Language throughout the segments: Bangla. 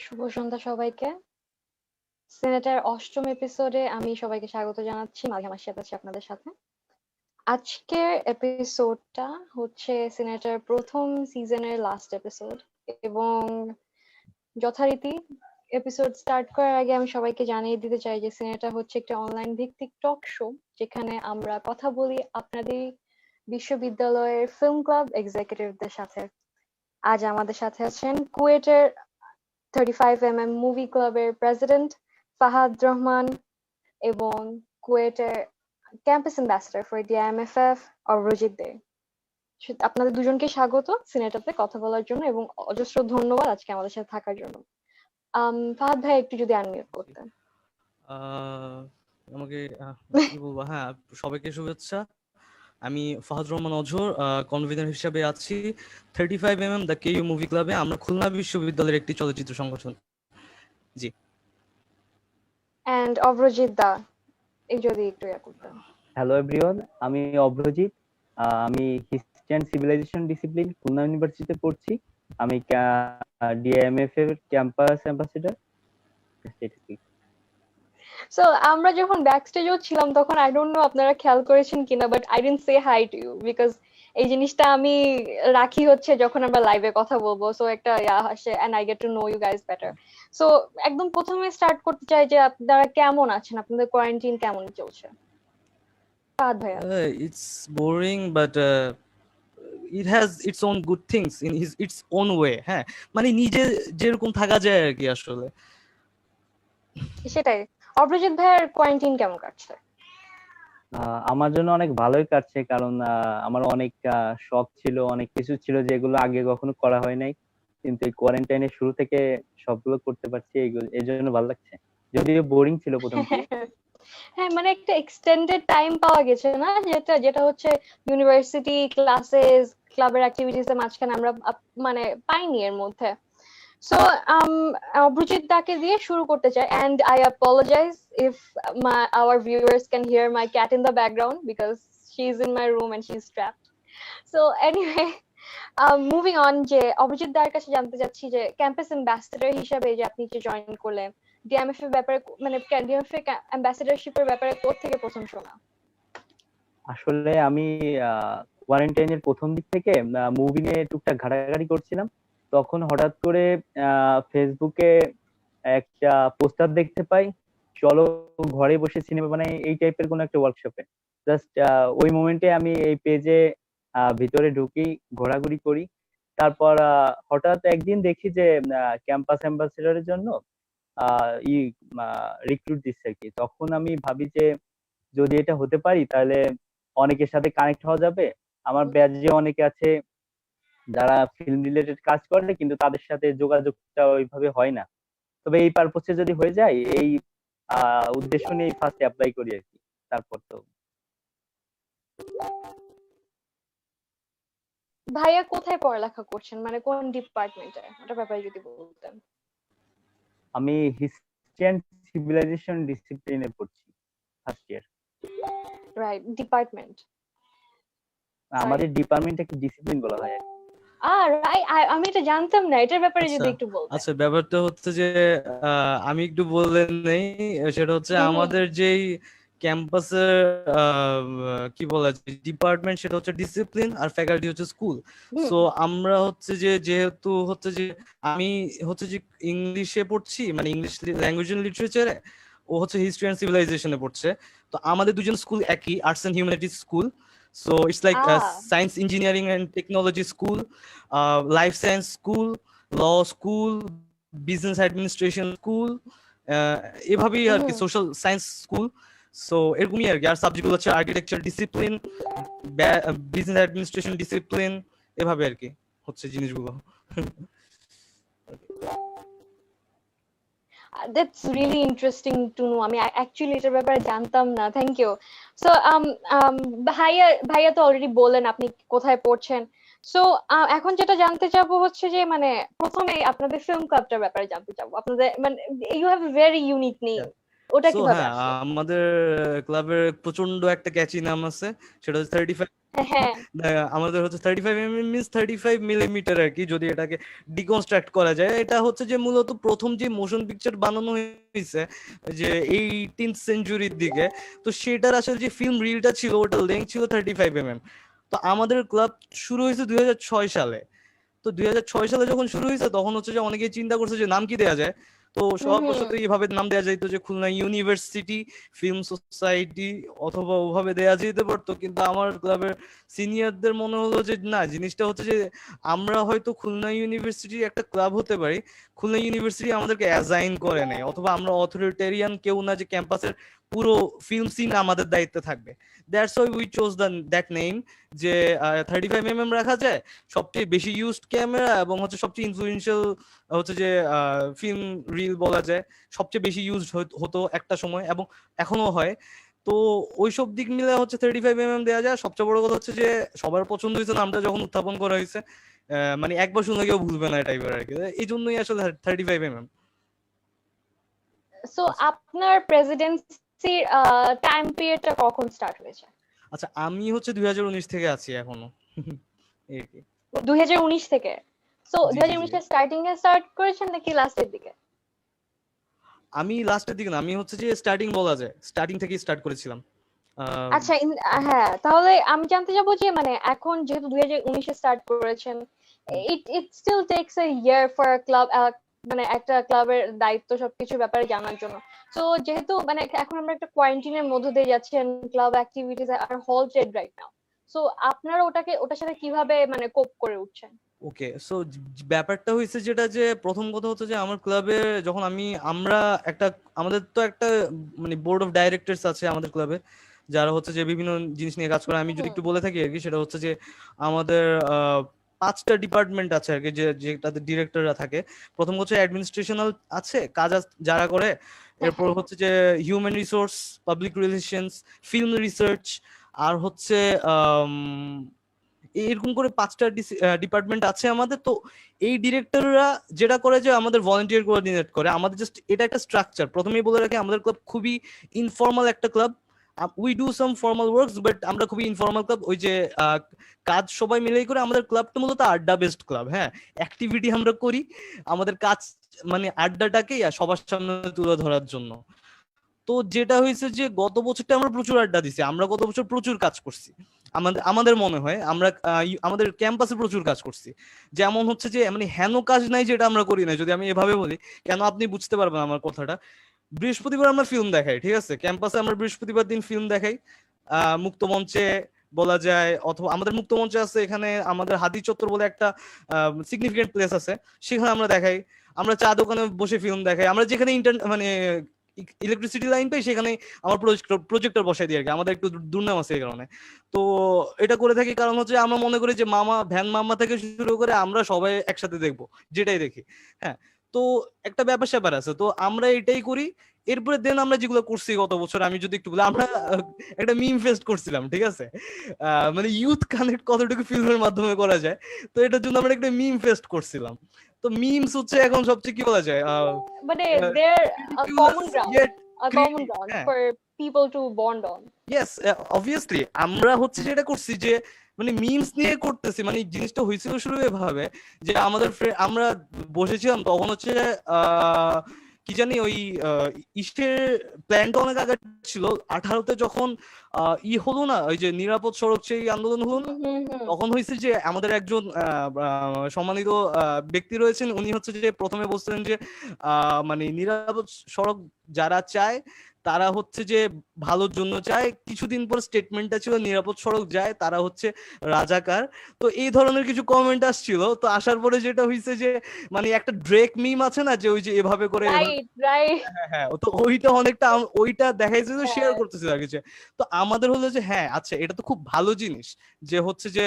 শুভ সন্ধ্যা সবাইকে। সিনেটের অষ্টম এপিসোডে আমি সবাইকে স্বাগত জানাচ্ছি। মাঝে আমার সাথে আছি আপনাদের সাথে। আজকের এপিসোডটা হচ্ছে সিনেটের প্রথম সিজনের লাস্ট এপিসোড এবং যথারীতি এপিসোড স্টার্ট করার আগে আমি সবাইকে জানিয়ে দিতে চাই যে সিনেটা হচ্ছে একটা অনলাইন ভিত্তিক টক শো, যেখানে আমরা কথা বলি আপনাদের বিশ্ববিদ্যালয়ের ফিল্ম ক্লাব এক্সিকিউটিভদের সাথে। আজ আমাদের সাথে আছেন কুয়েটের 35mm মুভি ক্লাবের প্রেসিডেন্ট ফাহাদ রহমান এবং কুয়েটের ক্যাম্পাস অ্যাম্বাসেডর ফর ডিআইএমএফএফ অরজিৎ দে। আপনাদের দুজনকে স্বাগত সিনেটাতে কথা বলার জন্য এবং অজস্র ধন্যবাদ আজকে আমাদের সাথে থাকার জন্য। ফাহাদ ভাই একটু যদি আনমিউট করতেন। আমাকে কি বলবো, হ্যাঁ, সবাইকে শুভেচ্ছা। আমি ফাহাদ রহমান অজহর, কনভিনার হিসেবে আছি 35mm দ্য কেইউ মুভি ক্লাবে। আমরা খুলনা বিশ্ববিদ্যালয়ের একটি চলচ্চিত্র সংগঠন। জি। এন্ড অভ্রজিৎ দা, এই যদি একটু করতেন। হ্যালো এভরিওয়ান, আমি অভ্রজিৎ। আমি history and civilization discipline Khulna ইউনিভার্সিটিতে পড়ছি। আমি ডিএমএফ এর ক্যাম্পাস অ্যাম্বাসেডর। সো আমরা যখন ব্যাক স্টেজেও ছিলাম তখন আই ডোন্ট নো আপনারা খেয়াল করেছেন কিনা, but I didn't say hi to you because এই জিনিসটা আমি রাখি হচ্ছে যখন আমরা লাইভে কথা বলবো, সো একটা আসে and I get to know you guys better. So একদম প্রথমে স্টার্ট করতে চাই যে আপনারা কেমন আছেন, আপনাদের কোয়ারেন্টাইন কেমন চলছে? ফাহাদ ভাইয়া। It's boring but it has its own good things in its own way. হ্যাঁ, মানে নিজে যেরকম থাকা যায় আর কি আসলে। সেটাই। অভ্রজিৎ ভাইয়ের কোয়ারেন্টাইন কেমন কাটছে? আমার জন্য অনেক ভালোই কাটছে, কারণ আমার অনেক শখ ছিল, অনেক কিছু ছিল যেগুলো আগে কখনো করা হয় নাই, কিন্তু এই কোয়ারেন্টাইনের শুরু থেকে সবগুলো করতে পারছি, এই জন্য ভালো লাগছে, যদিও বোরিং ছিল প্রথম দিকে। হ্যাঁ, মানে একটা এক্সটেন্ডেড টাইম পাওয়া গেছে না, যেটা যেটা হচ্ছে ইউনিভার্সিটি ক্লাসেস ক্লাবের অ্যাক্টিভিটিস এর মাঝখানে আমরা মানে পাইনি এর মধ্যে। সো অভিজিৎ দাকে দিয়ে শুরু করতে চাই, and I apologize if our viewers can hear my cat in the background because she's in my room and she's trapped. So anyway, moving on, যে অভিজিৎ দার কাছে জানতে চাচ্ছি যে ক্যাম্পাস অ্যাম্বাসেডর হিসেবে যে আপনি যে জয়েন করলেন ডিএমএফ এর ব্যাপারে, মানে ডিএমএফ এর অ্যাম্বাসেডরশিপের ব্যাপারে কোথা থেকে প্রথম শোনা? আসলে আমি কোয়ারেন্টাইনের প্রথম দিক থেকে মুভি নিয়ে টুকটাক ঘাটাঘাটি করছিলাম, তখন হঠাৎ করে ফেসবুকে একটা পোস্টার দেখতে পাই, চলো ঘরে বসে সিনেমা বানাই, এই টাইপের কোন একটা ওয়ার্কশপে। জাস্ট ওই মোমেন্টে আমি এই পেজে ভিতরে ঢুকি, ঘোরাঘুরি করি। তারপর হঠাৎ একদিন দেখি যে ক্যাম্পাস অ্যাম্বাসেডরের জন্য ই রিক্রুট দিচ্ছে আর কি। তখন আমি ভাবি যে যদি এটা হতে পারি তাহলে অনেকের সাথে কানেক্ট হওয়া যাবে। আমার ব্যাচে অনেকে আছে যারা ফিল্ম রিলেটেড কাজ করে, কিন্তু তাদের সাথে যোগাযোগটা ওইভাবে হয় না। তবে এই পারপোসে যদি হয়ে যায়, এই উদ্দেশ্য নিয়ে ফার্স্ট অ্যাপ্লাই করি আর কি। তারপর তো ভাইয়া কোথায় পড়ালেখা করছেন, মানে কোন ডিপার্টমেন্টে, ওটার ব্যাপারে যদি বলতেন। আমি হিস্ট্রি অ্যান্ড সিভিলাইজেশন ডিসিপ্লিনে পড়ছি, ফার্স্ট ইয়ার। Right, department. আমাদের ডিপার্টমেন্টটাকে ডিসিপ্লিন বলা হয় আর কি। আমি এটা জানতাম না, এটার ব্যাপারে যদি একটু বলতেন। আচ্ছা, ব্যাপারটা হচ্ছে যে আমি একটু বলে নেই। সেটা হচ্ছে আমাদের যেই ক্যাম্পাসের কি বলা যায় ডিপার্টমেন্ট, সেটা হচ্ছে ডিসিপ্লিন, আর ফ্যাকাল্টি হচ্ছে স্কুল। সো আমরা হচ্ছে যে যেহেতু হচ্ছে যে আমি হচ্ছে যে ইংলিশে পড়ছি, মানে ইংলিশ ল্যাঙ্গুয়েজ এন্ড লিটারেচারে, ও হচ্ছে হিস্ট্রি এন্ড সিভিলাইজেশনে পড়ছে। তো আমাদের দুজন স্কুল একই, arts and humanities school. So it's like science, engineering and technology school, life science school, law school, business administration school, এভাবেই আর কি, সোশ্যাল সায়েন্স স্কুল। সো এরকমই আর কি। আর সাবজেক্টগুলো হচ্ছে architecture discipline, business administration discipline, এভাবে আর কি হচ্ছে জিনিসগুলো। That's really interesting to know. আমি অ্যাকচুয়ালি এটার ব্যাপারে জানতাম না। Thank you. সো ভাইয়া তো অলরেডি বললেন আপনি কোথায় পড়ছেন। সো এখন যেটা জানতে চাবো হচ্ছে যে মানে প্রথমে আপনাদের ফিল্ম ক্লাবটার ব্যাপারে জানতে চাবো। আপনাদের মানে you have a very unique name. ওটা সো কিভাবে হ্যাঁ, আসলো? আমাদের ক্লাবের প্রচন্ড একটা ক্যাচি নাম আছে, সেটা হচ্ছে 35। হ্যাঁ। আমাদের হচ্ছে 35 mm মিনস 35 mm আর কি, যদি এটাকে ডিকনস্ট্রাক্ট করা যায়। এটা হচ্ছে যে মূলত প্রথম যে মোশন পিকচার বানানো হয়েছে যে 18th সেঞ্চুরির দিকে, তো সেটার আসলে যে ফিল্ম রিলটা ছিল ওটার লেন্থ ছিল 35 mm। তো আমাদের ক্লাব শুরু হয়েছে 2006 সালে। তো 2006 সালে যখন শুরু হয়েছে তখন হচ্ছে যে অনেকেই চিন্তা করছে যে নাম কি দেয়া যায়। তো হুম। সর্বপ্রথম এইভাবে নাম দেওয়া যাইতো যে খুলনা ইউনিভার্সিটি ফিল্ম সোসাইটি, অথবা ওভাবে দেয়া যেতে পারতো। কিন্তু আমার ক্লাবের সিনিয়রদের মনে হলো যে না, জিনিসটা হচ্ছে যে আমরা হয়তো খুলনা ইউনিভার্সিটির একটা ক্লাব হতে পারি, খুলনা ইউনিভার্সিটি আমাদেরকে অ্যাসাইন করে নেয়, অথবা আমরা অথরিটেরিয়ান কেউ না যে ক্যাম্পাসের পুরো ফিল্ম সিন আমাদের দায়িত্বে থাকবে। That's why we chose that name, যে 35 mm রাখা যায়, সবচেয়ে বেশি ইউজড ক্যামেরা, এবং হচ্ছে সবচেয়ে ইনফ্লুয়েন্সিয়াল হচ্ছে যে ফিল্ম রিল বলা যায়, সবচেয়ে বেশি ইউজ হতো একটা সময় এবং এখনো হয়। তো ওইসব দিক মিলে হচ্ছে 35 mm দেওয়া যায়। সবচেয়ে বড় কথা হচ্ছে যে সবার পছন্দ হয়েছে নামটা যখন উত্থাপন করা হয়েছে, মানে একবার শুনলে কেউ ভুলবে না টাইপের আর কি, এই জন্যই আসলে 35 mm। সো আপনার প্রেসিডেন্সির টাইম পিরিয়ডটা কখন স্টার্ট হয়েছে? আচ্ছা, আমি হচ্ছে 2019 থেকে আছি এখনো এই আর কি। 2019 থেকে? সো জি জি জি। 2019 এর স্টার্টিং এ স্টার্ট করেছেন নাকি লাস্টের দিকে? আমি লাস্টের দিকে না, আমি হচ্ছে যে স্টার্টিং বলা যায়, স্টার্টিং থেকেই স্টার্ট করেছিলাম। আচ্ছা, হ্যাঁ, তাহলে আমি জানতে চাবো যে মানে এখন যেহেতু 2019 এ স্টার্ট করেছেন, it still takes a year for a club, মানে একটা ক্লাবের দায়িত্ব সবকিছু ব্যাপারে জানার জন্য। তো যেহেতু মানে এখন আমরা একটা কোয়ারেন্টাইনের মধ্য দিয়ে যাচ্ছি, ক্লাব অ্যাক্টিভিটিস আর হলটেড রাইট নাও, সো আপনারা ওটার সাথে কিভাবে মানে কোপ করে উঠছেন? ওকে, সো ব্যাপারটা হয়েছে যেটা, যে প্রথম কথা হচ্ছে যে আমার ক্লাবে যখন আমরা একটা, আমাদের তো একটা মানে বোর্ড অফ ডাইরেক্টরস আছে আমাদের ক্লাবে, যারা হচ্ছে যে বিভিন্ন জিনিস নিয়ে কাজ করে। আমি যদি একটু বলে থাকি আর কি, সেটা হচ্ছে যে আমাদের 5টা ডিপার্টমেন্ট আছে আর কি, যেটাতে ডিরেক্টররা থাকে। প্রথম হচ্ছে অ্যাডমিনিস্ট্রেশনাল আছে, কাজ যারা করে। এরপর হচ্ছে যে human resource, public relations, film research, আর হচ্ছে এরকম করে 5টা ডিপার্টমেন্ট আছে আমাদের। তো এই ডিরেক্টররা যেটা করে যে আমাদের ভলান্টিয়ার কোঅর্ডিনেট করে আমাদের, জাস্ট এটা একটা স্ট্রাকচার। প্রথমেই বলে রাখি, আমাদের ক্লাব খুবই ইনফর্মাল একটা club. We do some formal works, but আমরা খুবই ইনফর্মাল ক্লাব। ওই যে কাজ সবাই মিলেই করে। আমাদের ক্লাবটা মূলত আড্ডা বেসড ক্লাব। হ্যাঁ, অ্যাক্টিভিটি আমরা করি, আমাদের কাজ মানে আড্ডাটাকেই সবার সামনে তুলে ধরার জন্য। তো যেটা হয়েছে যে গত বছরটা আমরা প্রচুর আড্ডা দিছি, আমরা গত বছর প্রচুর কাজ করছি। আমাদের মনে হয় আমরা আমাদের ক্যাম্পাসে প্রচুর কাজ করছি। যেমন হচ্ছে যে মানে হেন কাজ নাই যেটা আমরা করি না, যদি আমি এভাবে বলি, কেন আপনি বুঝতে পারবেন আমার কথাটা। বৃহস্পতিবার আমরা ফিল্ম দেখাই, ঠিক আছে, ক্যাম্পাসে আমরা বৃহস্পতিবার দিন ফিল্ম দেখাই মুক্ত মঞ্চে বলা যায়, অথবা আমাদের মুক্ত মঞ্চে আছে এখানে, আমাদের হাতি চত্বর বলে একটা সিগনিফিকেন্ট প্লেস আছে, সেখানে আমরা দেখাই। আমরা চা দোকানে বসে ফিল্ম দেখাই। আমরা যেখানে মানে ইলেকট্রিসিটি লাইন পাই সেখানে আমার প্রজেক্টর বসাই দিই আর কি, আমাদের একটু দুর্নাম আছে এই কারণে। তো এটা করে থাকি কারণ হচ্ছে আমরা মনে করি যে ভ্যান মামা থেকে শুরু করে আমরা সবাই একসাথে দেখবো, যেটাই দেখি। হ্যাঁ, তো একটা ব্যাপার স্যাপার আছে, তো আমরা এটাই করি। এরপরে দেন আমরা যেগুলো করছি গত বছর, আমি যদি একটু বলি, আমরা একটা মিম ফেস্ট করছিলাম, ঠিক আছে, মানে ইউথ কানেক্ট কতটুকু ফিল্মের মাধ্যমে করা যায়, তো এটার জন্য আমরা একটা মিম ফেস্ট করছিলাম। তো মিমস হচ্ছে এখন সবচেয়ে কি বলা যায়, মানে there a common ground, yet a common creative, ground হ্যাঁ। For people to bond on. Yes, obviously আমরা হচ্ছে যেটা করছি যে মানে মিমস নিয়ে করতেছি। মানে জিনিসটা হয়েছিল শুরু এভাবে যে আমাদের আমরা বসেছিলাম তখন হচ্ছে কি জানি ওই ইসের প্ল্যানটা অনেক আগে ছিল। 18তে যখন হলো না, ওই যে নিরাপদ সড়ক সেই আন্দোলন হলো না, তখন হয়েছে যে আমাদের একজন সম্মানিত ব্যক্তি রয়েছেন, উনি হচ্ছে যে প্রথমে বলছিলেন যে মানে নিরাপদ সড়ক যারা চায় তারা হচ্ছে যে ভালোর জন্য চায়। কিছুদিন পর স্টেটমেন্টটা ছিল নিরাপদ সড়ক যায় তারা হচ্ছে রাজাকার। তো এই ধরনের কিছু কমেন্ট আসছিল। তো আসার পরে যেটা হয়েছে যে মানে একটা ড্রেক মিম আছে না, যে ওই যে এভাবে করে রাইট, রাইট। হ্যাঁ, তো ওইটা অনেকটা ওইটা দেখাইছে, তো শেয়ার করতেছিল আর কিছু। তো আমাদের হলো যে হ্যাঁ আচ্ছা, এটা তো খুব ভালো জিনিস যে হচ্ছে যে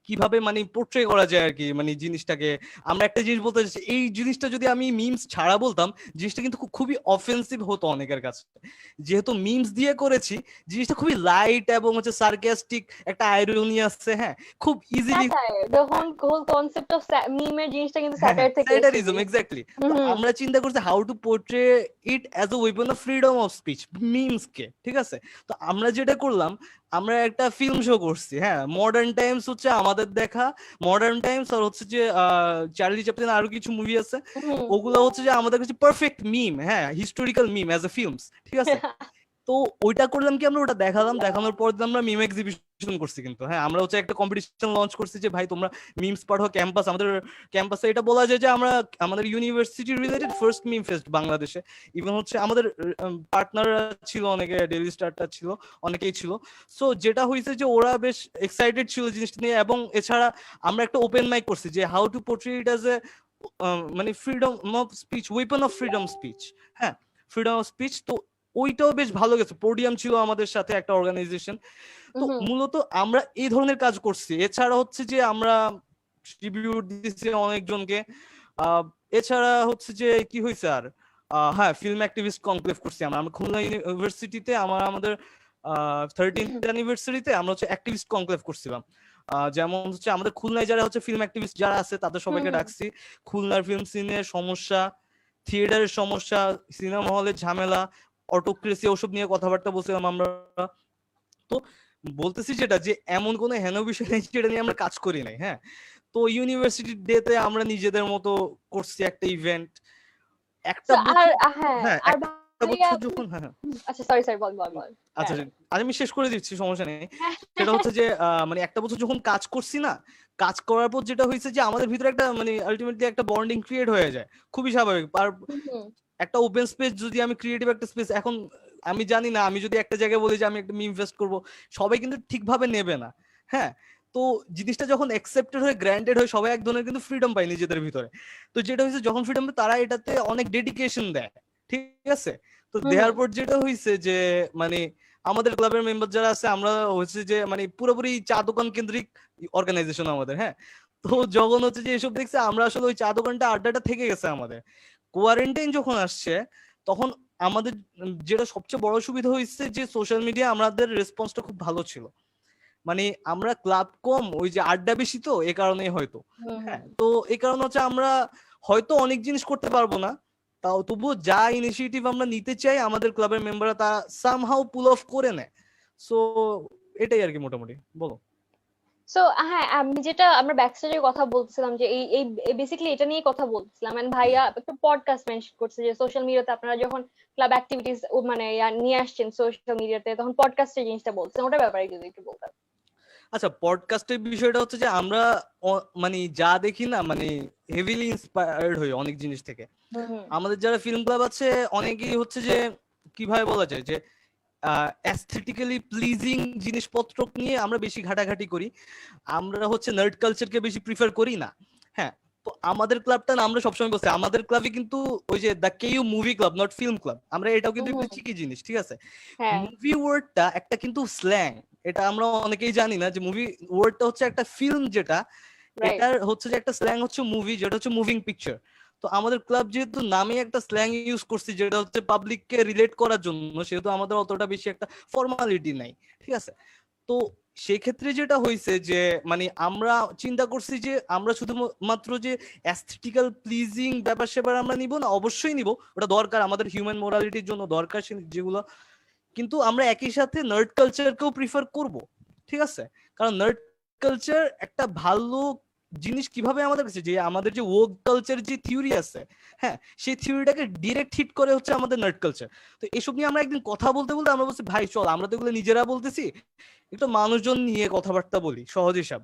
কিভাবে মানে পোর্ট্রে করা যায় আর কি, মানে জিনিসটাকে। আমরা একটা জিনিস বলতে চাচ্ছি, এই জিনিসটা যদি আমি মিমস ছাড়া বলতাম, জিনিসটা কিন্তু খুবই অফেন্সিভ হতো অনেকের কাছে। যেহেতু মিমস দিয়ে করেছি, জিনিসটা খুবই লাইট এবং হচ্ছে সার্কাস্টিক, একটা আইরনি আছে, হ্যাঁ, খুব easily. Satire, the whole concept of মিমের জিনিসটা কিন্তু হ্যাঁ, স্যাটায়ার থেকে স্যাটারিজম, এসেছে। এক্স্যাক্টলি। তো আমরা চিন্তা করছি how to portray it as a weapon of freedom of speech, memes কে, ঠিক আছে। তো আমরা যেটা করলাম, আমরা একটা ফিল্ম শো করছি, হ্যাঁ, মডার্ন টাইমস হচ্ছে আমাদের দেখা, মডার্ন টাইমস আর হচ্ছে যে চার্লি চ্যাপলিন আরো কিছু মুভি আছে, ওগুলো হচ্ছে যে আমাদের কাছে পারফেক্ট মিম, হ্যাঁ, historical meme as a films, ঠিক আছে। তো ওইটা করলাম কি, আমরা ওটা দেখালাম, দেখানোর পর আমরা মিম এক্সিবিশন করছি কিন্তু, হ্যাঁ, আমরা হচ্ছে একটা কম্পিটিশন লঞ্চ করছি যে ভাই তোমরা মিমস পাঠাও ক্যাম্পাস। আমাদের ক্যাম্পাসে এটা বলা যায় যে আমরা আমাদের ইউনিভার্সিটি রিলেটেড ফার্স্ট মিম ফেস্ট বাংলাদেশে। ইভেন হচ্ছে আমাদের পার্টনাররা ছিল অনেকে, ডেইলি স্টারটা ছিল, অনেকেই ছিল। সো যেটা হয়েছে যে ওরা বেশ এক্সাইটেড ছিল জিনিসটা নিয়ে, এবং এছাড়া আমরা একটা ওপেন মাইক করছি যে how to portray it as a মানে freedom of speech, weapon of freedom speech, হ্যাঁ, ফ্রিডম অফ স্পিচ। তো ওইটাও বেশ ভালো গেছে, পোডিয়াম ছিল আমাদের সাথে একটা অর্গানাইজেশন। তো মূলত আমরা এই ধরনের কাজ করছি। এছাড়া হচ্ছে যে আমরা ট্রিবিউট দিয়েছি অনেকজনকে। এছাড়া হচ্ছে যে কি হয়েছে আর, হ্যাঁ, ফিল্ম অ্যাক্টিভিস্ট কনক্লেভ করছি আমরা খুলনা ইউনিভার্সিটিতে। আমাদের 13th অ্যানিভার্সারিতে আমরা হচ্ছে অ্যাক্টিভিস্ট কনক্লেভ করছিলাম। যেমন হচ্ছে আমাদের খুলনায় যারা হচ্ছে ফিল্ম অ্যাক্টিভিস্ট যারা আছে তাদের সবাইকে ডাকছি। খুলনার ফিল্ম সিনের সমস্যা, থিয়েটারের সমস্যা, সিনেমা হলের ঝামেলা, অটোক্রেসি, ওসব নিয়ে কথাবার্তা বলছিলাম আমরা। তো বলতেছি যেটা, যে এমন কোনো হেন বিষয় নেই যেটা নিয়ে আমরা কাজ করি নাই, হ্যাঁ। তো ইউনিভার্সিটি ডেতে আমরা নিজেদের মতো করছি একটা ইভেন্ট, একটা বছর, হ্যাঁ, একটা বছর যখন, হ্যাঁ, আচ্ছা সরি বল বল বল। আচ্ছা আমি শেষ করে দিচ্ছি, সমস্যা নেই। সেটা হচ্ছে যে মানে একটা বছর যখন কাজ করছি না, কাজ করার পর যেটা হয়েছে যে আমাদের ভিতরে একটা মানে আলটিমেটলি একটা বন্ডিং ক্রিয়েট হয়ে যায়, খুবই স্বাভাবিক। আর একটা ওপেন স্পেস, যদি আমি ক্রিয়েটিভ একটা স্পেস, এখন আমি জানি না, আমি যদি একটা জায়গায় বলি যে আমি একটা মিম ফেস্ট করব, সবাই কিন্তু ঠিকভাবে নেবে না, হ্যাঁ। তো জিনিসটা যখন অ্যাকসেপ্টেড হয়ে, গ্র্যান্টেড হয়ে, সবাই এক ধরনের কিন্তু ফ্রিডম পায় নিজেদের ভিতরে। তো যেটা হয়েছে, যখন ফ্রিডম পায় তারা এটাতে অনেক ডেডিকেশন দেয়, ঠিক আছে। তো দেওয়ার পর যেটা হয়েছে যে মানে আমাদের ক্লাবের মেম্বার যারা আছে, আমরা হচ্ছে যে মানে পুরোপুরি চা দোকান কেন্দ্রিক অর্গানাইজেশন আমাদের, হ্যাঁ। তো যখন হচ্ছে যে এসব দেখছে, আমরা আসলে ওই চা দোকানটা, আড্ডাটা থেকে গেছে আমাদের। কোয়ারেন্টাইন যখন আসছে, তখন আমাদের যেটা সবচেয়ে বড় সুবিধা হয়েছে যে সোশ্যাল মিডিয়া আমাদের রেসপন্সটা খুব ভালো ছিল। মানে আমরা ক্লাব কম, ওই যে আড্ডা বেশি, তো এই কারণেই হয়তো, হ্যাঁ। তো এই কারণে হচ্ছে আমরা হয়তো অনেক জিনিস করতে পারবো না, তাও তবুও যা ইনিশিয়েটিভ আমরা নিতে চাই, আমাদের ক্লাবের মেম্বাররা তা সামহাউ পুল অফ করে নেয়। সো এটাই আর কি মোটামুটি, বলো। সো হ্যাঁ, আমি যেটা আমরা ব্যাকস্টেজের কথা বলছিলাম যে এই এই বেসিক্যালি এটা নিয়ে কথা বলছিলাম, এন্ড ভাইয়া একটা পডকাস্ট মেনশন করছে যে সোশ্যাল মিডিয়াতে আপনারা যখন ক্লাব অ্যাক্টিভিটিস মানে নিয়ে আসছেন সোশ্যাল মিডিয়াতে, তখন পডকাস্টের জিনিসটা বলছেন, ওটার ব্যাপারে যদি একটু বলতেন। আচ্ছা, পডকাস্টের বিষয়টা হচ্ছে যে আমরা মানে যা দেখি না, মানে হেভিলি ইন্সপায়ার্ড হই অনেক জিনিস থেকে। আমাদের যারা ফিল্ম ক্লাব আছে, অনেকেই হচ্ছে যে কিভাবে বলা যায় যে অ্যাস্থেটিক্যালি প্লিজিং জিনিসপত্র নিয়ে আমরা বেশি ঘাটাঘাটি করি। আমরা হচ্ছে নার্ড কালচারকে বেশি প্রিফার করি না, হ্যাঁ। তো আমাদের ক্লাবটা না, আমরা সবসময় বলছি আমাদের ক্লাবে কিন্তু ওই যে the কেইউ movie club, not film club. আমরা এটাও কিন্তু একটু চিকি জিনিস, ঠিক আছে। মুভি ওয়ার্ডটা একটা কিন্তু স্ল্যাং, এটা আমরা অনেকেই জানি না যে মুভি ওয়ার্ডটা হচ্ছে একটা ফিল্ম, যেটা এটার হচ্ছে যে একটা স্ল্যাং হচ্ছে মুভি, যেটা হচ্ছে মুভিং পিকচার। তো আমাদের ক্লাব যেহেতু নামে একটা স্ল্যাং ইউজ করছি যেটা হচ্ছে পাবলিককে রিলেট করার জন্য, সেহেতু আমাদের অতটা বেশি একটা ফর্মালিটি নাই, ঠিক আছে। তো সেক্ষেত্রে যেটা হয়েছে যে মানে আমরা চিন্তা করছি যে আমরা শুধুমাত্র যে অ্যাস্থেটিক্যাল প্লিজিং ব্যাপার সেবার আমরা নিব না, অবশ্যই নিব, ওটা দরকার, আমাদের হিউম্যান মোরালিটির জন্য দরকার যেগুলো। কিন্তু আমরা একই সাথে নার্ড কালচারকেও প্রিফার করব, ঠিক আছে। কারণ নার্ড কালচার একটা ভালো জিনিস কিভাবে আমাদের কাছে, যে আমাদের যে ওক কালচার যে থিওরি আছে, হ্যাঁ, সেই থিওরিটাকে ডিরেক্ট হিট করে হচ্ছে আমাদের নার্ড কালচার। তো এসব নিয়ে আমরা একদিন কথা বলতে বলতে আমরা বলছি ভাই চল, আমরা তো এগুলো নিজেরা বলতেছি, একটু মানুষজন নিয়ে কথাবার্তা বলি, সহজ হিসাব।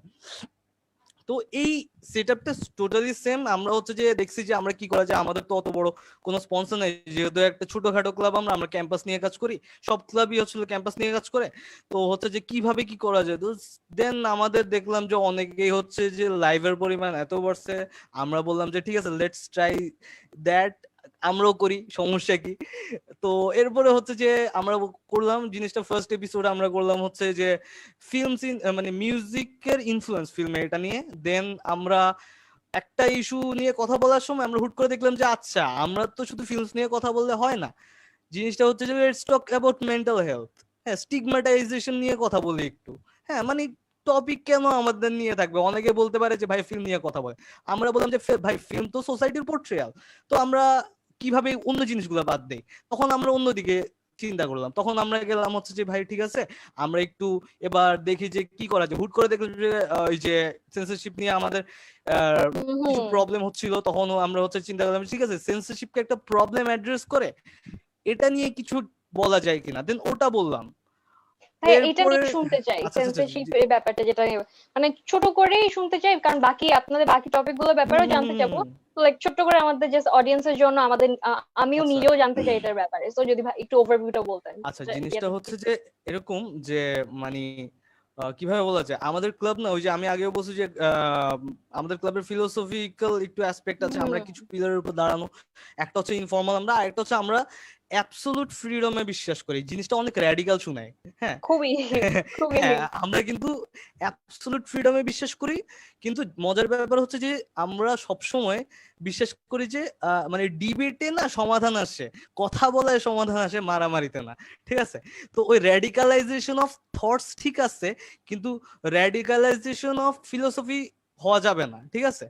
তো এই সেটআপটা টোটালি সেম। আমরা হচ্ছে যে দেখছি যে আমরা কি করা যায়, আমাদের তো অত বড় কোনো স্পন্সর নেই, যেহেতু একটা ছোটখাটো ক্লাব, আমরা ক্যাম্পাস নিয়ে কাজ করি, সব ক্লাবই হচ্ছে ক্যাম্পাস নিয়ে কাজ করে। তো হচ্ছে যে কিভাবে কি করা যায়, তো দেন আমাদের দেখলাম যে অনেকেই হচ্ছে যে লাইভের পরিমাণ এত বাড়ছে, আমরা বললাম যে ঠিক আছে লেটস ট্রাই দ্যাট। আমরাও করি, সমস্যা কি? তো এরপরে হচ্ছে যে আমরা করলাম জিনিসটা, ফার্স্ট এপিসোড আমরা করলাম হচ্ছে যে ফিল্ম মানে মিউজিকের ইনফ্লুয়েন্স ফিল্মে, এটা নিয়ে। দেন আমরা একটা ইস্যু নিয়ে কথা বলার সময় আমরা হুট করে দেখলাম যে আচ্ছা আমরা তো শুধু ফিল্মস নিয়ে কথা বললে হয় না, জিনিসটা হচ্ছে যে let's talk about mental health. হ্যাঁ, স্টিগমাটাইজেশন নিয়ে কথা বলি একটু। হ্যাঁ, মানে টপিক কেন আমাদের নিয়ে থাকবে? অনেকে বলতে পারে যে ভাই ফিল্ম নিয়ে কথা বলে, আমরা বললাম যে ভাই ফিল্ম তো সোসাইটির পোর্ট্রেয়াল, তো আমরা কিভাবে অন্য জিনিসগুলো বাদ দেই? তখন আমরা অন্যদিকে চিন্তা করলাম, তখন আমরা গেলাম হচ্ছে যে ভাই ঠিক আছে আমরা একটু এবার দেখি যে কি করা যায়। হুট করে দেখলাম যে ওই যে সেন্সরশিপ নিয়ে আমাদের কিছু প্রবলেম হচ্ছিল, তখন আমরা হচ্ছে চিন্তা করলাম ঠিক আছে সেন্সরশিপকে একটা প্রবলেম অ্যাড্রেস করে এটা নিয়ে কিছু বলা যায় কিনা, দেন ওটা বললাম। হ্যাঁ, এটা এরপরে নিয়ে শুনতে চাই, আচ্ছা আচ্ছা সেন্সরশিপ এর ব্যাপারটা, যেটা মানে ছোট করেই শুনতে চাই, কারণ বাকি আপনাদের বাকি টপিক গুলোর ব্যাপারেও জানতে চাবো। তো লাইক ছোট্ট করে আমাদের জাস্ট অডিয়েন্সের জন্য, আমাদের আমিও আচ্ছা নিজেও জানতে চাই এটার ব্যাপারে। সো যদি একটু ওভারভিউটা বলতেন। আচ্ছা, জিনিসটা হচ্ছে যে এরকম যে মানে কিভাবে বলা যায়, আমাদের ক্লাব না, ওই যে আমি আগেও বলছি যে আমাদের ক্লাবের ফিলোসফিক্যাল একটু অ্যাসপেক্ট আছে, আমরা কিছু পিলারের উপর দাঁড়ানো। একটা হচ্ছে ইনফর্মাল আমরা, আরেকটা হচ্ছে আমরা অ্যাবসলিউট ফ্রিডমে বিশ্বাস করি। জিনিসটা অনেক র্যাডিক্যাল শোনায়, হ্যাঁ খুবই খুবই হ্যাঁ, আমরা কিন্তু অ্যাবসলিউট ফ্রিডমে বিশ্বাস করি, কিন্তু মজার ব্যাপার হচ্ছে যে আমরা সবসময় বিশ্বাস করি যে মানে ডিবেটে না সমাধান আসে, কথা বলায় সমাধান আসে, মারামারিতে না। ঠিক আছে, তো ওই র্যাডিকালাইজেশন অফ থটস ঠিক আছে, কিন্তু র্যাডিকালাইজেশন অফ ফিলোসফি হওয়া যাবে না। ঠিক আছে,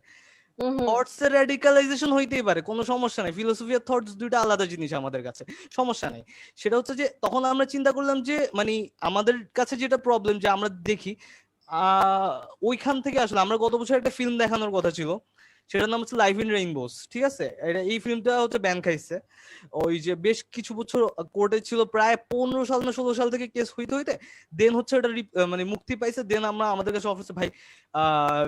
থটস এর র্যাডিকালাইজেশন হইতেই পারে, কোনো সমস্যা নাই, ফিলোসফি আর থটস দুইটা আলাদা জিনিস আমাদের কাছে, সমস্যা নাই। সেটা হচ্ছে যে তখন আমরা চিন্তা করলাম যে মানে আমাদের কাছে যেটা প্রবলেম যে আমরা দেখি ওইখান থেকে আসলে আমরা গত বছর একটা ফিল্ম দেখানোর কথা ছিল, সেটার নাম হচ্ছে লাইফ ইন রেইনবোস। ঠিক আছে, এই ফিল্মটা হচ্ছে ব্যান খাইছে, ওই যে বেশ কিছু বছর কোর্টে ছিল, প্রায় 15 সাল না 16 সাল থেকে কেস হইতে হইতে দেন হচ্ছে ওটা মানে মুক্তি পাইছে। দেন আমরা আমাদের কাছে অফিসে ভাই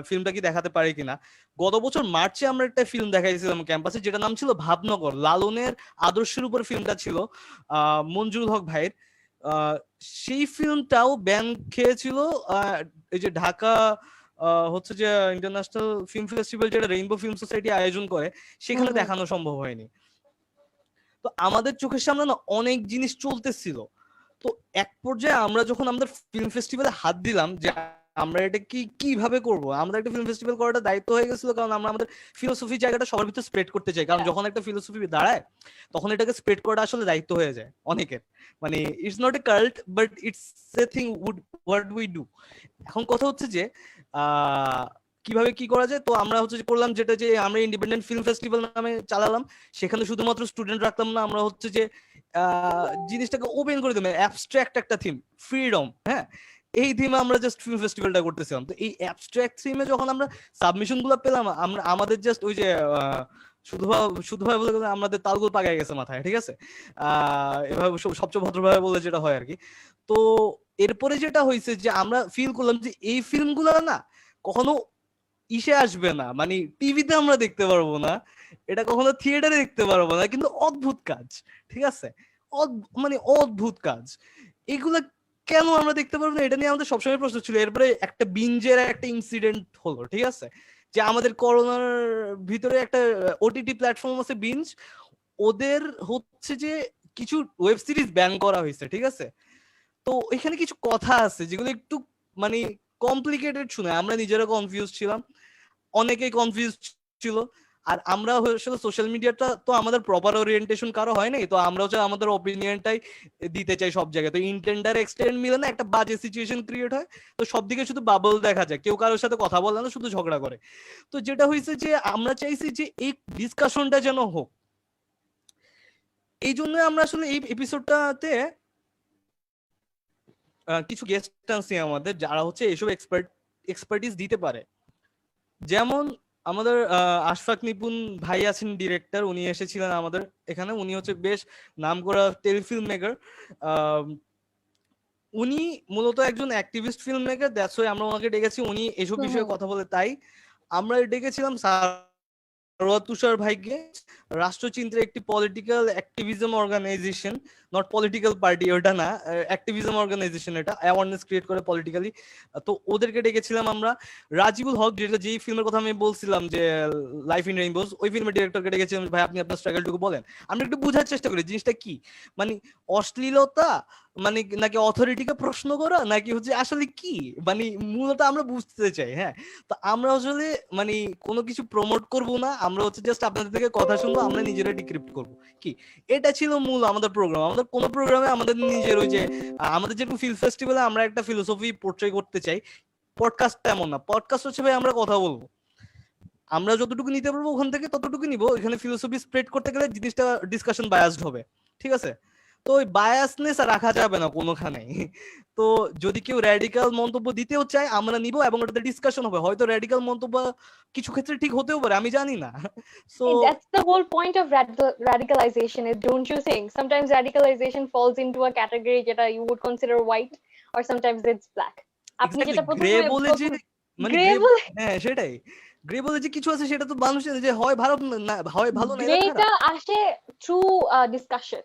ফিল্মটা কি দেখাতে পারি কিনা। গত বছর মার্চে আমরা একটা ফিল্ম দেখাইছিলাম ক্যাম্পাসে, যেটা নাম ছিল ভাবনগর, লালনের আদর্শের উপর ফিল্মটা ছিল, মঞ্জুরুল হক ভাইয়ের। সেই ফিল্মটাও ব্যান খেয়েছিল। এই যে ঢাকা হচ্ছে যে ইন্টারন্যাশনাল ফিল্ম ফেস্টিভ্যাল, যেটা রেইনবো ফিল্ম সোসাইটি আয়োজন করে, সেখানে দেখানো সম্ভব হয়নি। তো আমাদের চোখের সামনে না অনেক জিনিস চলতেছিল। তো এক পর্যায়ে আমরা যখন আমাদের ফিল্ম ফেস্টিভ্যালে হাত দিলাম যে আমরা এটা কিভাবে করব, আমাদের একটা ফিল্ম ফেস্টিভ্যাল করাটা দায়িত্ব হয়ে গেছিল, কারণ আমরা আমাদের ফিলোসফি জায়গাটা সবার ভিতরে স্প্রেড করতে চাই। কারণ যখন একটা ফিলোসফি দাঁড়ায় তখন এটাকে স্প্রেড করাটা আসলে দায়িত্ব হয়ে যায় অনেকের। মানে it's not a cult, but it's a thing what we do. এখন কথা হচ্ছে যে কিভাবে কি করা যায়। তো আমরা হচ্ছে করলাম যেটা, যে আমরা ইন্ডিপেন্ডেন্ট ফিল্ম ফেস্টিভ্যাল নামে চালালাম, সেখানে শুধুমাত্র স্টুডেন্ট রাখলাম না, আমরা হচ্ছে যে জিনিসটাকে ওপেন করে দিলাম, অ্যাবস্ট্রাক্ট একটা থিম, ফ্রিডম। হ্যাঁ, এই থিমে আমরা জাস্ট ফিল্ম ফেস্টিভ্যালটা করতেছিলাম। তো এই অ্যাবস্ট্রাক্ট থিমে যখন আমরা সাবমিশন গুলো পেলাম, আমরা আমাদের জাস্ট ওই যে শুধুভাবে বলে গেলে আমাদের তালগোল পাকায় গেছে মাথায়। ঠিক আছে, এভাবে সবচেয়ে ভদ্রভাবে বলে যেটা হয় আর কি। তো এরপরে যেটা হয়েছে যে আমরা ফিল করলাম যে এই ফিল্মগুলো না কখনো ইসে আসবে না, মানে টিভিতে আমরা দেখতে পারবো না, এটা কখনো থিয়েটারে দেখতে পারবো না, কিন্তু অদ্ভুত কাজ। ঠিক আছে, মানে অদ্ভুত কাজ, এগুলা কেন আমরা দেখতে পারবো না, এটা নিয়ে আমাদের সবসময় প্রশ্ন ছিল। এরপরে একটা বিঞ্জের একটা ইনসিডেন্ট হলো। ঠিক আছে, যে আমাদের করোনার ভিতরে একটা ওটিটি প্ল্যাটফর্ম আছে বিঞ্জ, ওদের হচ্ছে যে কিছু ওয়েব সিরিজ ব্যান করা হয়েছে। ঠিক আছে, তো এখানে কিছু কথা আছে যেগুলো একটু মানে কমপ্লিকেটেড শুনে আমরা নিজেরা কনফিউজ ছিলাম, অনেকেই কনফিউজ ছিল। আর আমরা আসলে সোশ্যাল মিডিয়াটা তো আমাদের প্রপার ওরিয়েন্টেশন কারো হয় নাই, তো আমরা হচ্ছে আমাদের অপিনিয়নটাই দিতে চাই সব জায়গায়। তো ইন্টেন্ট আর এক্সটেন্ট মিলে না একটা বাজে সিচুয়েশন ক্রিয়েট হয়। তো সবদিকে শুধু বাবল দেখা যায়, কেউ কারোর সাথে কথা বলে না, শুধু ঝগড়া করে। তো যেটা হয়েছে যে আমরা চাইছি যে এই ডিসকাশনটা যেন হোক, এই জন্য আমরা আসলে এই এপিসোডটাতে কিছু গেস্ট আনছি আমাদের, যারা হচ্ছে এইসব এক্সপার্টিস দিতে পারে। যেমন আমাদের আশফাক নিপুন ভাই আছেন, ডিরেক্টর, উনি এসেছিলেন আমাদের এখানে। উনি হচ্ছে বেশ নামকরা টেলিফিল্ম মেকার। উনি মূলত একজন activist film maker, that's why আমরা ওনাকে ডেকেছি, উনি এসব বিষয়ে কথা বলে। তাই আমরা ডেকেছিলাম মারওয়া তুষার ভাইকে রাষ্ট্রচিন্তের একটি political activism organization, not political party, ওটা না, অ্যাক্টিভিজম অর্গানাইজেশন, এটা অ্যাওয়ারনেস ক্রিয়েট করে পলিটিক্যালি। তো ওদেরকে ডেকেছিলাম আমরা। রাজিবুল হক, যেই ফিল্মের কথা আমি বলছিলাম যে লাইফ ইন রেইনবোজ, ওই ফিল্মের ডিরেক্টরকে ডেকেছিলাম, ভাই আপনি আপনার স্ট্রাগলটুকু বলেন, আমরা একটু বোঝার চেষ্টা করি জিনিসটা কি, মানে অশ্লীলতা, মানে নাকি অথরিটিকে প্রশ্ন করা, নাকি হচ্ছে আসলে কি, মানে মূলত আমরা বুঝতে চাই। হ্যাঁ, তো আমরা আসলে মানে কোনো কিছু প্রমোট করব না, আমরা হচ্ছে জাস্ট আপনাদের থেকে কথা শুনবো, আমরা নিজেরা ডিক্রিপ্ট করব কি, এটা ছিল মূল আমাদের প্রোগ্রাম। আমাদের কোনো প্রোগ্রামে আমাদের নিজের ওই যে আমাদের যেরকম ফিল্ম ফেস্টিভ্যালে আমরা একটা ফিলোসফি পোর্ট্রে করতে চাই, পডকাস্ট তেমন না। পডকাস্ট হচ্ছে ভাই আমরা কথা বলবো, আমরা যতটুকু নিতে পারবো ওখান থেকে ততটুকু নিব। এখানে ফিলোসফি স্প্রেড করতে গেলে জিনিসটা ডিসকাশন বায়াসড হবে, ঠিক আছে? তো ওই বায়াসনেস রাখা যাবে না কোনোখানেই। তো যদি কেউ র্যাডিক্যাল মন্তব্য দিতেও চায় আমরা নিব, এবং ওটাতে ডিসকাশন হবে। হয়তো র্যাডিক্যাল মন্তব্য কিছু ক্ষেত্রে ঠিক হতেও পারে, আমি জানি না। So That's the whole point of radicalization, is, don't you think? Sometimes radicalization falls into a category যেটা you would consider white, or sometimes it's black. আপনি যেটা গ্রে বলে যে মানে গ্রে বলে, হ্যাঁ সেটাই, গ্রে বলে যে কিছু আছে সেটা তো মানুষের যে হয় ভালো না, হয় ভালো না, এটা গ্রেটা খারাপ। আসে থ্রু ডিসকাশন,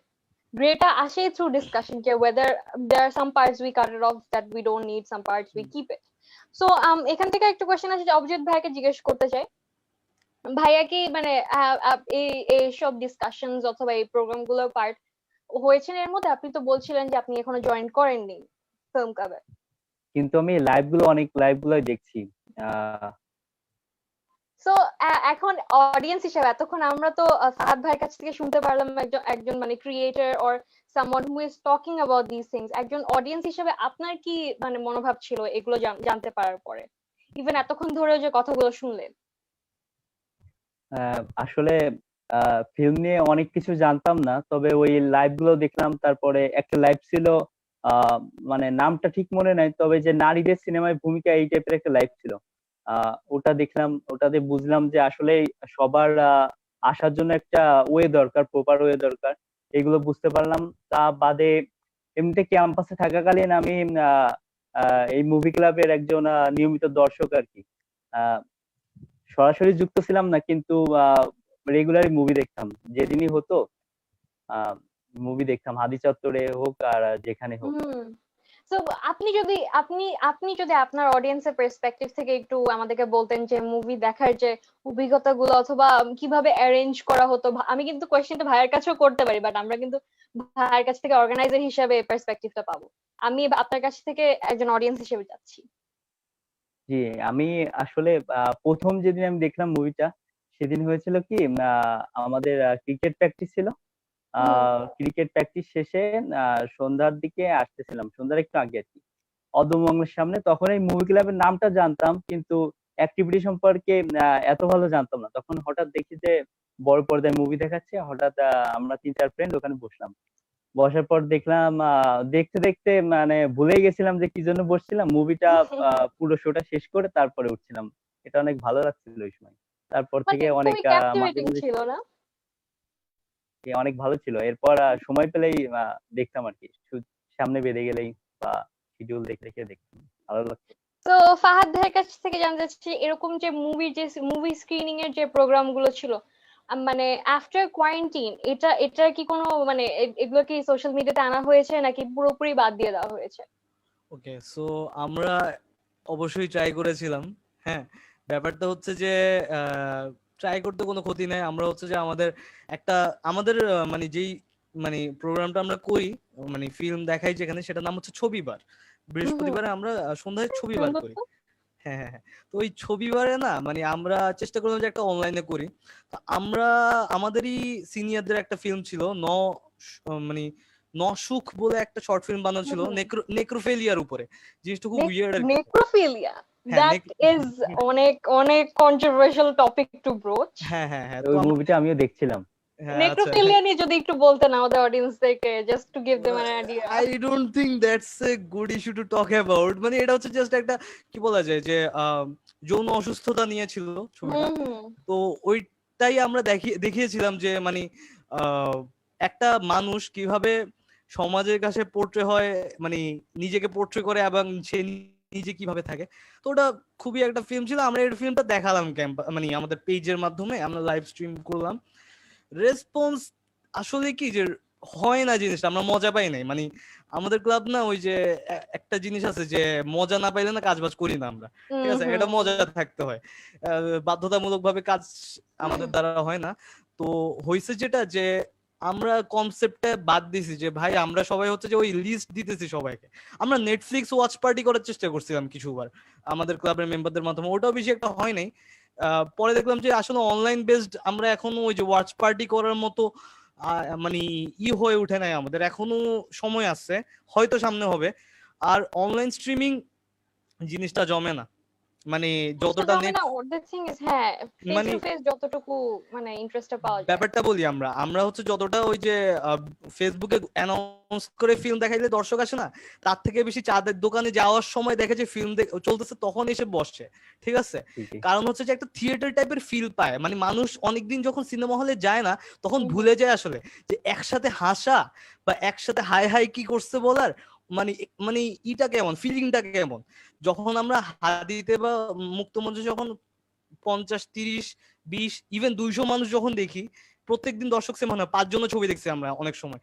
গ্রেটা আসে থ্রু ডিসকাশন, যে whether there are some parts we cut it off that we don't need, some parts we keep it. So এখান থেকে একটা কোশ্চেন আছে যে অভিজিৎ ভাইকে জিজ্ঞেস করতে চাই, ভাইয়া কি মানে এইসব ডিসকাশনস অথবা এই প্রোগ্রাম গুলোর পার্ট হয়েছেন এর মধ্যে? আপনি তো বলছিলেন যে আপনি এখনো জয়েন করেননি ফিল্ম ক্লাবে। কিন্তু আমি অনেক লাইভ গুলোই দেখছি। আহ সো এখন অডিয়েন্স হিসেবে এতক্ষণ আমরা তো ফাহাদ ভাইয়ের কাছ থেকে শুনতে পারলাম একজন মানে creator or someone who is talking about this things. একজন অডিয়েন্স হিসেবে আপনার কি মানে মনোভাব ছিল এগুলো জানতে পারার পরে, ইভেন এতক্ষণ ধরেও যে কথাগুলো শুনলেন? আসলে ফিল্ম নিয়ে অনেক কিছু জানতাম না, তবে ওই লাইভ গুলো দেখলাম। তারপরে একটা লাইভ ছিল, মানে নামটা ঠিক মনে নাই, তবে যে নারীদের সিনেমায় ভূমিকা, এই টাইপের একটা লাইভ ছিল। ওটা দেখলাম, ওটাতে বুঝলাম যে আসলে সবার আসার জন্য একটা ওয়ে দরকার, প্রপার ওয়ে দরকার, এগুলো বুঝতে পারলাম। তা বাদে এমনিতে ক্যাম্পাসে থাকাকালীন আমি এই মুভি ক্লাবের একজন নিয়মিত দর্শক আর কি। আহ সরাসরি যুক্ত ছিলাম না, কিন্তু রেগুলারই মুভি দেখতাম, যেদিনই হতো মুভি দেখতাম, হাদি চত্বরে হোক আর যেখানে হোক। সো আপনি যদি আপনার অডিয়েন্সের পার্সপেক্টিভ থেকে একটু আমাদেরকে বলতেন যে মুভি দেখার যে অভিজ্ঞতাগুলো অথবা কিভাবে অ্যারেঞ্জ করা হতো। আমি কিন্তু কোয়েশ্চেনটা ভাইয়ের কাছেও করতে পারি, বাট আমরা কিন্তু ভাইয়ের কাছ থেকে অর্গানাইজার হিসেবে পার্সপেক্টিভটা পাবো। আমি আপনার কাছ থেকে একজন অডিয়েন্স হিসেবে যাচ্ছি। জি, আমি আসলে প্রথম যেদিন আমি দেখলাম মুভিটা, সেদিন হয়েছিল কি, আমাদের ক্রিকেট প্র্যাকটিস ছিল। ক্রিকেট প্র্যাকটিস শেষে সন্ধ্যার দিকে আসতেছিলাম, সন্ধ্যার একটু আগে আর কি, অদমঙ্গলের সামনে। তখন এই মুভি ক্লাবের নামটা জানতাম, কিন্তু অ্যাক্টিভিটি সম্পর্কে এত ভালো জানতাম না। তখন হঠাৎ দেখি যে বড় পর্দায় মুভি দেখাচ্ছে, হঠাৎ আমরা 3-4 ফ্রেন্ড ওখানে বসলাম। বসার পর দেখলাম, দেখতে দেখতে মানে ভুলেই গেছিলাম যে কি জন্য বসছিলাম। মুভিটা পুরো শোটা শেষ করে তারপরে উঠছিলাম। এটা অনেক ভালো লাগছিল ওই সময়। তারপর থেকে মানে অনেক খুবই মাঝে ক্যাপটিভেটিং মাঝে ছিল না? অনেক ভালো ছিল। এরপর সময় পেলেই দেখতাম আর কি, সামনে বেঁধে গেলেই বা শিডিউল দেখে দেখে দেখতাম, ভালো লাগতো। তো ফাহাদ ভাইয়ের কাছ থেকে জানতে চাচ্ছি, এরকম যে মুভি স্ক্রিনিং এর যে প্রোগ্রাম গুলো ছিল, মানে আফটার কোয়ারেন্টাইন এটা কি কোনো মানে এগুলো কি সোশ্যাল মিডিয়াতে আনা হয়েছে নাকি পুরোপুরি বাদ দিয়ে দেওয়া হয়েছে? ওকে, সো আমরা অবশ্যই ট্রাই করেছিলাম। হ্যাঁ, ব্যাপারটা হচ্ছে যে ট্রাই করতে কোনো ক্ষতি নাই। আমরা হচ্ছে যে আমাদের মানে যেই মানে প্রোগ্রামটা আমরা করি, মানে ফিল্ম দেখাই যেখানে, সেটার নাম হচ্ছে ছবিবার। বৃহস্পতিবারে আমরা সন্ধ্যায় ছবিবার সুন্দর করি। তো। হ্যাঁ হ্যাঁ হ্যাঁ। তো ওই ছবিবারে না মানে আমরা চেষ্টা করলাম যে একটা অনলাইনে করি। তো আমরা আমাদেরই সিনিয়রদের একটা ফিল্ম ছিল মানে নসুখ বলে একটা শর্ট ফিল্ম বানানো ছিল নেক্রোফেলিয়ার উপরে। জিনিসটা খুব উইয়ার্ড আর কি। নেক্রোফিলিয়া, হ্যাঁ দ্যাট ইজ অনেক অনেক কন্ট্রোভার্সিয়াল টপিক টু ব্রোচ। হ্যাঁ হ্যাঁ হ্যাঁ। ওই মুভিটা আমিও দেখছিলাম। হ্যাঁ, আচ্ছা। নেক্রোফিলিয়া নিয়ে যদি একটু বলতেন আমাদের অডিয়েন্সদেরকে, just to give them an idea. I don't think that's a good issue to talk about. মানে এটা হচ্ছে জাস্ট একটা কি বলা যায় যে যৌন অসুস্থতা নিয়ে ছিল ছবিটা। তো ওইটাই আমরা দেখিয়েছিলাম যে মানে একটা মানুষ কিভাবে সমাজের কাছে পোর্ট্রে হয়, মানে নিজেকে পোর্ট্রে করে এবং সে নিজে কিভাবে থাকে। তো ওটা খুবই একটা ফিল্ম ছিল, আমরা এই ফিল্মটা দেখালাম ক্যাম্প মানে আমাদের পেজের মাধ্যমে আমরা লাইভ স্ট্রিম করলাম। রেসপন্স আসলে কি যে হয় না জিনিসটা, আমরা মজা পাই নাই। মানে আমাদের ক্লাব না ওই যে একটা জিনিস আছে যে মজা না পাইলে না কাজ বাজ করি না আমরা, ঠিক আছে, এটা মজা থাকতে হয়, বাধ্যতামূলক ভাবে কাজ আমাদের দ্বারা হয় না। তো হয়েছে যেটা যে আমরা কনসেপ্টে বাদ দিছি যে ভাই আমরা সবাই হচ্ছে যে ওই লিস্ট দিতেছি সবাইকে। আমরা নেটফ্লিক্স ওয়াচ পার্টি করার চেষ্টা করছিলাম কিছুবার আমাদের ক্লাবের মেম্বারদের মাধ্যমে, ওটাও বেশি একটা হয় নাই। পরে দেখলাম যে আসলে অনলাইন বেসড আমরা এখনো ওই যে ওয়াচ পার্টি করার মতো মানে হয়ে উঠে নাই আমাদের, এখনো সময় আছে, হয়তো সামনে হবে। আর অনলাইন স্ট্রিমিং জিনিসটা জমে না, মানে যতটা নেট মানে যতটুকু মানে ইন্টারেস্টটা পাওয়া যায়। ব্যাপারটা বলি, আমরা হচ্ছে যতটা ওই যে ফেসবুকে অ্যানাউন্স করে ফিল্ম দেখাইলে দর্শক আসে না, তার থেকে বেশি চাঁদের দোকানে যাওয়ার সময় দেখে যে ফিল্ম চলতেছে তখন এসে বসছে, ঠিক আছে। কারণ হচ্ছে যে একটা থিয়েটার টাইপের ফিল পায়, মানে মানুষ অনেকদিন যখন সিনেমা হলে যায় না তখন ভুলে যায় আসলে যে একসাথে হাসা বা একসাথে হাই হাই কি করছে বলার মানে মানে ইটা কেমন, ফিলিংটা কেমন। যখন আমরা হাদিতে বা মুক্তমঞ্চে যখন 50, 30, 20 ইভেন 200 মানুষ যখন দেখি, প্রত্যেকদিন দর্শক সে মনে হয় 5 জনের ছবি দেখছি আমরা, অনেক সময়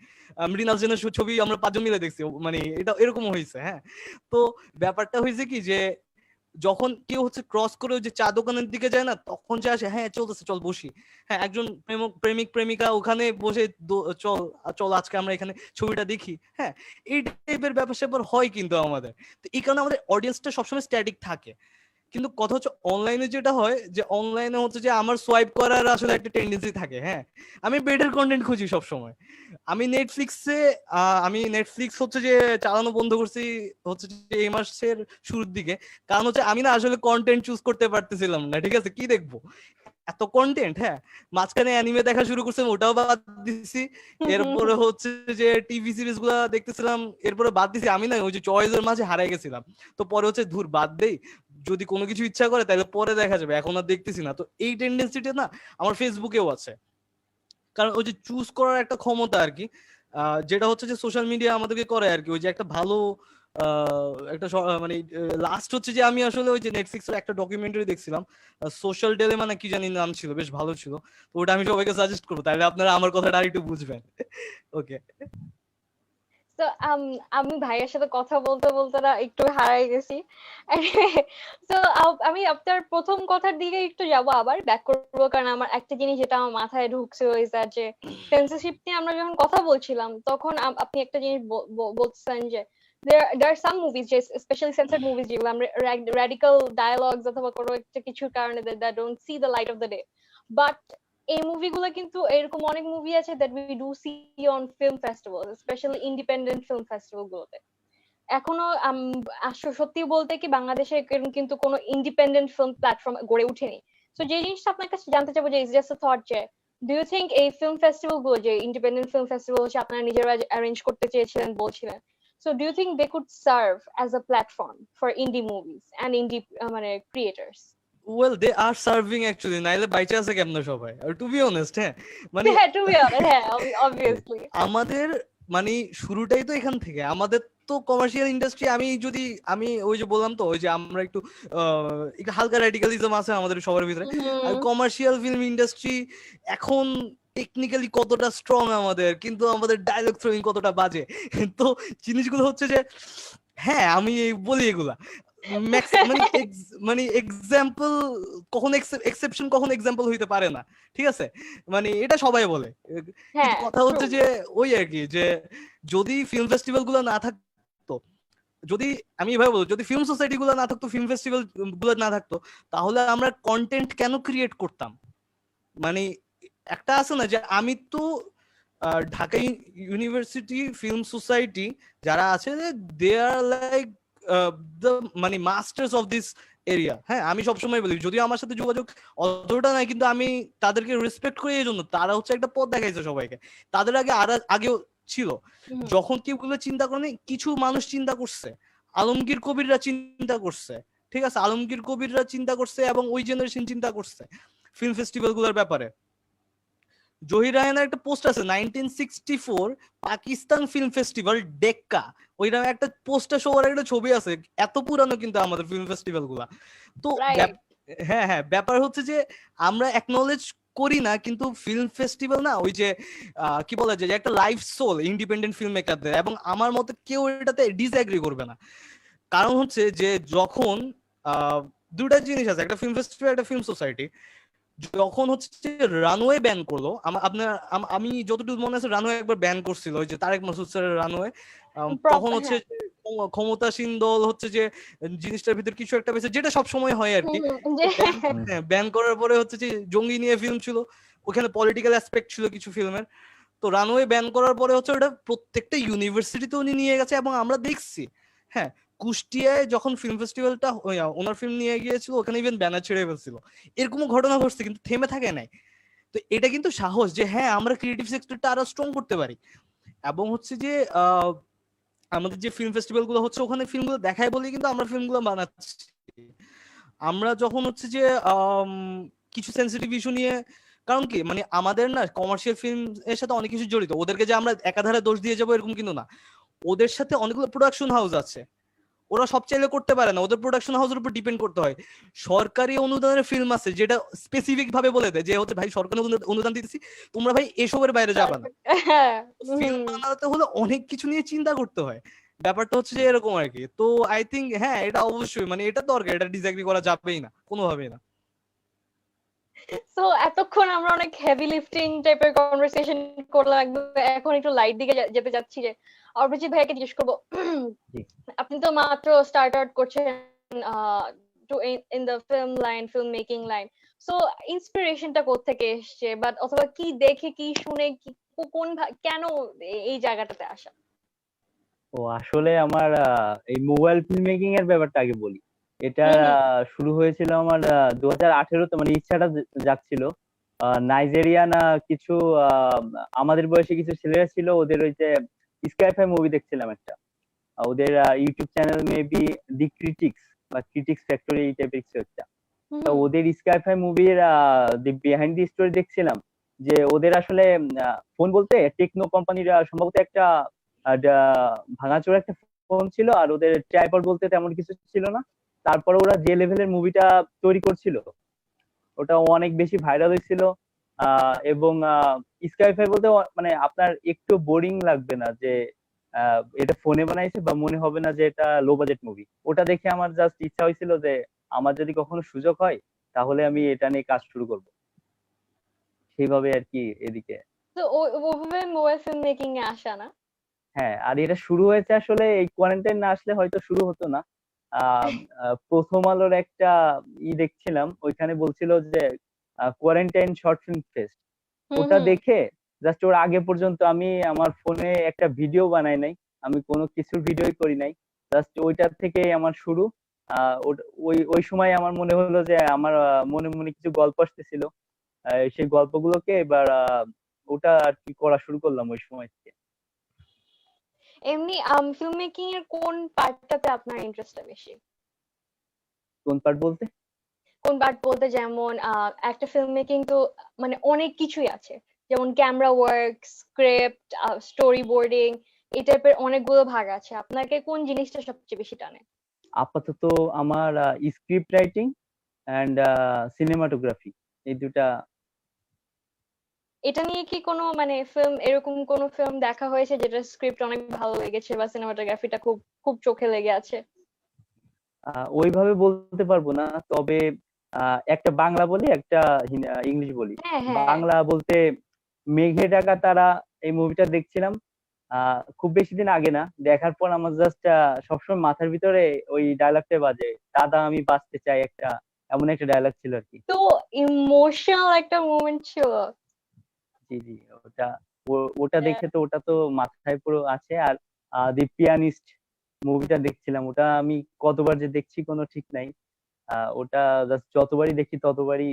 মৃণাল সেনের ছবি আমরা 5 জন মিলে দেখছি, মানে এটা এরকম হয়েছে। হ্যাঁ, তো ব্যাপারটা হয়েছে কি যে যখন কেউ হচ্ছে ক্রস করে ওই যে চা দোকানের দিকে যায় না, তখন যে আসে হ্যাঁ চলতেছে চল বসি, হ্যাঁ একজন প্রেমিক প্রেমিকা ওখানে বসে চল চল আজকে আমরা এখানে ছবিটা দেখি, হ্যাঁ এই টাইপের ব্যাপার স্যাপার হয় কিন্তু আমাদের। তো এই কারণে আমাদের অডিয়েন্সটা সবসময় স্ট্যাটিক থাকে। কিন্তু কথা হচ্ছে অনলাইনে যেটা হয় যে অনলাইনে হচ্ছে যে আমার সোয়াইপ করার আসলে একটা টেন্ডেন্সি থাকে। হ্যাঁ, আমি বেটার কন্টেন্ট খুঁজি সব সময়। আমি নেটফ্লিক্স হচ্ছে যে চালানো বন্ধ করছি হচ্ছে যে এই মাসের শুরুর দিকে, কারণ হচ্ছে আমি না আসলে কন্টেন্ট চুজ করতে পারতেছিলাম না, ঠিক আছে, কি দেখবো এত কন্টেন্ট। হ্যাঁ, মাঝখানে অ্যানিমে দেখা শুরু করছিলাম, ওটাও বাদ দিছি। এরপরে হচ্ছে যে টিভি সিরিজ গুলা দেখতেছিলাম, এরপরে বাদ দিছি। আমি না ওই যে চয়েসের মাঝে হারাই গেছিলাম। তো পরে হচ্ছে ধুর বাদ দেই, যদি কোনো কিছু ইচ্ছা করে তাহলে পরে দেখা যাবে, এখন আর দেখতেছি না। তো এই টেন্ডেন্সিটা না আমার ফেসবুকেও আছে, কারণ ওই যে চুজ করার একটা ক্ষমতা আর কি, যেটা হচ্ছে যে সোশ্যাল মিডিয়া আমাদেরকে করে আর কি। ওই যে একটা ভালো একটা মানে লাস্ট হচ্ছে যে আমি আসলে ওই যে নেটফ্লিক্সের একটা ডকুমেন্টারি দেখছিলাম, সোশ্যাল ডিলেমা না কি জানি নাম ছিল, বেশ ভালো ছিল। তো ওটা আমি সবাইকে সাজেস্ট করবো, তাহলে আপনারা আমার কথাটা আরেকটু বুঝবেন। ওকে, তো আমি ভাইয়ের সাথে কথা বলতে বলতে না একটু হারাই গেছি। তো আমি আপনার প্রথম কথার দিকে একটু যাব, আবার ব্যাক করবো, কারণ আমার একটা জিনিস যেটা আমার মাথায় ঢুকছে ওই যে সেন্সরশিপ নিয়ে আমরা যখন কথা বলছিলাম তখন আপনি একটা জিনিস বলছেন যে there are some movies, just especially censored movies, যেগুলো আমরা radical dialogues অথবা কোনো একটা কিছুর কারণে that don't see the light of the day, but এই মুভিগুলো কিন্তু এরকম অনেক মুভি আছে that we do see on film festivals, especially independent film festival গুলোতে। এখনো সত্যি বলতে কি বাংলাদেশে কিন্তু কোনো ইন্ডিপেন্ডেন্ট ফিল্ম প্ল্যাটফর্ম গড়ে ওঠেনি। তো যে জিনিসটা আপনার কাছে জানতে চাইবো যে ইজ জাস্ট আ থট, যে ডু ইউ থিংক এই ফিল্ম ফেস্টিভ্যাল গুলো যে ইন্ডিপেন্ডেন্ট ফিল্ম ফেস্টিভ্যাল হচ্ছে আপনারা নিজেরা অ্যারেঞ্জ করতে চেয়েছিলেন বলছিলেন, so do you think they could serve as a platform for indie movies and indie মানে creators? Well they are serving actually, নাইলে বাইচে আছে কেমনে সবাই, আর টু বি অনেস্ট। হ্যাঁ, মানে to be honest, হ্যাঁ obviously আমাদের মানে শুরুটাই তো এখান থেকে। আমাদের তো কমার্শিয়াল ইন্ডাস্ট্রি, আমি ওই যে বললাম তো ওই যে আমরা একটু হালকা র্যাডিক্যালিজম আছে আমাদের সবার ভিতরে। আর কমার্শিয়াল ফিল্ম ইন্ডাস্ট্রি এখন টেকনিক্যালি কতটা স্ট্রং আমাদের, কিন্তু আমাদের ডায়লগ থ্রোয়িং কতটা বাজে। তো জিনিসগুলো হচ্ছে যে হ্যাঁ আমি বলি এগুলা মানে এক্সাম্পল কখন এক্সেপশন কখন এক্সাম্পল হইতে পারে না, ঠিক আছে, মানে এটা সবাই বলে। কথা হচ্ছে যে ওই আর কি, যে যদি ফিল্ম ফেস্টিভ্যাল গুলো না থাকতো, যদি আমি এভাবে বলবো, যদি ফিল্ম সোসাইটি গুলো না থাকতো, ফিল্ম ফেস্টিভ্যাল গুলো না থাকতো, তাহলে আমরা কন্টেন্ট কেন ক্রিয়েট করতাম? মানে একটা আছে না যে আমি তো ঢাকা ইউনিভার্সিটি ফিল্ম সোসাইটি যারা আছে দে আর লাইক দ্য মানে মাস্টার্স অফ দিস এরিয়া। হ্যাঁ, আমি সবসময় বলি, যদিও আমার সাথে যোগাযোগ অতটা নাই, কিন্তু আমি তাদেরকে রেসপেক্ট করি এই জন্য, তারা হচ্ছে একটা পথ দেখাইছে সবাইকে। তাদের আগেও ছিল, যখন কেউ চিন্তা করেনি, কিছু মানুষ চিন্তা করছে, আলমগীর কবিররা চিন্তা করছে, ঠিক আছে, আলমগীর কবিররা চিন্তা করছে এবং ওই জেনারেশন চিন্তা করছে ফিল্ম ফেস্টিভ্যাল গুলোর ব্যাপারে। জহির রায়হানের একটা পোস্ট আছে 1964 পাকিস্তান ফিল্ম ফেস্টিভ্যাল ডেক্কা, ওই নামে একটা পোস্টার সবার একটা ছবি আছে। এত পুরানো কিন্তু আমাদের ফিল্ম ফেস্টিভ্যাল গুলা। তো রাইট। হ্যাঁ হ্যাঁ, ব্যাপার হচ্ছে যে আমরা অ্যাকনলেজ করি না, কিন্তু ফিল্ম ফেস্টিভ্যাল না ওই যে কি বলা যায় যে একটা লাইফ সোল ইন্ডিপেন্ডেন্ট ফিল্ম মেকারদের, এবং আমার মতে কেউ এটাতে ডিসএগ্রি করবে না। কারণ হচ্ছে যে যখন দুটা জিনিস আছে, একটা ফিল্ম ফেস্টিভ্যাল, একটা ফিল্ম সোসাইটি। যখন হচ্ছে রানওয়ে ব্যান করলো, আপনার আমি যতটুকু মনে আছে রানওয়ে একবার ব্যান করছিল, ওই যে তারেক মাসুদ স্যারের রানওয়ে। তখন হচ্ছে ক্ষমতাসীন দল হচ্ছে যে জিনিসটার ভিতর কিছু একটা পেয়েছে, যেটা সব সময় হয় আর কি। ব্যান করার পরে হচ্ছে যে জঙ্গি নিয়ে ফিল্ম ছিল, ওখানে পলিটিক্যাল অ্যাসপেক্ট ছিল কিছু ফিল্মের। তো রানওয়ে ব্যান করার পরে হচ্ছে ওটা প্রত্যেকটা ইউনিভার্সিটিতে উনি নিয়ে গেছে, এবং আমরা দেখছি। হ্যাঁ, কুষ্টিয়ায় যখন ফিল্ম ফেস্টিভ্যালটা ওনার ফিল্ম নিয়ে গিয়েছিল, ওখানে ইভেন ব্যানার ছেড়ে ফেলছিল। এরকমও ঘটনা ঘটছে, কিন্তু থেমে থাকে নাই। তো এটা কিন্তু সাহস যে হ্যাঁ আমরা ক্রিয়েটিভ সেক্টরটা আরো স্ট্রং করতে পারি। এবং হচ্ছে যে আমাদের যে ফিল্ম ফেস্টিভ্যাল গুলো হচ্ছে, ওখানে ফিল্মগুলো দেখায় বলেই কিন্তু আমরা ফিল্মগুলো বানাচ্ছি। আমরা যখন হচ্ছে যে কিছু সেন্সিটিভ ইস্যু নিয়ে, কারণ কি মানে আমাদের না কমার্শিয়াল ফিল্ম এর সাথে অনেক কিছু জড়িত, ওদেরকে যে আমরা একাধারে দোষ দিয়ে যাবো এরকম কিন্তু না। ওদের সাথে অনেকগুলো প্রোডাকশন হাউস আছে, ওরা সব চাইলে করতে পারে না, ওদের প্রোডাকশন হাউসের উপর ডিপেন্ড করতে হয়। সরকারি অনুদানের ফিল্ম আছে যেটা স্পেসিফিক ভাবে বলে দেয় যে হচ্ছে ভাই সরকারি অনুদান দিতেছি, তোমরা ভাই এসবের বাইরে যাবে না। ফিল্ম বানাতে হলে অনেক কিছু নিয়ে চিন্তা করতে হয়, ব্যাপারটা হচ্ছে যে এরকম আর কি। তো আই থিঙ্ক হ্যাঁ এটা অবশ্যই মানে এটা দরকার, এটা ডিসএগ্রি করা যাবেই না কোনোভাবেই না। সো এতক্ষণ আমরা অনেক হেভি লিফটিং টাইপের কনভারসেশন করলাম, একদম এখন একটু লাইট দিকে যেতে যাচ্ছি। যে অরিজিৎ ভাইয়াকে জিজ্ঞেস করবো, আপনি তো মাত্র স্টার্ট আউট করছেন to in the film line, film making line. So ইন্সপিরেশনটা কোত্থেকে এসছে, বাট অথবা কি দেখে কি শুনে কি কোন কেন এই জায়গাটাতে আসা? ও আসলে আমার এই মোবাইল ফিল্ম মেকিং এর ব্যাপারটা আগে বলি। এটা শুরু হয়েছিল আমার 2018-তে, মানে ইচ্ছাটা যাচ্ছিল। নাইজেরিয়ান কিছু আমাদের বয়সী কিছু ছেলেরা ছিল, ওদের ওই যে স্কাইফাই মুভি দেখছিলাম একটা, ওদের ইউটিউব চ্যানেল মেবি দি ক্রিটিক্স বা ক্রিটিক্স ফ্যাক্টরি এই টাইপের কিছু একটা। তো ওদের স্কাইফাই মুভির দি বিহাইন্ড দি স্টোরি দেখছিলাম, যে ওদের আসলে ফোন বলতে টেকনো কোম্পানির সম্ভবত একটা ভাঙাচোরা একটা ফোন ছিল, আর ওদের ট্রাইপড বলতে তেমন কিছু ছিল না। তারপরে ওরা যে লেভেলের মুভিটা তৈরি করছিল, ওটা অনেক বেশি ভাইরাল হয়েছিল। এবং স্কাইফাই বলতে মানে আপনার একটু বোরিং লাগবে না যে এটা ফোনে বানাইছে, বা মনে হবে না যে এটা লো বাজেট মুভি। ওটা দেখে আমার জাস্ট ইচ্ছা হয়েছিল যে আমার যদি কখনো সুযোগ হয় তাহলে আমি এটা নিয়ে কাজ শুরু করব, সেইভাবে আর কি এদিকে। তো ওইভাবে মোবাইল ফিল্ম মেকিং এ আসা না? হ্যাঁ, আর এটা শুরু হয়েছে আসলে এই কোয়ারেন্টাইন না আসলে হয়তো শুরু হতো না। প্রথম আলোর একটা দেখছিলাম, ওইখানে বলছিল যে কোয়ারেন্টাইন শর্ট ফিল্ম ফেস্ট। ওটা দেখে জাস্ট ওর আগে পর্যন্ত আমি আমার ফোনে একটা ভিডিও বানাই নাই, আমি কোনো কিছুর ভিডিওই করি নাই। জাস্ট ওইটার থেকে আমার শুরু। ওই ওই সময় আমার মনে হলো যে আমার মনে মনে কিছু গল্প আসতেছিল, সেই গল্পগুলোকে এবার ওটা আর কি করা শুরু করলাম ওই সময় থেকে। এমনি ফিল্ম মেকিং এর কোন পার্টটাতে আপনার ইন্টারেস্টটা বেশি? কোন পার্ট বলতে? কোন পার্ট বলতে যেমন একটা ফিল্ম মেকিং তো মানে অনেক কিছুই আছে, যেমন camera work, script, story boarding, এই টাইপের অনেকগুলো ভাগ আছে। আপনাকে কোন জিনিসটা সবচেয়ে বেশি টানে? আপাতত আমার স্ক্রিপ্ট রাইটিং এন্ড সিনেমাটোগ্রাফি, এই দুটা। এটা নিয়ে কি কোনো মানে ফিল্ম, এরকম কোনো ফিল্ম দেখা হয়েছে যেটা স্ক্রিপ্ট অনেক ভালো লেগেছে বা সিনেমাটোগ্রাফিটা খুব খুব চোখে লেগে আছে? ওইভাবে বলতে পারবো না, তবে একটা বাংলা বলি, একটা ইংলিশ বলি। বাংলা বলতে মেঘে ঢাকা তারা, এই মুভিটা দেখছিলাম খুব বেশি দিন আগে না, দেখার পর আমার জাস্ট সবসময় মাথার ভিতরে ওই ডায়লগটা বাজে, দাদা আমি বাঁচতে চাই, একটা এমন একটা ডায়লগ ছিল আর কি। তো ইমোশনাল একটা মোমেন্ট ছিল। জি জি, ওটা দেখে তো ওটা তো মাথায় পুরো আছে। আর দি পিয়ানিস্ট মুভিটা দেখছিলাম, ওটা আমি কতবার যে দেখছি কোনো ঠিক নাই। ওটা জাস্ট যতবারই দেখি ততবারই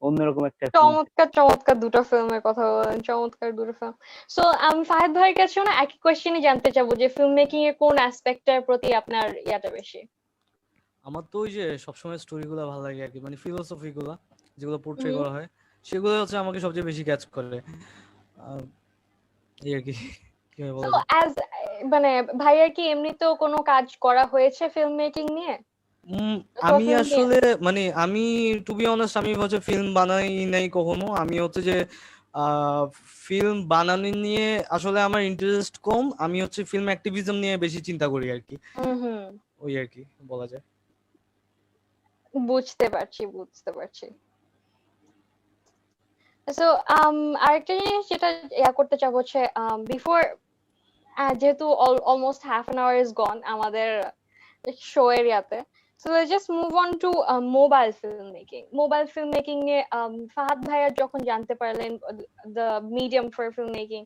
অন্যরকম একটা ফিলিংস। চমৎকার চমৎকার দুটো ফিল্মের কথা বলেন, চমৎকার দুটো ফিল্ম। সো আমি ফাহিদ ভাইয়ের কাছেও না একই কোয়েশ্চেনই জানতে চাবো যে ফিল্ম মেকিং এর কোন অ্যাসপেক্টটার প্রতি আপনার ইয়াটা বেশি? আমার তো ওই যে সবসময় স্টোরি গুলা ভালো লাগে আর কি, মানে ফিলোসফি গুলা যেগুলো পোর্ট্রে করা হয় সেগুলো হচ্ছে আমাকে সবচেয়ে বেশি ক্যাচ করে। আহ, এই আর কি, কিভাবে সো বলা যায়। অ্যাজ মানে ভাইয়ার কি এমনিতেও কোনো কাজ করা হয়েছে ফিল্ম মেকিং নিয়ে, উম, শর্ট আমি ফিল্ম নিয়ে? আসলে মানে আমি টু বি অনেস্ট আমি হচ্ছে ফিল্ম বানাই নাই কখনো। আমি হচ্ছে যে ফিল্ম বানানো নিয়ে আসলে আমার ইন্টারেস্ট কম। আমি হচ্ছে ফিল্ম অ্যাক্টিভিজম নিয়ে বেশি চিন্তা করি আর কি, হুম হুম, ওই আর কি বলা যায়। বুঝতে পারছি বুঝতে পারছি। সো আরেকটা জিনিস যেটা করতে চাবো হচ্ছে বিফোর, যেহেতু almost half an hour is gone আমাদের শো এরিয়াতে, so just move on to mobile film making. Mobile film making এ ফাহাদ ভাইয়া যখন জানতে পারলেন the medium for film making,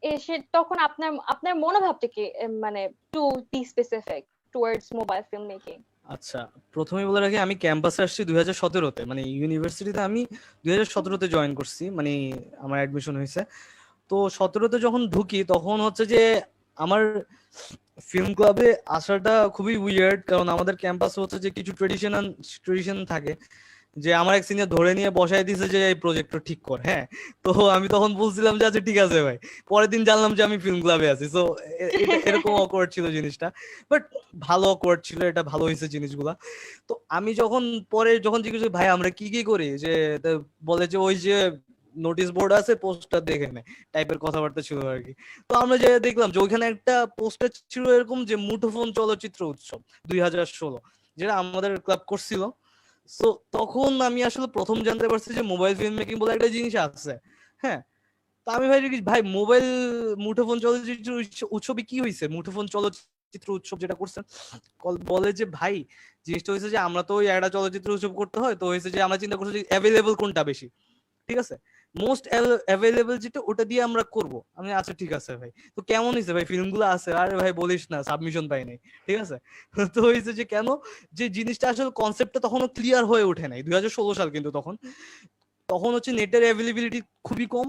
এসে তখন আপনার আপনার মনোভাবটা কি, মানে to be specific towards mobile film making? আচ্ছা, প্রথমে বলে রাখি আমি ক্যাম্পাসে আসছি 2017-তে, মানে ইউনিভার্সিটিতে আমি 2017-তে জয়েন করছি, মানে আমার অ্যাডমিশন হয়েছে। তো 17-তে যখন ঢুকি তখন হচ্ছে যে আমার ফিল্ম ক্লাবে আসাটা খুবই উইয়ার্ড, কারণ আমাদের ক্যাম্পাসে হচ্ছে যে কিছু ট্রেডিশন থাকে, যে আমার এক সিনিয়র ধরে নিয়ে বসাই দিয়েছে যে এই প্রজেক্টর ঠিক কর। হ্যাঁ, তো আমি তখন বলছিলাম যে আচ্ছা ঠিক আছে ভাই। পরের দিন জানলাম যে আমি ফিল্ম ক্লাবে আছি। সো এটা এরকম অকওয়ার্ড ছিল জিনিসটা, বাট ভালো অকওয়ার্ড ছিল, এটা ভালো হয়েছে জিনিসগুলা। তো আমি যখন জিজ্ঞেস করি ভাই আমরা কি কি করি, যে তা বলে যে ওই যে নোটিশ বোর্ড আছে, পোস্টার দেখে নেয় টাইপের কথাবার্তা ছিল আর কি। তো আমরা যে দেখলাম যে ওইখানে একটা পোস্টার ছিল এরকম যে মুঠোফোন চলচ্চিত্র উৎসব 2016, যেটা আমাদের ক্লাব করছিল। সো তখন আমি আসলে প্রথম জানতে পারছি যে মোবাইল ফিল্ম মেকিং বলে একটা জিনিস আছে। হ্যাঁ, তো আমি ভাই ভাই মোবাইল মুঠোফোন চলচ্চিত্র উৎসবে কি হয়েছে, মুঠোফোন চলচ্চিত্র উৎসব যেটা করছেন। বলে যে ভাই জিনিসটা হয়েছে যে আমরা তো ওই একটা চলচ্চিত্র উৎসব করতে হয়, তো হয়েছে যে আমরা চিন্তা করছি যে অ্যাভেলেবল কোনটা বেশি, ঠিক আছে, মোস্ট অ্যাভেলেবল যেটা ওটা দিয়ে আমরা করব। আমি আচ্ছা ঠিক আছে ভাই। তো কেমন হয়েছে ভাই ফিল্মগুলো আছে? আরে ভাই বলিস না, সাবমিশন পাই নাই, ঠিক আছে। তো হয়েছে যে কেন, যে জিনিসটা আসলে কনসেপ্টটা তখনও ক্লিয়ার হয়ে ওঠে নাই, 2016 সাল কিন্তু তখন। তখন হচ্ছে নেটের অ্যাভেলেবিলিটি খুবই কম।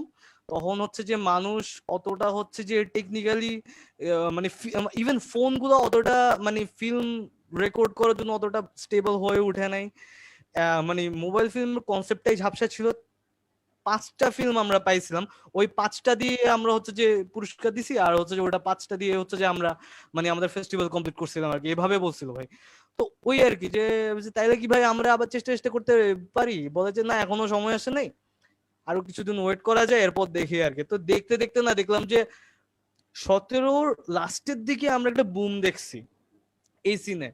তখন হচ্ছে যে মানুষ অতটা হচ্ছে যে টেকনিক্যালি, মানে ইভেন ফোনগুলো অতটা মানে ফিল্ম রেকর্ড করার জন্য অতটা স্টেবল হয়ে ওঠে নাই। মানে মোবাইল ফিল্ম কনসেপ্টটাই ঝাপসা ছিল। 5টা ফিল্ম আমরা পাইছিলাম, ওই 5টা দিয়ে আমরা হচ্ছে যে পুরস্কার দিছি, আর হচ্ছে যে ওটা 5টা দিয়ে হচ্ছে যে আমরা মানে আমাদের ফেস্টিভ্যাল কমপ্লিট করছিলাম আর কি, এভাবে বলছিল ভাই। তো ওই আর কি যে তাইলে কি ভাই আমরা আবার চেষ্টা করতে পারি? বলে যে না এখনো সময় আসে নাই, আরো কিছুদিন ওয়েট করা যায়, এরপর দেখি আর কি। তো দেখতে দেখতে না দেখলাম যে 17-র লাস্টের দিকে আমরা একটা বুম দেখছি এই সিনে।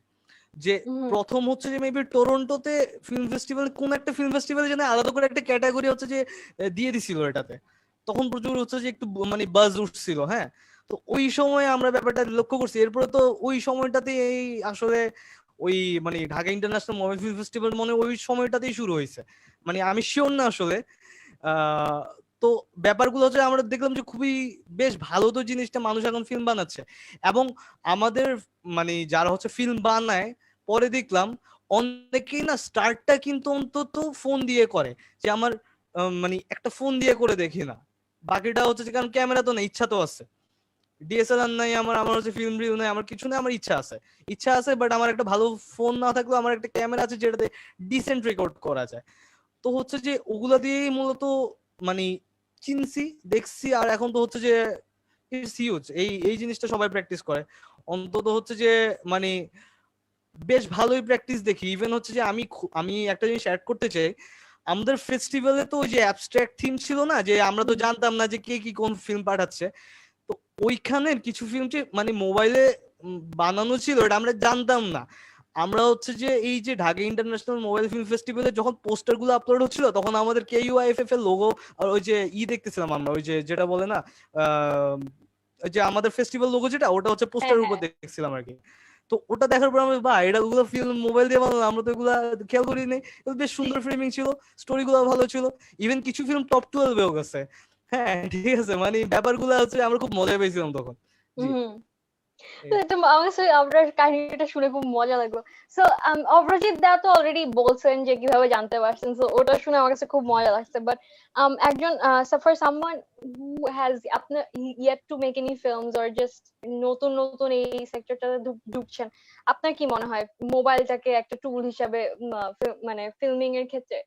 যে প্রথম হচ্ছে যে মেবি টরন্টোতে ফিল্ম ফেস্টিভ্যাল, কোন একটা ফিল্ম ফেস্টিভ্যালে যেন আলাদা করে একটা ক্যাটাগরি হচ্ছে যে দিয়ে দিছিল এটাতে। তখন প্রচুর হচ্ছে যে একটু মানে বাজ উঠছিল। হ্যাঁ, তো ওই সময় আমরা ব্যাপারটা লক্ষ্য করছি। এরপরে তো ওই সময়টাতে এই আসলে ওই মানে Dhaka international mobile film festival মনে ওই সময়টাতেই শুরু হয়েছে, মানে আমি শিওর না আসলে। আহ তো ব্যাপারগুলো হচ্ছে আমরা দেখলাম যে খুবই বেশ ভালো, তো জিনিসটা মানুষ এখন ফিল্ম বানাচ্ছে। এবং আমাদের মানে যারা হচ্ছে ফিল্ম বানায়, পরে দেখলাম অনেকেই না স্টার্টটা কিন্তু অন্তত ফোন দিয়ে করে, যে আমার মানে একটা ফোন দিয়ে করে দেখি না। বাকিটা হচ্ছে যে কারণ ক্যামেরা তো না, ইচ্ছা তো আছে, ডিএসএলআর নাই আমার, আমার হচ্ছে ফিল্ম রিল নাই, আমার কিছু না, আমার ইচ্ছা আছে বাট আমার একটা ভালো ফোন না থাকলেও আমার একটা ক্যামেরা আছে যেটাতে ডিসেন্ট রেকর্ড করা যায়। তো হচ্ছে যে ওগুলা দিয়েই মূলত মানে চিনছি, দেখছি। আর এখন তো হচ্ছে যে ইটস হিউজ, এই এই জিনিসটা সবাই প্র্যাকটিস করে অন্তত হচ্ছে যে মানে বেশ ভালোই প্র্যাকটিস দেখি। ইভেন হচ্ছে যে আমি একটা জিনিস অ্যাড করতে চাই, আমাদের ফেস্টিভ্যালে তো ওই যে অ্যাবস্ট্রাক্ট থিম ছিল না, যে আমরা তো জানতাম না যে কে কি কোন ফিল্ম পাঠাচ্ছে। তো ওইখানের কিছু ফিল্ম যে মানে মোবাইলে বানানো ছিল এটা আমরা জানতাম না। আমরা হচ্ছে যে এই যে ঢাকা ইন্টারন্যাশনাল মোবাইল ফিল্ম ফেস্টিভ্যালে যখন পোস্টার গুলো আপলোড হচ্ছিল, তখন আমাদের KUIFF এর লোগো আর ওই যে দেখতেছিলাম আমরা, ওই যে যেটা বলে না ওই যে আমাদের ফেস্টিভ্যাল লোগো যেটা, ওটা হচ্ছে হ্যাঁ পোস্টারের উপর হ্যাঁ। দেখছিলাম আর কি। তো ওটা দেখার পর আমি বা এটা গুলো ফিল্ম মোবাইল দিয়ে বানানো, আমরা তো এগুলা খেয়াল করি নাই। বেশ সুন্দর ফ্রেমিং ছিল, স্টোরি গুলো ভালো ছিল, ইভেন কিছু ফিল্ম টপ 12-এও গেছে। হ্যাঁ ঠিক আছে, মানে ব্যাপারগুলো হচ্ছে আমরা খুব মজা পেয়েছিলাম তখন। জি। হুম, তো এটা আমার কাছে আপনার কাহিনীটা শুনে খুব মজা লাগলো। সো অপরাজিৎ দা তো অলরেডি বলছেন যে কিভাবে জানতে পারছেন, সো ওটা শুনে আমার কাছে খুব মজা লাগছে। বাট একজন ফর সামওয়ান হু হ্যাজ আপনার yet to make any films or just নতুন নতুন এই সেক্টরটাতে ঢুকছেন, আপনার কি মনে হয় মোবাইলটাকে একটা টুল হিসাবে মানে ফিল্মিং এর ক্ষেত্রে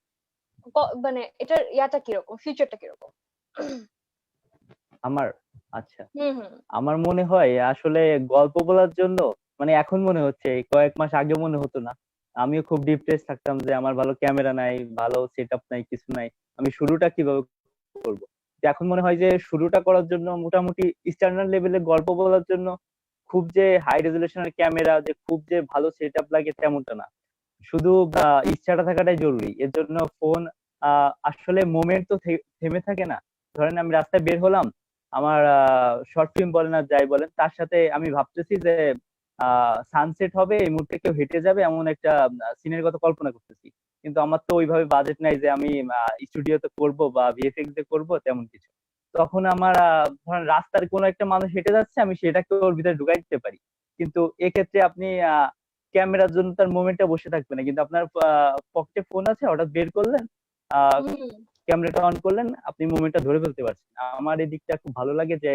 মানে এটার ইয়াটা কিরকম, ফিউচারটা কিরকম? আমার আচ্ছা, হুম হুম আমার মনে হয় আসলে গল্প বলার জন্য, মানে এখন মনে হচ্ছে, এই কয়েক মাস আগে মনে হতো না। আমিও খুব ডিপ্রেস থাকতাম যে আমার ভালো ক্যামেরা নাই, ভালো সেট আপ নাই, কিছু নাই, আমি শুরুটা কিভাবে করব। এখন মনে হয় যে শুরুটা করার জন্য মোটামুটি স্ট্যান্ডার্ড লেভেলের গল্প বলার জন্য খুব যে হাই রেজলিউশনের ক্যামেরা, যে খুব যে ভালো সেট আপ লাগে তেমনটা না। শুধু ইচ্ছাটা থাকাটাই জরুরি। এর জন্য ফোন, আসলে মোমেন্ট তো থেমে থাকে না। ধরেন আমি রাস্তায় বের হলাম, আমার শর্ট ফিল্ম বলেন আর যাই বলেন, তার সাথে আমি ভাবতেছি যে সানসেট হবে, এই মুহূর্তে কেউ হেঁটে যাবে, এমন একটা সিনের কথা কল্পনা করতেছি। কিন্তু আমার তো ওইভাবে বাজেট নাই যে আমি স্টুডিওতে করব বা ভিএফএক্স দিয়ে করব তেমন কিছু। তখন আমার ধরেন রাস্তার কোনো একটা মানুষ হেঁটে যাচ্ছে, আমি সেটাকে ওর ভিতরে ঢুকাই দিতে পারি। কিন্তু এক্ষেত্রে আপনি ক্যামেরার জন্য তার মোমেন্টটা বসে থাকবে না, কিন্তু আপনার পকেটে ফোন আছে, হঠাৎ বের করলেন, আহ হুম। ক্যামেরাটা অন করলেন, আপনি মোমেন্টটা ধরে ফেলতে পারছেন। আমার এই দিকটা খুব ভালো লাগে যে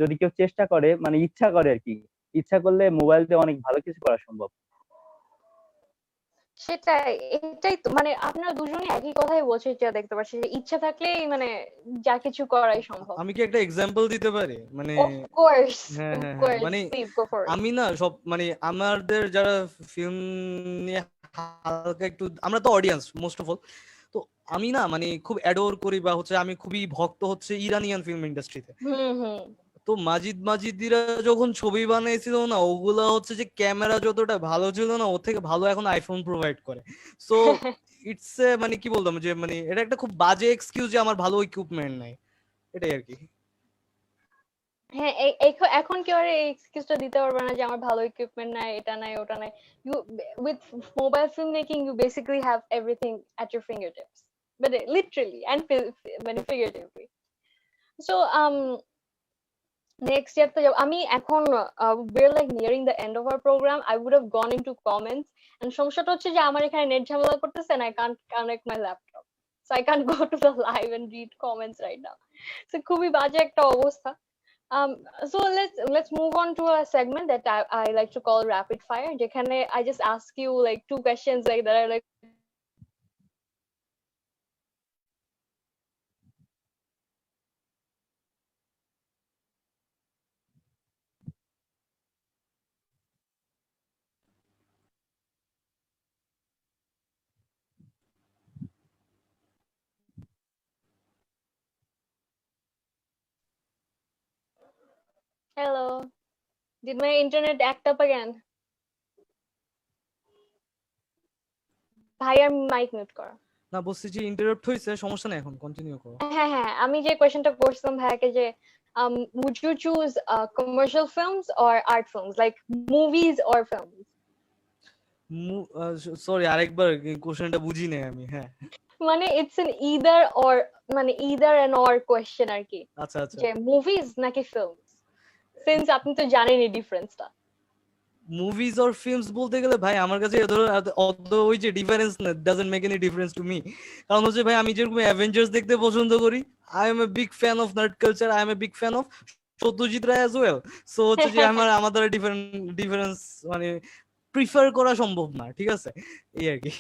যদি কেউ চেষ্টা করে, মানে ইচ্ছা করে আর কি, ইচ্ছা করলে মোবাইল দিয়ে অনেক ভালো কিছু করা সম্ভব। সেটাই, এটাই তো মানে আপনারা দুজনেই একই কথাই বলছে, যা দেখতে পাচ্ছি যে ইচ্ছা থাকলেই মানে যা কিছু করাই সম্ভব। আমি কি একটা এক্সাম্পল দিতে পারি? মানে অফ কোর্স, হ্যাঁ অফ হ্যাঁ হ্যাঁ, কোর্স, মানে প্লিজ গো ফর ইট। আমি না সব মানে আমাদের যারা ফিল্ম নিয়ে হালকা একটু, আমরা তো অডিয়েন্স মোস্ট অফ অল, তো আমি না মানে খুব অ্যাডোর করি বা হচ্ছে আমি খুবই ভক্ত হচ্ছে ইরানিয়ান ফিল্ম ইন্ডাস্ট্রিতে। হুম হুম। তো মাজিদিরা যখন ছবি বানিয়েছিল না, ওগুলা হচ্ছে যে ক্যামেরা যতটা ভালো ছিল না, ওর থেকে ভালো এখন আইফোন প্রোভাইড করে। সো ইটস মানে কি বলতাম যে মানে এটা একটা খুব বাজে এক্সকিউজ যে আমার ভালো ইকুইপমেন্ট নাই, এটাই আর কি। হ্যাঁ, এখন কেউ আর এই এক্সকিউজটা দিতে পারবে না যে আমার ভালো ইকুইপমেন্ট নাই, এটা নাই, ওটা নাই। You with mobile film making you basically have everything at your fingertips, মানে লিটারালি এন্ড মানে ফিগারেটিভলি। সো next year তো আমি এখন we're like nearing the end of our program. I would have gone into comments, and সমস্যাটা হচ্ছে যে আমার এখানে নেট ঝামেলা করতেছে and I can't connect my laptop, so I can't go to the live and read comments right now. So খুবই বাজে একটা অবস্থা. um so let's move on to a segment that I like to call rapid fire, যেখানে I just ask you like two questions like that are like hello, did my internet act up again? ভাইয়ার মাইক মিউট করা। না বলছি যে ইন্টারাপ্ট হয়েছে, সমস্যা নেই, এখন কন্টিনিউ করো। হ্যাঁ হ্যাঁ, আমি যে কোয়েশ্চেনটা করছিলাম ভাইয়াকে যে would you choose commercial films or art films, like movies or films? Sorry, আরেকবার কোশ্চেনটা বুঝি নাই আমি। হ্যাঁ মানে it's an either or, মানে either and or question আর কি, আচ্ছা আচ্ছা, যে movies নাকি films, since আপনি তো জানেনই ডিফারেন্সটা। মুভিজ অর ফিল্মস বলতে গেলে ভাই আমার কাছে অত ওই যে difference doesn't make any difference to me. কারণ হচ্ছে ভাই আমি যেরকম অ্যাভেঞ্জার্স দেখতে পছন্দ করি, I am a big fan of nerd culture, I am a big fan of Satyajit Ray as well. So হচ্ছে যে আমাদের ডিফারেন্স মানে প্রিফার করা সম্ভব না, ঠিক আছে, এই আর কি।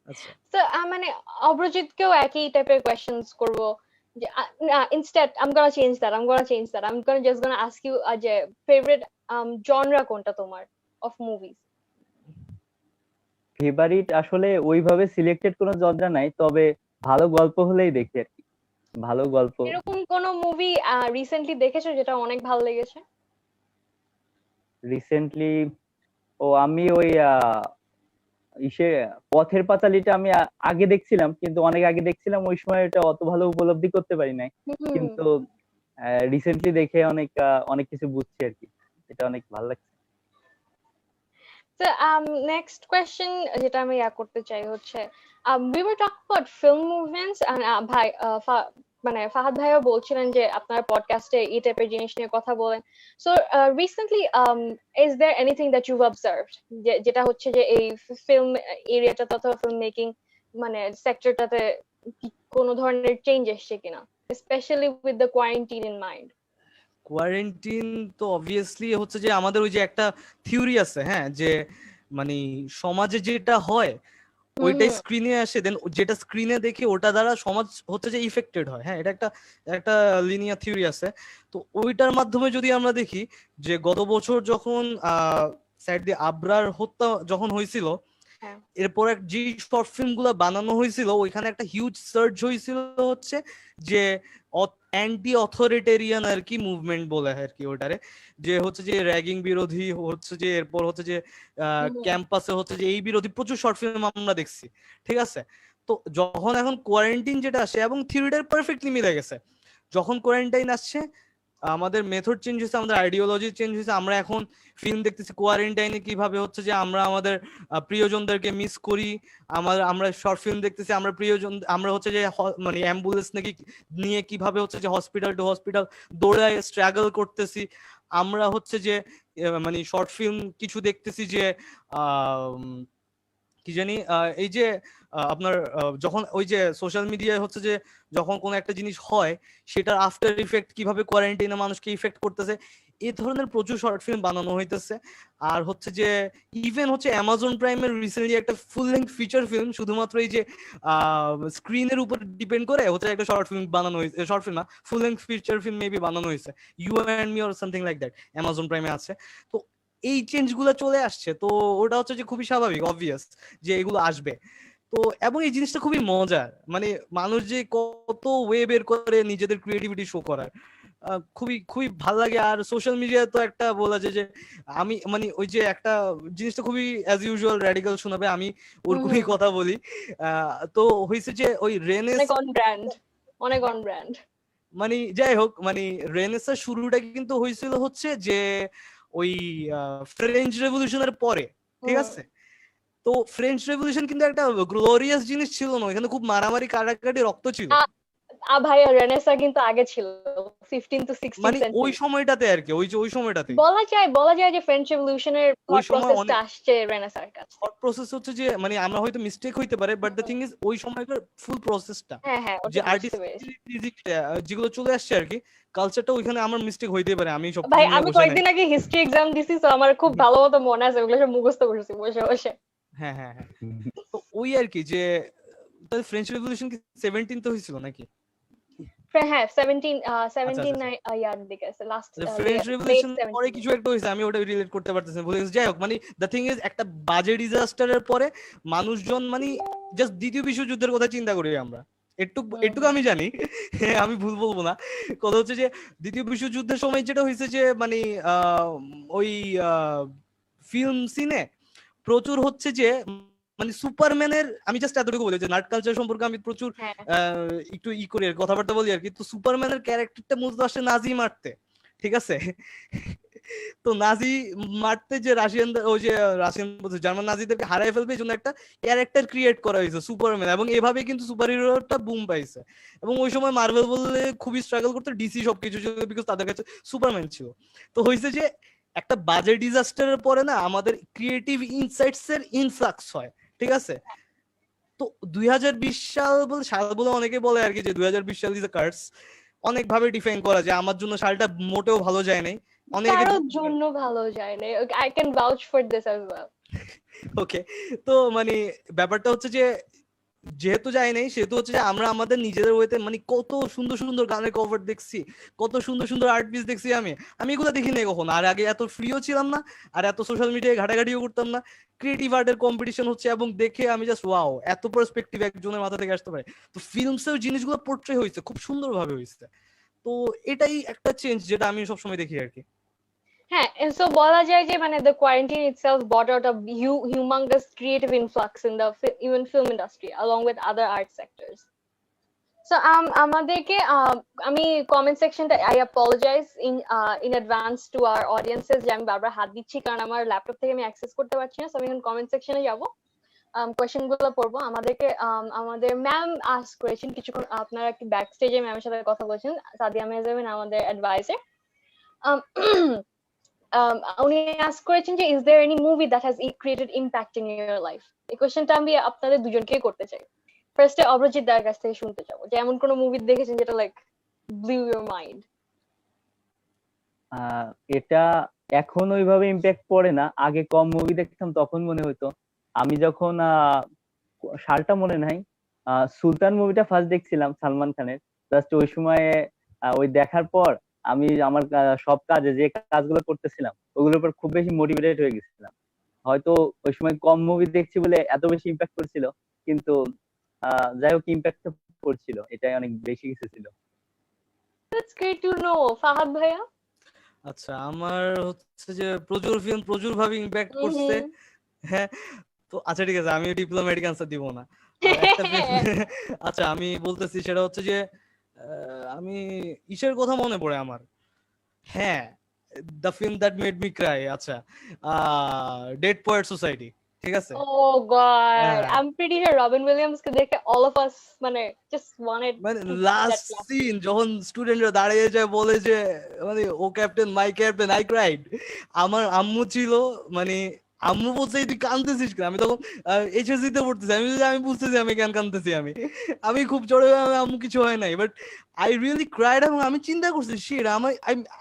আচ্ছা তো মানে অব্রজিৎকেও একই টাইপের কোয়েশ্চেনস করব, যে instead I'm just gonna ask you যে favorite genre কোনটা তোমার of movies? ফেভারিট আসলে ওইভাবে সিলেক্টেড কোনো জনরা নাই, তবে ভালো গল্প হলেই দেখি আর কি, ভালো গল্প। এরকম কোন মুভি রিসেন্টলি দেখেছো যেটা অনেক ভালো লেগেছে? রিসেন্টলি, আমি ওই ইসে পথের পাঁচালীটা আমি আগে দেখছিলাম, কিন্তু অনেক আগে দেখছিলাম, ওই সময় এটা অত ভালো উপলব্ধি করতে পারি নাই। হুম। কিন্তু রিসেন্টলি দেখে অনেক অনেক কিছু বুঝছি আর কি, এটা অনেক ভালো লাগছে। তো নেক্সট কোয়েশ্চেন যেটা আমি করতে চাই হচ্ছে, we were talking about film movements and ভাই মানে ফাহাদ ভাইও বলছিলেন যে আপনার পডকাস্টে এই টাইপের জিনিস নিয়ে কথা বলেন। So recently is there anything that you've observed যেটা হচ্ছে যে এই ফিল্ম এরিয়াটা অথবা ফিল্ম মেকিং মানে সেক্টরটাতে কোনো ধরনের চেঞ্জ এসছে কিনা, specially with the quarantine in mind? Quarantine তো অবভিয়াসলি হচ্ছে যে আমাদের ওই যে একটা থিওরি আছে, হ্যাঁ, যে মানে সমাজে যেটা হয় ওইটাই স্ক্রিনে আসে, দেন যেটা স্ক্রিনে দেখে ওটা দ্বারা সমাজ হচ্ছে যে ইফেক্টেড হয়। হ্যাঁ, এটা একটা একটা লিনিয়ার থিওরি আছে। তো ওইটার মাধ্যমে যদি আমরা দেখি যে গত বছর যখন স্যাডলি আবরার হত্যা যখন হয়েছিল, হ্যাঁ। এরপর যে শর্ট ফিল্ম গুলা বানানো হয়েছিল ওইখানে একটা হিউজ সার্চ হয়েছিল হচ্ছে যে অ্যান্টি অথরিটেরিয়ান আর কি মুভমেন্ট বলে আর কি ওটারে, যে হচ্ছে যে র্যাগিং বিরোধী, হচ্ছে যে এরপর হচ্ছে যে ক্যাম্পাসে হচ্ছে যে এই বিরোধী প্রচুর শর্ট ফিল্ম আমরা দেখছি। ঠিক আছে, তো যখন এখন কোয়ারেন্টাইন যেটা আসে এবং থিওরিটার পারফেক্টলি মিলে গেছে, যখন কোয়ারেন্টাইন আসছে আমাদের মেথড চেঞ্জ হয়েছে, আমাদের আইডিওলজি চেঞ্জ হয়েছে। আমরা এখন ফিল্ম দেখতেছি কোয়ারেন্টাইনে কিভাবে হচ্ছে যে আমরা আমাদের প্রিয়জনদেরকে মিস করি, আমরা শর্ট ফিল্ম দেখতেছি আমরা প্রিয়জন, আমরা হচ্ছে যে মানে অ্যাম্বুলেন্স নাকি নিয়ে কিভাবে হচ্ছে যে হসপিটাল টু হসপিটাল দৌড়ায় স্ট্রাগল করতেছি। আমরা হচ্ছে যে মানে শর্ট ফিল্ম কিছু দেখতেছি যে কি জানি এই যে আপনার যখন ওই যে সোশ্যাল মিডিয়ায় হচ্ছে যে যখন কোনো একটা জিনিস হয় সেটার আফটার ইফেক্ট কিভাবে কোয়ারেন্টাইনে মানুষকে ইফেক্ট করতেছে, এই ধরনের প্রচুর শর্ট ফিল্ম বানানো হইতেছে। আর হচ্ছে যে ইভেন হচ্ছে অ্যামাজন প্রাইমের রিসেন্টলি একটা ফুল লেন্থ ফিচার ফিল্ম শুধুমাত্র এই যে স্ক্রিনের উপর ডিপেন্ড করে হচ্ছে একটা শর্ট ফিল্ম বানানো হয়েছে, শর্ট ফিল্ম না full length feature film maybe বানানো হয়েছে, you and me or something like that, Amazon প্রাইমে আছে। তো এই চেঞ্জ গুলো চলে আসছে, তো ওটা হচ্ছে যে খুবই স্বাভাবিক অবভিয়াস যে এগুলো আসবে। তো এবং এই জিনিসটা খুবই মজার, মানে মানুষ যে কত ওয়ে বের করে নিজেদের ক্রিয়েটিভিটি শো করার, খুবই খুবই ভালো লাগে। আর সোশ্যাল মিডিয়া তো একটা বলা যায় যে আমি মানে ওই যে একটা জিনিসটা খুবই অ্যাজ ইউজুয়াল র্যাডিক্যাল শোনাবে, আমি ওরকমই কথা বলি। তো হয়েছে যে ওই রেনেস অনেক অন ব্র্যান্ড মানে যাই হোক, মানে রেনেসার শুরুটা কিন্তু হয়েছিল হচ্ছে যে ওই ফ্রেঞ্চ রেভলিউশনের পরে। ঠিক আছে, তো ফ্রেঞ্চ রেভলিউশন কিন্তু একটা গ্লোরিয়াস জিনিস ছিল না, এখানে খুব মারামারি কাটাকাটি রক্ত ছিল। ভাইয়া রেনেসা কিন্তু আগে ছিল 15 to 16 মানে সেঞ্চুরি, ওই সময়টাতে আর কি, ওই সময়টাতে বলা যায় যে ফ্রেঞ্চ রেভলিউশনের ওই থট সময় প্রসেসটা আসছে রেনেসার কাছে। থট প্রসেস হচ্ছে যে মানে আমরা হয়তো মিস্টেক হইতে পারে, বাট দ্য থিং ইজ ওই সময়কার ফুল প্রসেসটা যে আর্টিস্ট যেগুলো চলে আসছে আর কি, কালচারটা ওইখানে আমার মিস্টেক হইতে পারে। আমি সব ভাই আমি কয়েকদিন আগে হিস্ট্রি এক্সাম দিছি, তো আমার খুব ভালো মতো মনে আছে, ওগুলো সব মুখস্থ করছি বসে বসে। হ্যাঁ হ্যাঁ হ্যাঁ, তো ওই আর কি যে তাহলে ফ্রেঞ্চ রেভলিউশন কি 17 তো হয়েছিল নাকি? হ্যাঁ 17 ইয়ার দিকে আছে, লাস্ট ফ্রেঞ্চ রেভলিউশন পরে কিছু একটা হয়েছে, আমি ওটা রিলেট করতে পারতেছি না, ভুলে গেছি। যাই হোক, মানে দ্য থিং ইজ একটা বাজে ডিজাস্টারের পরে মানুষজন মানে জাস্ট দ্বিতীয় বিশ্বযুদ্ধের কথা চিন্তা করি আমরা, একটুকু আমি জানি আমি ভুল বলবো না। কথা হচ্ছে যে দ্বিতীয় বিশ্বযুদ্ধের সময় যেটা হয়েছে যে মানে ওই ফিল্ম সিনে প্রচুর হচ্ছে যে মানে সুপারম্যানের, আমি জাস্ট এতটুকু বলি যে নার্ড কালচার সম্পর্কে আমি প্রচুর একটু করি আর কথাবার্তা বলি আর কি। তো সুপারম্যানের ক্যারেক্টারটা মূলত আসে নাজি মারতে, ঠিক আছে? তো নাজি মারতে যে রাশিয়ান জার্মান নাজিদেরকে হারাই ফেলবে এই জন্য একটা ক্যারেক্টার ক্রিয়েট করা হয়েছে সুপারম্যান, এবং এভাবে কিন্তু সুপার হিরোটা বুম পাইছে। এবং ওই সময় মার্ভেল বললে খুবই স্ট্রাগল করতে, ডিসি সবকিছু ছিল বিকজ তাদের কাছে সুপারম্যান ছিল। তো হয়েছে যে একটা বাজে ডিজাস্টারের পরে না আমাদের ক্রিয়েটিভ ইনসাইটস এর ইনফ্লাক্স হয়, ঠিক আছে? তো 2020 সাল বলে অনেকে বলে আর কি যে 2020 সাল ইজ আ কার্স, অনেক ভাবে ডিফাইন করা যায়। আমার জন্য সালটা মোটেও ভালো যায় নাই, কারোর জন্য ভালো যায় না, I can vouch for this as well. Okay, তো মানে ব্যাপারটা হচ্ছে যে যেহেতু যাই নাই সেহেতু হচ্ছে যে আমরা আমাদের নিজেদের ওয়েতে মানে কত সুন্দর সুন্দর গানের কভার দেখছি, কত সুন্দর সুন্দর আর্ট পিস দেখছি। আমি এগুলো দেখি নাই কখনো, আর আগে এত ফ্রিও ছিলাম না, আর এত সোশ্যাল মিডিয়ায় ঘাটাঘাটিও করতাম না। ক্রিয়েটিভ আর্টের কম্পিটিশন হচ্ছে এবং দেখে আমি জাস্ট ওয়াও, এত পার্সপেক্টিভ একজনের মাথা থেকে আসতে পারে। তো ফিল্মসেও জিনিসগুলো পোর্ট্রে হয়েছে, খুব সুন্দরভাবে হয়েছে। তো এটাই একটা চেঞ্জ যেটা আমি সবসময় দেখি আর কি। হ্যাঁ, সো বলা যায় যে মানে the quarantine itself brought out a humongous creative influx in the even film industry along with other art sectors. So আমাদেরকে আমি কমেন্ট সেকশনটা I apologize in advance to our audiences যে আমি বারবার হাত দিচ্ছি কারণ আমার ল্যাপটপ থেকে আমি অ্যাক্সেস করতে পারছি না। সো আমি এখন কমেন্ট সেকশনে যাব, কোয়েশ্চেন গুলো পড়বো। আমাদের ম্যাম আস্ক করেছেন কিছুক্ষণ, আপনারা কি ব্যাক স্টেজে ম্যামের সাথে কথা বলছেন, সাদিয়া মেহজাবিন আমাদের অ্যাডভাইজার। উনি আস্ক করেছেন যে is there any movie that has created impact in your life. এই কোয়েশ্চেনটা আমি আপনাদের দুজনকেই করতে চাই। ফার্স্টে অভিজিৎ দার কাছ থেকে শুনতে চাবো যে এমন কোন মুভি দেখেছেন যেটা লাইক ব্লিউ ইউর মাইন্ড। এটা এখন ওইভাবে ইমপ্যাক্ট পড়ে না, আগে কম মুভি দেখতাম তখন মনে হতো। আমি যখন সালটা মনে নাই। সুলতান মুভিটা ফার্স্ট দেখছিলাম সালমান খানের। জাস্ট ওই সময়ে ওই দেখার পর আমি আমার সব কাজে যে কাজগুলো করতেছিলাম ওগুলোর উপর খুব বেশি মোটিভেটেড হয়ে গেছিলাম। হয়তো ওই সময় কম মুভি দেখছি বলে এত বেশি ইম্প্যাক্ট করছিল, কিন্তু যাই হোক ইম্প্যাক্ট করছিল, এটাই অনেক বেশি কিছু ছিল। That's great to know. Fahad ভাইয়া? আচ্ছা, আমার হচ্ছে যে প্রচুর ভাবে ইম্প্যাক্ট করছে। হ্যাঁ, তো আচ্ছা ঠিক আছে, আমি ডিপ্লোম্যাটিক আনসার দিব না। একটা আচ্ছা আমি বলতেছি, সেটা হচ্ছে যে আমি ইসের কথা মনে পড়ে আমার। হ্যাঁ, the film that made me Cry. আচ্ছা, ডেড পোয়েট সোসাইটি, ঠিক আছে? Oh God, হ্যাঁ, I'm pretty sure Robin Williams কে দেখে all of us মানে just wanted মানে to last that laugh. Scene যখন স্টুডেন্টরা দাঁড়িয়ে যায় বলে যে মানে O captain, my captain, I cried. আমার আম্মু ছিল, মানে আম্মু বলছে তুই কাঁদতেছিস কেন? আমি তখন এইচএসসি তে পড়তেছি, আমি বুঝতেছি আমি কেন কাঁদতেছি। আমি খুব জোরে, আম্মু কিছু হয় নাই, বাট আই রিয়েলি ক্রাইড। এবং আমি চিন্তা করছি shit,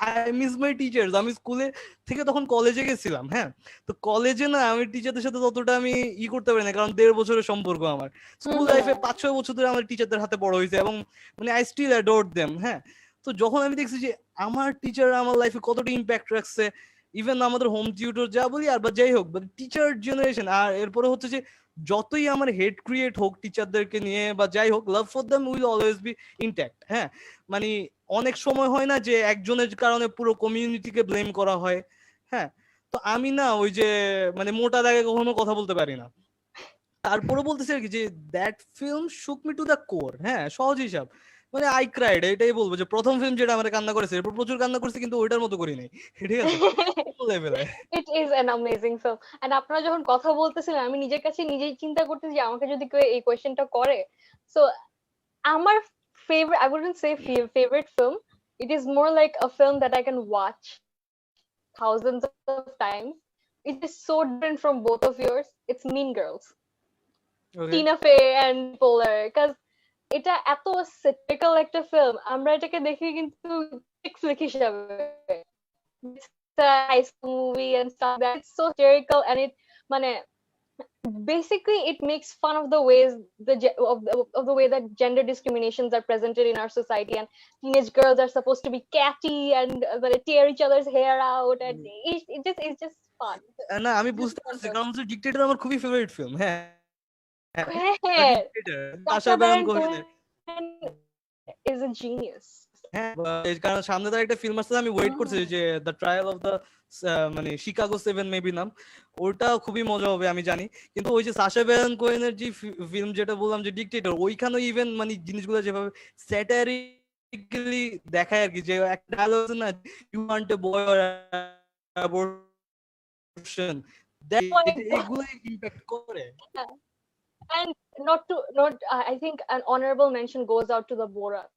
I miss my teachers. আমি স্কুলে থেকে তখন কলেজে গেছিলাম। হ্যাঁ, তো কলেজে না আমি টিচারদের সাথে ততটা আমি করতে পারি না, কারণ 1.5 বছরের সম্পর্ক আমার। স্কুল লাইফে 5-6 বছর ধরে আমার টিচারদের হাতে বড় হয়েছে, এবং মানে আই স্টিল অ্যাডোর দেম। হ্যাঁ, তো যখন আমি দেখছি যে আমার টিচার আমার লাইফে কতটা ইম্প্যাক্ট রাখছে, ইভেন আমাদের হোম টিউটর যা বলি আর বা যাই হোক, টিচার জেনারেশন। আর এরপরে হচ্ছে যে যতই আমার হেড ক্রিয়েট হোক টিচারদেরকে নিয়ে বা যাই হোক, love for them will always be intact. হ্যাঁ, মানে অনেক সময় হয় না যে একজনের কারণে পুরো কমিউনিটিকে ব্লেম করা হয়। হ্যাঁ, তো আমি না ওই যে মানে মোটা দাগে কখনো কথা বলতে পারি না। তারপরে বলতেছি আর কি যে দ্যাট ফিল্ম শুক মি টু দ্য কোর। হ্যাঁ, সহজ হিসাব, মানে আই ক্রাইড, এটাই বলবো যে প্রথম ফিল্ম যেটা আমার কান্না করেছে, এরপর প্রচুর কান্না করেছে, কিন্তু ওইটার মতো করি নাই। ঠিক আছে, লেভেলে। It is an amazing film. And আপনারা যখন কথা বলতেছিলেন আমি নিজের কাছে নিজেই চিন্তা করতেছি যে আমাকে যদি কেউ এই কোয়েশ্চেনটা করে, so আমার favorite, I wouldn't say favorite film. It is more like a film that I can watch thousands of times. It is so different from both of yours. It's Mean Girls. Okay, Tina Fey and Polar. Because এটা এত typical একটা film, আমরা এটাকে দেখি কিন্তু chick flick হিসাবে। It's a high school movie and stuff that it's so satirical, and it মানে basically it makes fun of the ways of the way that gender discriminations are presented in our society, and teenage girls are supposed to be catty and tear each other's hair out, and it's just fun. না আমি Just বুঝতে fun পারছি, film. কারণ হচ্ছে ডিক্টেটর আমার খুবই ফেভারিট ফিল্ম। হ্যাঁ, হ্যাঁ, হ্যাঁ, dictator Sasha Sacha Baron Baron কোহেনের। Cohen is a genius. হ্যাঁ, এই কারণ সামনে তার একটা ফিল্ম আসছে, আমি ওয়েট করছি যে দ্য ট্রায়াল অফ দ্য মানে শিকাগো 7 মেবি নাম। ওটা খুবই মজা হবে আমি জানি। কিন্তু ওই যে সাশা ব্যারন কোহেনের যে ফিল্ম যেটা বললাম যে ডিক্টেটর, ওইখানে ইভেন মানে জিনিসগুলো যেভাবে স্যাটারিক্যালি দেখায় আর কি, যে একটা ডায়লগ আছে না, you want a boy or abortion, Oh my God. এগুলো ইম্প্যাক্ট করে। And not I think an honorable mention goes out to the Borat.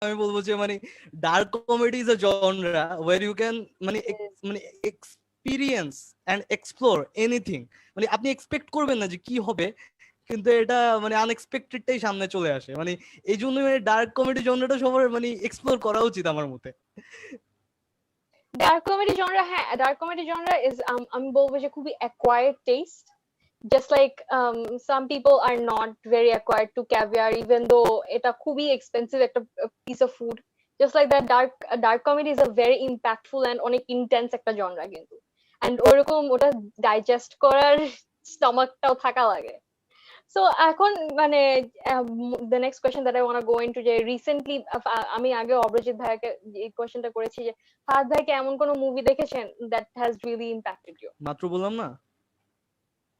আমি বলবো যে মানে dark comedy is a genre where you can মানে মানে এক্সপিরিয়েন্স এন্ড এক্সপ্লোর এনিথিং। মানে আপনি এক্সপেক্ট করবেন না যে কি হবে, কিন্তু এটা মানে আনএক্সপেক্টেডটাই সামনে চলে আসে। মানে এই জন্য মানে ডার্ক কমেডি জনরাটা সবার মানে এক্সপ্লোর করা উচিত আমার মতে। Dark comedy genre, dark comedy genre is আমি বলবো যে খুবই acquired taste. Just like some people are not very acquired to caviar, even though এটা খুবই expensive একটা piece of food. Just like that, dark comedy is a very impactful and অনেক intense একটা genre কিন্তু, and ওরকম ওটা digest করার স্টমাকটাও থাকা লাগে। So এখন মানে the next question that I want to go into যে recently আমি আগে অব্রজিৎ ভাইকে এই কোয়েশ্চেনটা করেছি যে ফাহাদ ভাইকে এমন কোন মুভি দেখেছেন that has really impacted you মাত্র বললাম না,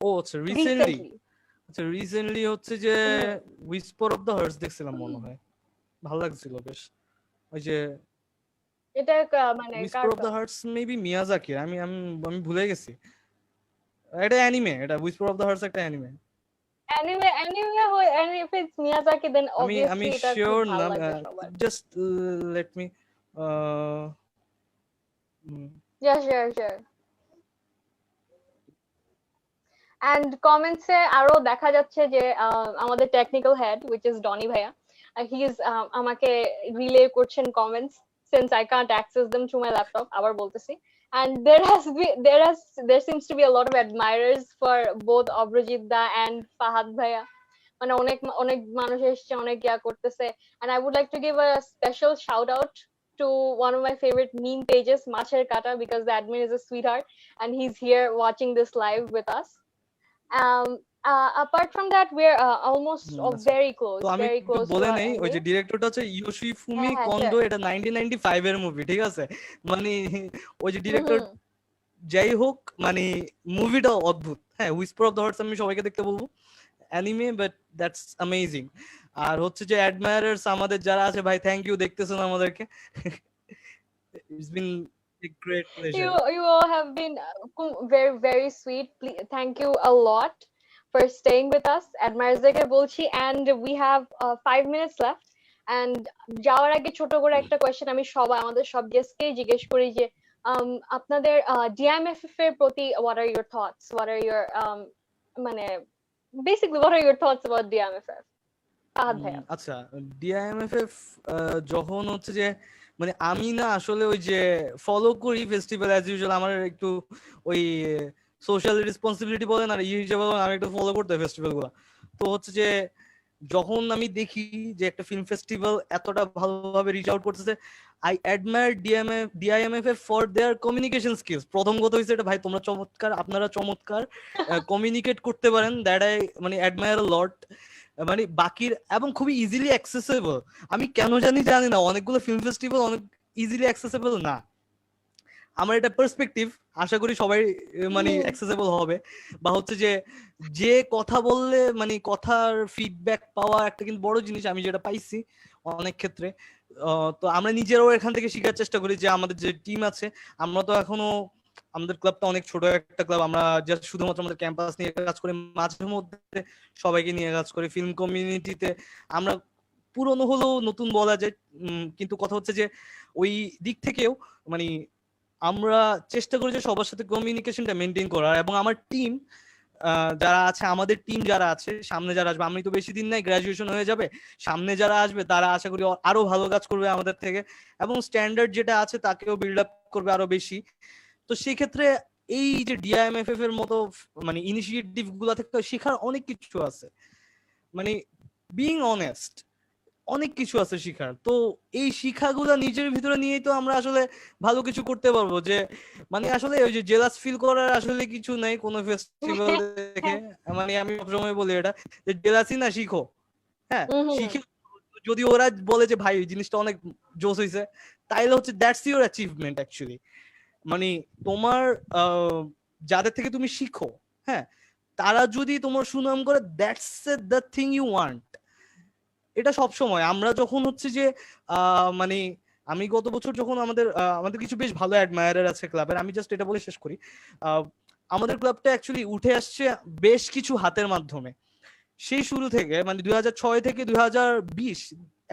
ও আচ্ছা রিসেন্টলি, recently? আচ্ছা রিসেন্টলি হচ্ছে যে হুইসপার অফ দ্য হার্টস দেখছিলাম মনে হয়, ভালো লাগছিল বেশ। ওই যে এটা মানে Whisper car of the hertz maybe Miyazaki, আমি আমি আমি ভুলে গেছি। এটা অ্যানিমে, এটা হুইসপার অফ দ্য হার্টস একটা অ্যানিমে। anime হয়, and if it's Miyazaki then আমি obviously এটা খুব শিওর ভালো না, লাগবে সবার। Just let me Yeah, sure. And কমেন্টসে আরো দেখা যাচ্ছে যে আমাদের technical head which is Donny ভাইয়া, হি ইজ আমাকে রিলে করছেন comments since I can't access them through my laptop, আবার বলতেছি। and there seems to be a lot of admirers for both Obrojit da and Fahad bhaiya, মানে অনেক অনেক মানুষ এসছে, অনেক ইয়া করতেছে। and I would like to give a special shout out to one of my favorite meme pages, Macher Kata, because the admin is a sweetheart and he's here watching this live with us. um Apart from that, we're almost আচ্ছা, very close, তো আমি very একটু close to বলে our নেই, ওই যে ending. ডিরেক্টরটা হচ্ছে ইয়োশিফুমি হ্যাঁ, কন্ডো, sure. এটা 1995 এর মুভি, ঠিক আছে? মানে ওই যে ডিরেক্টর হুম। যাই হোক, মানে মুভিটা অদ্ভুত। হ্যাঁ, হুইসপার অফ দ্য হার্টস আমি সবাইকে দেখতে বলবো, অ্যানিমে, বাট দ্যাটস অ্যামেজিং। আর হচ্ছে যে অ্যাডমায়ারার্স আমাদের যারা আছে, ভাই থ্যাংক ইউ দেখতেছেন আমাদেরকে। It's been a great pleasure. You all have been very very sweet. Thank you a lot for staying with us. Admirers বলছি, and we have 5 minutes left. and যাওয়ার আগে ছোট করে একটা কোয়েশ্চেন আমি আমাদের সব গেস্টকে জিজ্ঞেস করি যে আপনাদের ডিএমএফএফ এর প্রতি what are your thoughts, what are your মানে basically what are your thoughts about DMFF? Fahad ভাইয়া। আচ্ছা, ডিআইএমএফএফ যখন হচ্ছে যে মানে আমি না আসলে ওই যে ফলো করি ফেস্টিভ্যাল অ্যাজ ইউজুয়াল, আমার একটু ওই সোশ্যাল রেসপন্সিবিলিটি বলেন আর হিসেবে আমি একটু ফলো করতে হয় ফেস্টিভ্যাল গুলো। তো হচ্ছে যে যখন আমি দেখি যে একটা ফিল্ম ফেস্টিভ্যাল এতটা ভালোভাবে রিচ আউট করতেছে, I admire DIMFF for their communication skills. প্রথম কথা হচ্ছে এটা, ভাই তোমরা চমৎকার, আপনারা চমৎকার কমিউনিকেট করতে পারেন, দ্যাট আই মানে অ্যাডমায়ার আ লট। মানে বাকির এবং খুবই ইজিলি অ্যাক্সেসেবল। আমি কেন জানি না অনেকগুলো ফিল্ম ফেস্টিভ্যাল অনেক ইজিলি অ্যাক্সেসেবল না। আমার এটা পার্সপেক্টিভ, আশা করি সবাই মানে অ্যাক্সেসেবল হবে। বা হচ্ছে যে যে কথা বললে মানে কথার ফিডব্যাক পাওয়া একটা কিন্তু বড় জিনিস, আমি যেটা পাইছি অনেক ক্ষেত্রে। তো আমরা নিজেরাও এখান থেকে শেখার চেষ্টা করি যে আমাদের যে টিম আছে, আমরা তো এখনো আমাদের ক্লাবটা অনেক ছোট একটা ক্লাব, আমরা জাস্ট শুধুমাত্র আমাদের ক্যাম্পাস নিয়ে কাজ করি, মাঝে মধ্যে সবাইকে নিয়ে কাজ করি। ফিল্ম কমিউনিটিতে আমরা পুরনো হলেও নতুন বলা যায়, কিন্তু কথা হচ্ছে যে ওই দিক থেকেও মানে আমরা চেষ্টা করি যে সবার সাথে কমিউনিকেশনটা মেনটেন করার। এবং আমার টিম যারা আছে, আমাদের টিম যারা আছে, সামনে যারা আসবে, আমি তো বেশি দিন নাই, গ্রাজুয়েশন হয়ে যাবে, সামনে যারা আসবে তারা আশা করি আরো ভালো কাজ করবে আমাদের থেকে, এবং স্ট্যান্ডার্ড যেটা আছে তাকেও বিল্ড আপ করবে আরো বেশি। তো সেই ক্ষেত্রে এই যে ডিআইএমএফএফ এর মতো মানে ইনিশিয়েটিভ গুলা থেকে শেখার অনেক কিছু আছে, মানে বিইং অনেস্ট অনেক কিছু আছে শিখার। তো এই শিক্ষাগুলো নিজের ভিতরে নিয়েই তো আমরা আসলে ভালো কিছু করতে পারবো। যে মানে আসলে ওই যে জেলাস ফিল করার আসলে কিছু নাই কোনো ফেস্টিভ্যাল দেখে। মানে আমি সবসময় বলি এটা যে জেলাসি না, শিখো। হ্যাঁ, শিখে যদি ওরা বলে যে ভাই এই জিনিসটা অনেক জোস হয়েছে, তাইলে হচ্ছে দ্যাটস ইউর অ্যাচিভমেন্ট অ্যাকচুয়ালি। মানে তোমার যাদের থেকে তুমি শিখো, হ্যাঁ, তারা যদি তোমার সুনাম করে, that's the thing you want. এটা সব সময় আমরা যখন হচ্ছে যে মানে আমি গত বছর যখন আমাদের কিছু বেশ ভালো অ্যাডমায়ারার আছে ক্লাবের, আমি জাস্ট এটা বলে শেষ করি। আমাদের ক্লাবটা অ্যাকচুয়ালি উঠে আসছে বেশ কিছু হাতের মাধ্যমে। সেই শুরু থেকে মানে 2006 থেকে 2020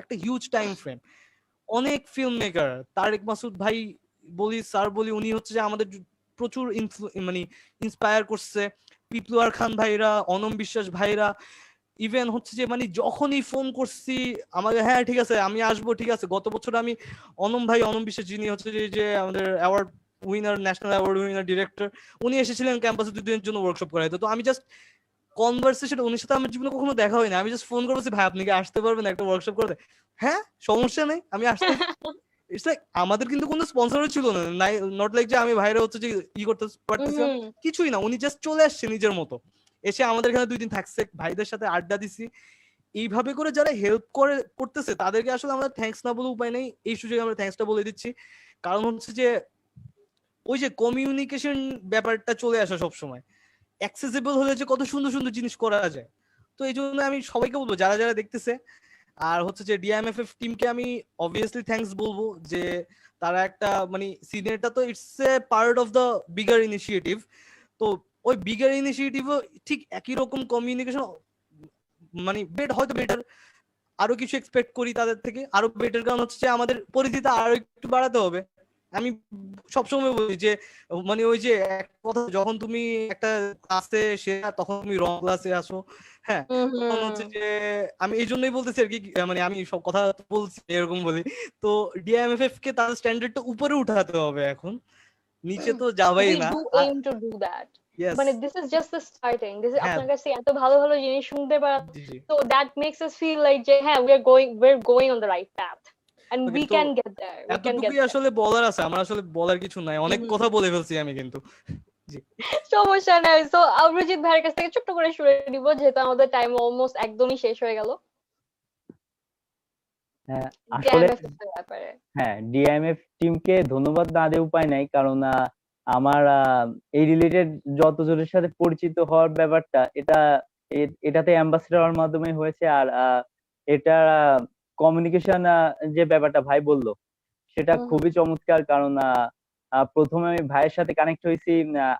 একটা হিউজ টাইম ফ্রেম। অনেক ফিল্ম মেকার, তারেক মাসুদ ভাই বলি, স্যার বলি, উনি হচ্ছে যে আমাদের প্রচুর মানে ইন্সপায়ার করছে। পিপলুয়ার খান ভাইরা, অনম বিশ্বাস ভাইরা, ইভেন হচ্ছে যে মানে যখনই ফোন করছি আমাকে, হ্যাঁ ঠিক আছে আমি আসবো, ঠিক আছে। গত বছর আমি অনম বিশ্বাস, যিনি হচ্ছে যে আমাদের award winner, national award winner director, উনি এসেছিলেন ক্যাম্পাসে 2 দিনের জন্য ওয়ার্কশপ করাইতে। তো আমি জাস্ট কনভারসেশন, উনির সাথে আমার জীবনে কখনো দেখা হয়নি, আমি জাস্ট ফোন করছি, ভাই আপনি কি আসতে পারবেন একটা ওয়ার্কশপ করতে? হ্যাঁ সমস্যা নেই, আমি আসতে। ইটস লাইক আমাদের কিন্তু কোনো স্পন্সরও ছিল না, নট লাইক যে আমি ভাইরা হচ্ছে যে করতে পারতেছিলাম, কিছুই না। উনি জাস্ট চলে আসছে নিজের মতো, এসে আমাদের এখানে 2 দিন থাকছে, ভাইদের সাথে আড্ডা দিছি। এইভাবে করে যারা হেল্প করতেছে তাদেরকে আসলে আমরা থ্যাঙ্কস না বলে উপায় নেই, এই সুযোগে আমরা থ্যাঙ্কসটা বলে দিচ্ছি। কারণ হচ্ছে যে ওই যে কমিউনিকেশন ব্যাপারটা চলে আসা সব সময়, অ্যাক্সেসিবল হলে যে কত সুন্দর সুন্দর জিনিস করা যায়। তো এই জন্য আমি সবাইকে বলবো যারা যারা দেখতেছে, আর হচ্ছে যে ডিএমএফএফ টিমকে আমি অবভিয়াসলি থ্যাঙ্কস বলবো যে তারা একটা মানে সিনেটা তো it's a part of the bigger initiative. তো ওই বিগার ইনিশিয়েটিভও ঠিক একই রকম কমিউনিকেশন, মানে হয়তো বেটার, আরো কিছু এক্সপেক্ট করি তাদের থেকে, আরো বেটার। কারণ হচ্ছে যে আমাদের পরিধিটা আরো একটু বাড়াতে হবে, আমি সবসময় বলি যে মানে ওই যে এক কথা, যখন তুমি একটা ক্লাসে তখন তুমি রং ক্লাসে আসো, হ্যাঁ, তখন হচ্ছে যে আমি এই জন্যই বলতেছি আর কি, মানে আমি সব কথা বলছি এরকম বলি। তো ডিএমএফএফ কে তার স্ট্যান্ডার্ডটা উপরে উঠাতে হবে, এখন নিচে তো যাবেই we না। do aim to do that. Yes. মানে this is just the starting. This is হ্যাঁ, আপনার কাছে এত ভালো ভালো জিনিস শুনতে পারা, জি জি। so that makes us feel like যে হ্যাঁ we're going on the right path and Okay, we তো can get there. We can get এতটুকুই there. আসলে বলার আছে, আমার আসলে বলার কিছু নাই, অনেক কথা বলে ফেলছি আমি কিন্তু। জি, সমস্যা নাই। সো অভিজিৎ ভাইয়ের কাছ থেকে ছোট্ট করে শুনে নিব, যেহেতু আমাদের টাইম অলমোস্ট একদমই শেষ হয়ে গেল। হ্যাঁ, আসলে DMFF এর ব্যাপারে। হ্যাঁ, ডিএমএফ টিমকে ধন্যবাদ না দিয়ে উপায় নাই, কারণ আমার এই রিলেটেড যতজনের সাথে পরিচিত হওয়ার ব্যাপারটা, এটাতে অ্যাম্বাসেডর মাধ্যমে হয়েছে। আর এটা কমিউনিকেশন যে ব্যাপারটা ভাই বললো, সেটা খুবই চমৎকার। কারণ প্রথমে আমি ভাইয়ের সাথে কানেক্ট হয়েছি,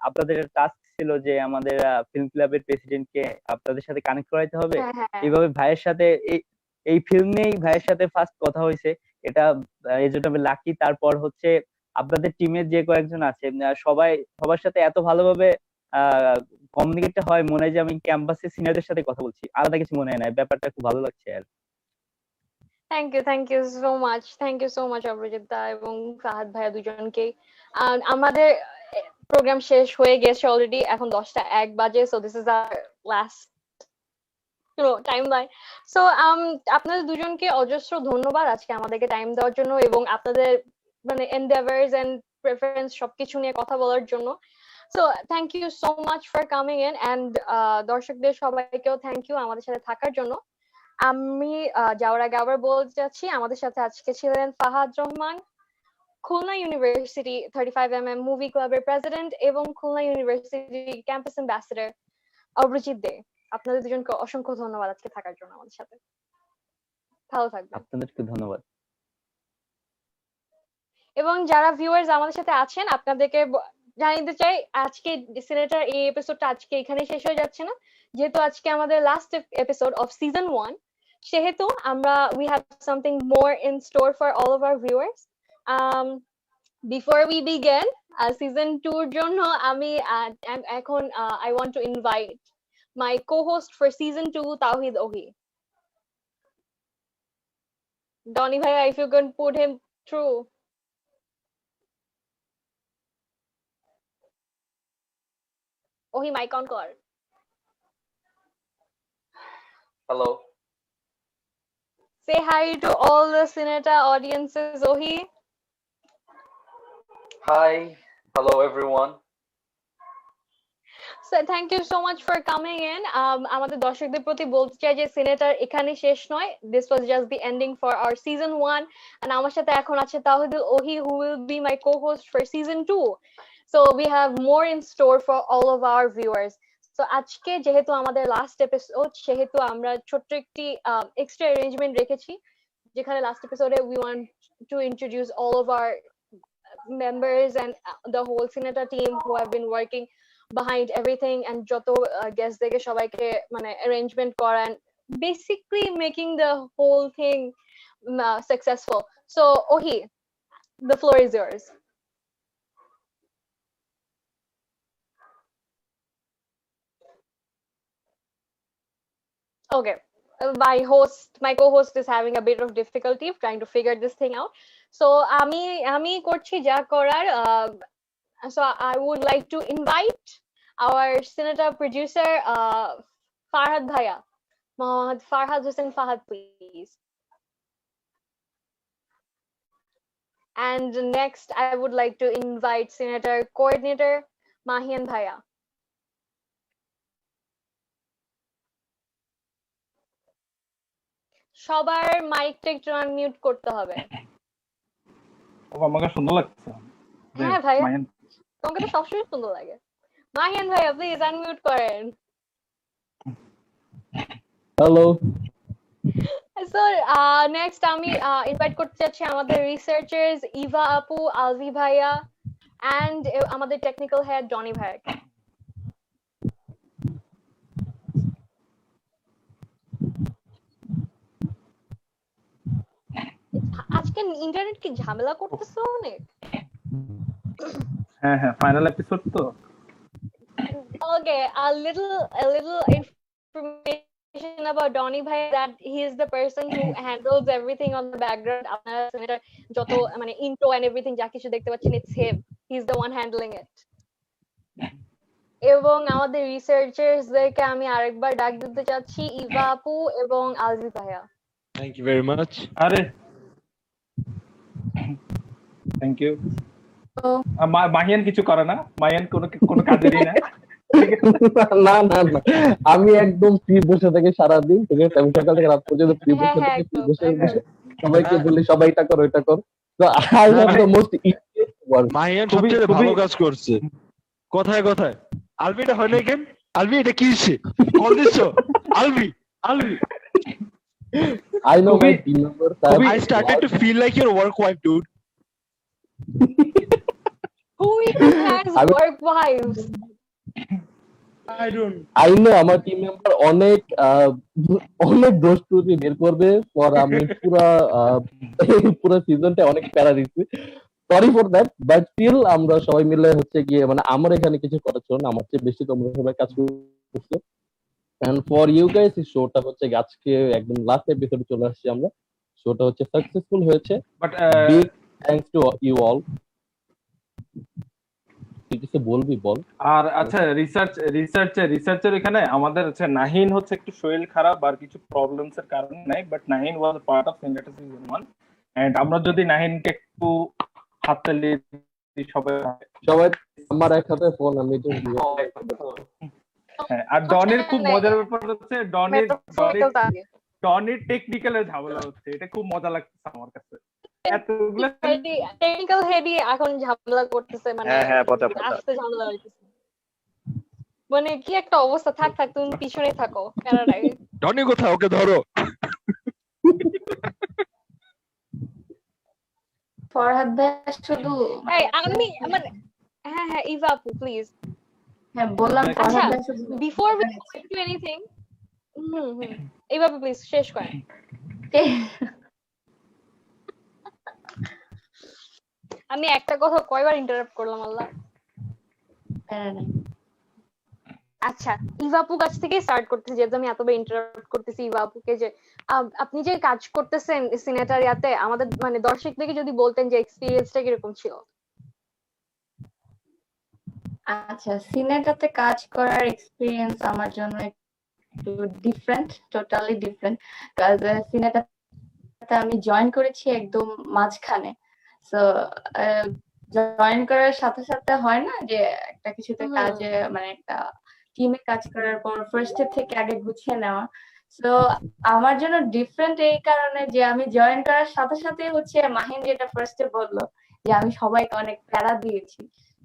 আপনাদের টাস্ক ছিল যে আমাদের ফিল্ম ক্লাবের প্রেসিডেন্টকে আপনাদের সাথে কানেক্ট করাইতে হবে। এইভাবে ভাইয়ের সাথে এই ফিল্ম নিয়েই ভাইয়ের সাথে ফার্স্ট কথা হয়েছে। এটা এই জন্য আমি লাকি। তারপর হচ্ছে আপনাদের টিমের যে কয়েকজন আছে, সবার সাথে এত ভালোভাবে কমিউনিকেট হয়, মনে হয় যে আমি ক্যাম্পাসে সিনিয়রদের সাথে কথা বলছি, আলাদা কিছু মনে হয় না। ব্যাপারটা খুব ভালো লাগছে। আর thank you so much Abhijit da এবং ফাহাদ ভাইয়া দুজনকে। আমাদের প্রোগ্রাম শেষ হয়ে গেছে অলরেডি, এখন 10টা 1 বাজে। So this is our last timeline. So আপনাদের দুজনকে অজস্র ধন্যবাদ আজকে আমাদেরকে টাইম দেওয়ার জন্য এবং আপনাদের মানে এন্ডেভার্স এন্ড প্রেফারেন্স সবকিছু নিয়ে কথা বলার জন্য। So thank you so much for coming in, and দর্শকদের সবাইকেও থ্যাংক ইউ আমাদের সাথে থাকার জন্য। আমি যাওয়ার আগে আবার বলতে চাচ্ছি, আমাদের সাথে আজকে ছিলেন Fahad Rahman, Khulna university 35mm movie ক্লাবের প্রেসিডেন্ট এবং Khulna university campus ambassador Abhijit Dey. আপনাদের দুজনকে অসংখ্য ধন্যবাদ আজকে থাকার জন্য আমাদের সাথে। ভালো থাকবেন। আপনাদেরকে ধন্যবাদ। এবং যারা ভিউয়ার্স আমাদের সাথে আছেন, আপনাদেরকে জানিয়ে দিতে চাই আজকে সিনেটার এই এপিসোডটা আজকে এখানে শেষ হয়ে যাচ্ছে না, যেহেতু আজকে আমাদের লাস্ট এপিসোড অফ সিজন 1, সেহেতু আমরা we have something more in store for all of our viewers. Before we begin season 2 এর জন্য আমি এখন I want to invite my co-host for season 2, Tawhid Ohi. Donny bhaiya, if you can put him through. Ohi, mic on kar. Hello. Say hi to all the Cineta audiences, Ohi. Hi. Hello, everyone. So thank you so much for coming in. আমাদের দর্শকদের প্রতি বলতে চাই যে সিনেটার এখানে শেষ নয়. This was just the ending for our season 1, and আমার সাথে এখন আছে তাওহিদুল ওহি, who will be my co-host for season 2. So we have more in store for all of our viewers. So আজকে যেহেতু আমাদের লাস্ট এপিসোড, সেহেতু আমরা ছোট্ট একটি এক্সট্রা অ্যারেঞ্জমেন্ট রেখেছি, যেখানে লাস্ট এপিসোডে we want to introduce all of our members and the whole Cineta team who have been working behind everything, and যত guest দেখে সবাইকে মানে arrangement করা, and basically making the whole thing successful. So Ohi, the floor is yours. Okay, my co-host is having a bit of difficulty trying to figure this thing out. So আমি করছি যা করার. So I would like to invite our Cineta producer, Farhad Bhaiya, Mohammad Farhad Hussain Fahad, please. And next, I would like to invite Senator Coordinator Mahian Bhaiya. সবার মাইকটা একটু আনমিউট করতে হবে। আমাকে সুন্দর লাগছে। হ্যাঁ ভাইয়া, তোমাকে তো সবসময় সুন্দর লাগে। মাহিয়ান ভাইয়া, প্লিজ আনমিউট করেন। হ্যালো। So next আমি ইনভাইট করতে চাচ্ছি আমাদের রিসার্চার্স ইভা আপু, আলভি ভাইয়া, and আমাদের টেকনিক্যাল হেড ডনি ভাইয়াকে। আজকে ইন্টারনেট কি ঝামেলা করতেছে অনেক? হ্যাঁ হ্যাঁ ফাইনাল এপিসোড তো Okay, a little information about Donny Bhai, that he is the person who handles everything on the background. আপনারা সিনেটার যত মানে intro and everything যা কিছু দেখতে পাচ্ছেন, it's him. He's the one handling it. এবং আমাদের রিসার্চার্সদেরকে আমি আরেকবার ডাক দিতে চাচ্ছি, ইভা আপু এবং আলভি ভাইয়া। Thank you very much. আরে থ্যাংক ইউ। মাহিয়ান কিছু করে না, মাহিয়ান কোনো কাজেরই না। না না না, আমি একদম ফ্রি বসে থাকি সারাদিন, ঠিক আছে? আমি সকাল থেকে রাত পর্যন্ত ফ্রি বসে থাকি, ফ্রি বসে বসে সবাইকে বলি সবাই এটা করো এটা করো। তো I have the most easiest work. Mahiyan সবচেয়ে ভালো কাজ করছে। কথায় কথায় আলবি এটা হয় না কেন? আলবি এটা কি হচ্ছে? কল দিছো? Albi Albi I know my team members are I started to feel like your work wife, dude. Who even has আমি- work wives? I don't. I know আমার টিম মেম্বার অনেক অনেক দোষ ত্রুটি বের করবে, পর আমি পুরো সিজনটা অনেক প্যারা দিচ্ছি, sorry for that, but still আমরা সবাই মিলে হচ্ছে গিয়ে মানে আমার এখানে কিছু করার ছিল না, আমার চেয়ে বেশি তোমরা সবাই কাজ করছো। এন্ড ফর ইউ গাইস এই শোটা হচ্ছে গিয়ে আজকে একদম লাস্ট এপিসোডে চলে আসছি আমরা। শোটা হচ্ছে সাকসেসফুল হয়েছে, but big thanks to you all. তুই কিছু বলবি বল। আর আচ্ছা রিসার্চের এখানে আমাদের হচ্ছে নাহিন হচ্ছে একটু শরীর খারাপ আর কিছু প্রবলেমস এর কারণে নাই, but Nahin was part of Cineta season 1 and আমরা যদি নাহিনকে একটু হাততালি দিই সবাই। সবাই আমার এক হাতে ফোন, আমি তো হ্যাঁ, আর ডনির খুব মজার ব্যাপার হচ্ছে Metaphorical target. ডনির টেকনিক্যালের ঝামেলা হচ্ছে, এটা খুব মজা লাগছে আমার কাছে। এতগুলো টেকনিক্যাল হেডি এখন ঝামেলা করতেছে, মানে আস্তে ঝামেলা হইতেছে, মানে কি একটা অবস্থা। থাক তুমি পিছনে থাকো, প্যারাডাই। ডনি কোথায়? ওকে ধরো। ফরহাদ ভাই শুধু এই আমি মানে হ্যাঁ ইভা আপু প্লিজ। হ্যাঁ বললাম আচ্ছা, ফরহাদ ভাই শুধু before we do anything, Eva আপু প্লিজ শেষ করেন। আমি একটা কথা কয়বার ইন্টারাপ্ট করলাম আল্লাহ। আচ্ছা, ইভা আপু কাছ থেকে স্টার্ট করতেছি, যেহেতু আমি এতবার ইন্টারাপ্ট করতেছি ইভা আপুকে, যে আপনি যে কাজ করতেছেন সিনেটারিয়াতে, আমাদের মানে দর্শকদেরকে যদি বলতেন যে এক্সপেরিয়েন্সটা কিরকম ছিল। আচ্ছা, সিনেটাতে কাজ করার এক্সপিরিয়েন্স আমার জন্য একটু ডিফারেন্ট, টোটালি ডিফারেন্ট। কাজ সিনেটাতে আমি জয়েন করেছি একদম মাঝখানে, সো জয়েন করার সাথে সাথে হয় না যে একটা কিছুতে কাজে মানে একটা টিমে কাজ করার পর ফার্স্টের থেকে আগে গুছিয়ে নেওয়া। তো আমার জন্য ডিফারেন্ট এই কারণে যে আমি জয়েন করার সাথে সাথে হচ্ছে মাহিন যেটা ফার্স্টে বললো যে আমি সবাইকে অনেক প্যারা দিয়েছি,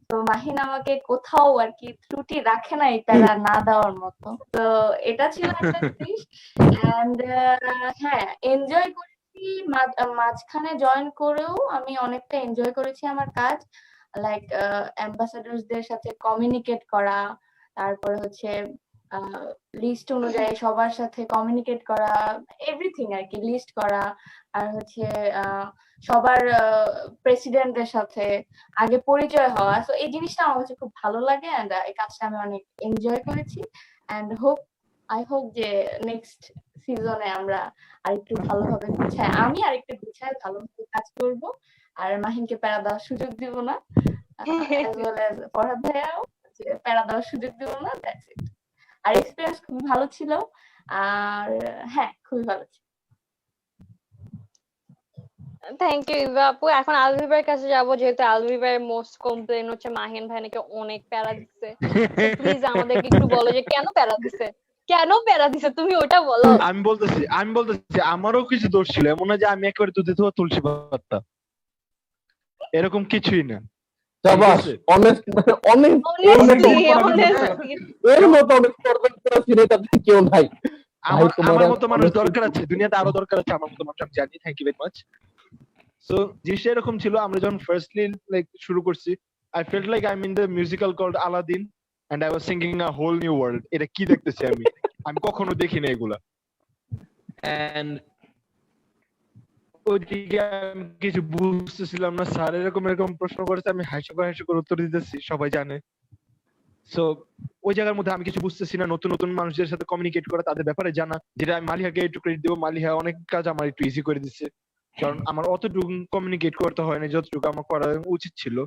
তো মাহিন আমাকে কোথাও আর কি ত্রুটি রাখে না এই প্যারা না দেওয়ার মতো। তো এটা ছিল একটা জিনিস। এন্ড হ্যাঁ, এনজয় করেছি মাঝখানে জয়েন করেও আমি অনেকটা এনজয় করেছি আমার কাজ, লাইক অ্যাম্বাসাডারসদের সাথে কমিউনিকেট করা, তারপরে হচ্ছে লিস্ট অনুযায়ী সবার সাথে কমিউনিকেট করা, এভরিথিং আর কি, লিস্ট করা, আর হচ্ছে সবার প্রেসিডেন্টদের সাথে আগে পরিচয় হওয়া। সো এই জিনিসটা আমার কাছে খুব ভালো লাগে, এন্ড এই কাজটা আমি অনেক এনজয় করেছি। এন্ড আই হোপ যে নেক্সট সিজনে আমরা আরেকটু ভালোভাবে গুছায়, আমি আরেকটু গুছায় ভালোভাবে কাজ করব, আর মাহিনকে প্যারা দেওয়ার সুযোগ দিব না, as well as ফরহাদ ভাইয়াও প্যারা দেওয়ার সুযোগ দিব না। That's it. আর এক্সপেরিয়েন্স খুবই ভালো ছিল, আর হ্যাঁ খুবই ভালো ছিল। থ্যাংক ইউ ইভা আপু। এখন আলভি ভাইয়ের কাছে যাবো, যেহেতু আলভি ভাইয়ের মোস্ট কমপ্লেন হচ্ছে মাহিন ভাই নাকি অনেক প্যারা দিচ্ছে। প্লিজ আমাদেরকে একটু বলো যে কেন প্যারা দিছে, তুমি ওটা বলো। আমি বলতেছি আমারও কিছু দোষ ছিল, এমন না যে আমি একেবারে দুধে ধোয়া তুলসী পাতা, এরকম কিছুই না। শাবাশ, অনেস্ট Honestly, এর মতো অনেক পর্বত করা সিনেটাতে কেউ নাই। আমার মতো মানুষ দরকার আছে দুনিয়াতে, আরো দরকার আছে আমার মতো মানুষ, আমি জানি। Thank you very much. So জিনিসটা এরকম ছিল, আমরা যখন ফার্স্টলি লাইক শুরু করছি, I felt like I am in the musical called Aladdin and I was singing a whole new world. এটা কি দেখতেছি আমি কখনো দেখি না এগুলা। এন্ড ওইদিকে আমি কিছু বুঝতেছিলাম না, স্যার এরকম এরকম প্রশ্ন করেছে, আমি হাসি করে উত্তর দিতেছি, সবাই জানে। সো ওই জায়গার মধ্যে আমি কিছু বুঝতেছি না, নতুন নতুন মানুষদের সাথে কমিউনিকেট করা, তাদের ব্যাপারে জানা, যেটা আমি মালিহাকে একটু ক্রেডিট দেবো, মালিহা অনেক কাজ আমার একটু ইজি করে দিচ্ছে, কারণ আমার অতটুকু কমিউনিকেট করতে হয় না যতটুকু আমার করা উচিত ছিল।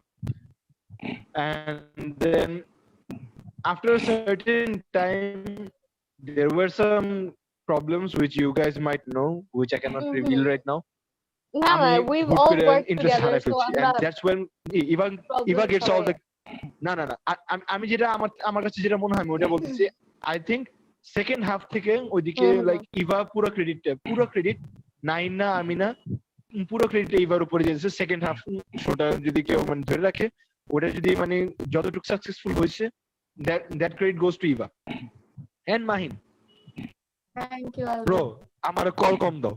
And then after a certain time there were some problems which you guys might know, which I cannot reveal right now. না না, আমি we've হুট all করে worked ইন্টারেস্ট together, হারাই so ফেলছি, আমরা and that's when Eva problem gets all the সবাই না না না আমি যেটা আমার কাছে যেটা মনে হয় আমি ওটা বলতেছি। আই থিংক সেকেন্ড হাফ থেকে ওইদিকে লাইক ইভা পুরো ক্রেডিট নাইনা আমিনা পুরো ক্রেডিট ইভার উপরে যেতেছে। সেকেন্ড হাফ শোটা যদি কেউ মানে ধরে রাখে, ওটা যদি মানে যতটুকু সাকসেসফুল হয়েছে, that credit goes to Eva and Mahin. Thank you bro আমার কল কম দাও।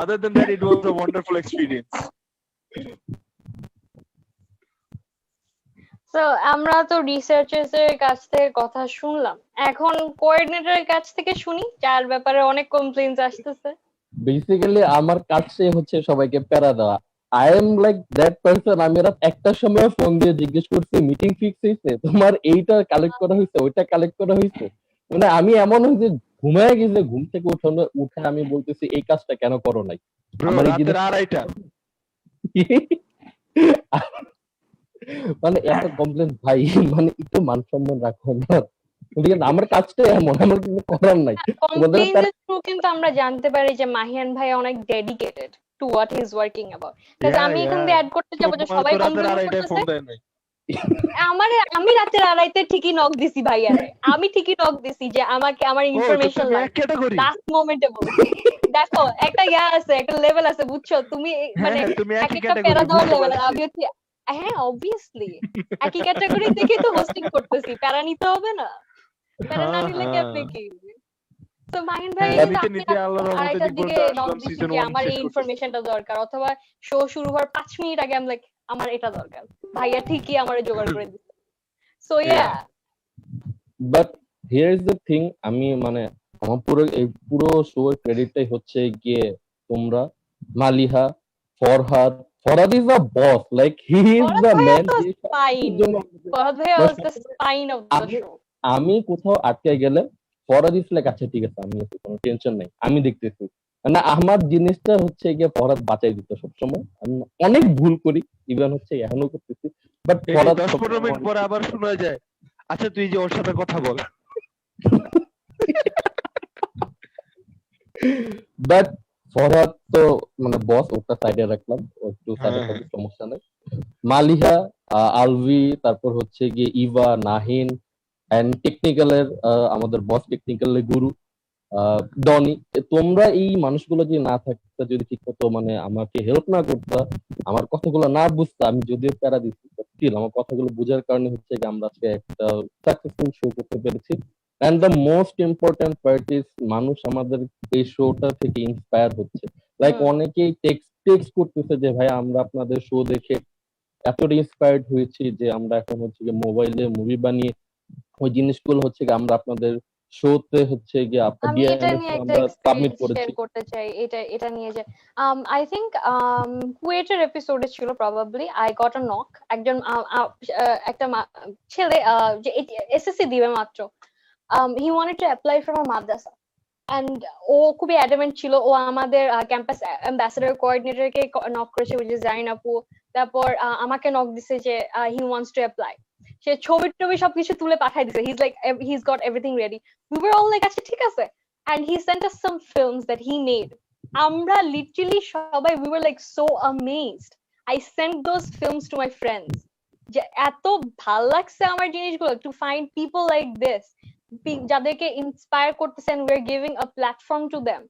Other than that, it was a wonderful experience. তো আমরা তো রিসার্চার্স এর কাছ থেকে কথা শুনলাম, এখন কোঅর্ডিনেটরের কাছ থেকে শুনি, যার ব্যাপারে অনেক কমপ্লেইনস আসতেছে। বেসিক্যালি আমার কাছে হচ্ছে সবাইকে প্যারা দেওয়া। I am like that person, আমি রাত একটার সময় ফোন দিয়ে জিজ্ঞেস করছি মিটিং ফিক্স হয়েছে, তোমার এইটা কালেক্ট করা হয়েছে, ওইটা কালেক্ট করা হয়েছে। মানে আমি এমন হয়েছে ঘুমায় গেছে, ঘুম থেকে উঠে আমি বলতেছি এই কাজটা কেন করো নাই। Bro, আমার এই রাতের জিনিস- 2:30টা। মানে এত কমপ্লেন ভাই, মানে একটু মান সম্মান রাখো না। ঠিক আছে, আমার কাজটা এমন, আমার কিছু করার নাই। তোমাদের কমপ্লেইনস এর থ্রু কিন্তু আমরা জানতে পারি যে মাহিয়ান ভাই অনেক dedicated to what he is working about. কারণ Yeah, আমি এখান yeah. দিয়ে অ্যাড করতে যাব যে তোমার সবাই তো রাতের কমপ্লেইন 2:30টায় ফোন করতেছে। দেয় নাই। আমি রাতের 2:30 ঠিকই নক দিছি ভাইয়ারে, আমি ঠিকই নক দিছি যে আমাকে আমার ও, তো ইনফরমেশন তুমি এক লাগবে, ক্যাটাগরি। লাস্ট মোমেন্টে বলছি। দেখো একটা ইয়া আছে, একটা লেভেল আছে, বুঝছো তুমি? মানে হ্যাঁ, তুমি এক একই একটা ক্যাটাগরি, প্যারা দেওয়ার বুঝতে লেভেল। পারছি। আমি হচ্ছে হ্যাঁ অবভিয়াসলি একই ক্যাটাগরি দেখে তো হোস্টিং করতেছি, প্যারা নিতে হবে না? প্যারা না হ্যাঁ, নিলে হ্যাঁ। কেমনে কি? তো মাহিন ভাই হ্যাঁ, কিন্তু নিতে নিতে আল্লাহর রহমতে আড়াইটার ঠিক দিকে পর্যন্ত নক আসলাম, দিচ্ছে season যে 1 আমার শেষ এই করতেছি। ইনফরমেশনটা দরকার, অথবা শো শুরু হওয়ার 5 মিনিট আগে আমি লাইক আমার এটা দরকার, ভাইয়া ঠিকই আমার জোগাড় করে দিচ্ছে। So yeah, but here is the thing, আমি মানে আমার পুরো শো এর ক্রেডিটটাই হচ্ছে গিয়ে তোমরা, Maliha, Farhad is the boss, like he is the man. Spine, Farhad ভাইয়া was the spine of the show. আমি কোথাও আটকে গেলে ফরহাদ ইজ লাইক আচ্ছা ঠিক আছে, আমি আছি, কোনো টেনশন নাই, আমি দেখতেছি। না, আমার জিনিসটা হচ্ছে গিয়ে ফরহাদ বাঁচাই দিত সবসময়। আমি অনেক ভুল করি, ইভেন হচ্ছে এখনো করতেছি, বাট এই ফরহাদ 10-15 মিনিট পরে আবার শোনা যায়, আচ্ছা তুই যে ওর সাথে কথা বল। বাট ফরহাদ তো মানে বস, ওটা সাইডে রাখলাম, ও একটু সাইডে হ্যাঁ, থাকলে সমস্যা নেই। মালিহা, আলভি, তারপর হচ্ছে গিয়ে ইভা, নাহিন, এন্ড টেকনিক্যালের আমাদের বস, টেকনিক্যালের গুরু ডনি। তোমরা এই মানুষগুলো যদি না থাকতো, যদি ঠিক মতো মানে আমাকে হেল্প না করতা, আমার কথাগুলো না বুঝতা, আমি যদিও প্যারা দিচ্ছি, স্টিল আমার কথাগুলো বোঝার কারণে হচ্ছে যে আমরা আজকে একটা সাকসেসফুল শো করতে পেরেছি। And the most important part is মানুষ আমাদের এই শোটা থেকে ইন্সপায়ার হচ্ছে। লাইক অনেকেই টেক্সট করতেছে যে ভাই আমরা আপনাদের শো দেখে এতটা ইন্সপায়ার্ড হয়েছি যে আমরা এখন হচ্ছে গিয়ে মোবাইলে মুভি বানিয়ে ওই জিনিসগুলো হচ্ছে গিয়ে আমরা আপনাদের শোতে হচ্ছে গিয়ে আমি এটা নিয়ে একটা আমরা সাবমিট এক্সপেরিয়েন্স করেছি। শেয়ার করতে চাই। এটা নিয়ে যে আই থিংক কুয়েটের এপিসোডে ছিল probably, I got a knock, একজন একটা ছেলে যে এসএসসি দিবে মাত্র, he wanted to apply from a madrasa, and ও খুবই অ্যাডামেন্ট ছিল। ও আমাদের ক্যাম্পাস অ্যাম্বাসেডর কোঅর্ডিনেটরকে নক করেছে, উইচ ইজ জারিন আপু। তারপর আমাকে নক দিছে যে হি ওয়ান্টস টু অ্যাপ্লাই। সে ছবি টবি সবকিছু তুলে পাঠাই দিছে, his like his got everything ready. We were all like, আচ্ছা ঠিক আছে, and he sent us some films that he made. আমরা literally সবাই we were like so amazed. I sent those films to my friends. যে এত ভাল লাগছে আমার জিনিসগুলো, to find people like this, যাদেরকে ইন্সপায়ার করতেছেন, we are giving a platform to them.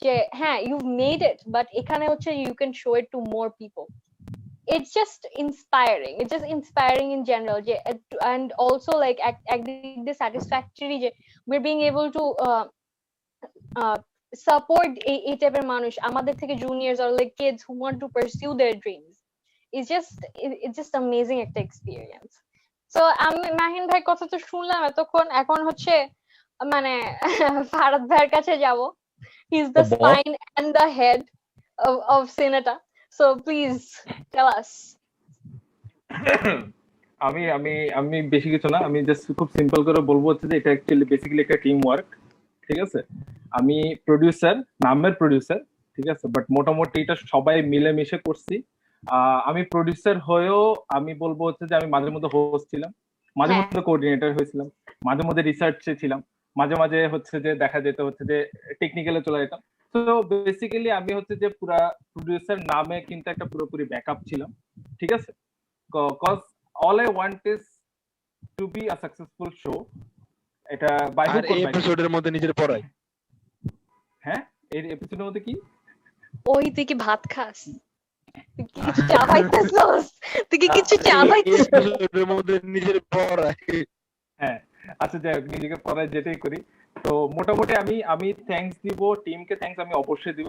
যে হ্যাঁ you've made it, but এখানে হচ্ছে you can show it to more people. It's just inspiring. It's just inspiring in general. And also like the satisfactory we're being able to support এই টাইপের মানুষ, আমাদের থেকে juniors or like kids who want to pursue their dreams. It's just amazing একটা experience. So আমি মাহিন ভাই কথা তো শুনলাম এতক্ষণ, এখন হচ্ছে মানে ফারাদ ভাইয়ের কাছে যাব। He is the The boss? Spine and the head of Cineta. So please tell us. আমি আমি আমি বেশি কিছু না, আমি জাস্ট খুব সিম্পল করে বলবো হচ্ছে যে এটা অ্যাকচুয়ালি বেসিক্যালি একটা টিম ওয়ার্ক, ঠিক আছে। আমি প্রডিউসার, নামের প্রডিউসার, ঠিক আছে, বাট মোটামুটি এটা সবাই মিলেমিশে করছি। আমি প্রডিউসার হয়েও আমি বলবো হচ্ছে যে আমি মাঝে মধ্যে হোস্ট ছিলাম, মাঝে হ্যাঁ। মধ্যে কোঅর্ডিনেটর হয়েছিলাম, মাঝে মধ্যে রিসার্চে ছিলাম, মাঝে মাঝে হচ্ছে যে দেখা যেত হচ্ছে যে টেকনিক্যালে চলে যেতাম। তো বেসিক্যালি আমি হচ্ছে যে পুরা প্রডিউসার নামে কিন্তু একটা পুরোপুরি ব্যাকআপ ছিলাম, ঠিক আছে। Cause all I want is to be a successful show. এটা বাই আর এই এপিসোডের মধ্যে নিজের পড়াই। হ্যাঁ, এই এপিসোডের মধ্যে কি ওই তুই কি ভাত খাস? তুই কি কিছু চাবাইতেছস? তুই কি কিছু চাবাইতেছস? এপিসোডের মধ্যে নিজের পড়াই। হ্যাঁ, আচ্ছা যাই হোক, নিজেকে পড়ায় যেটাই করি। তো মোটামুটি আমি থ্যাঙ্কস দিব টিমকে, থ্যাঙ্কস আমি অবশ্যই দিব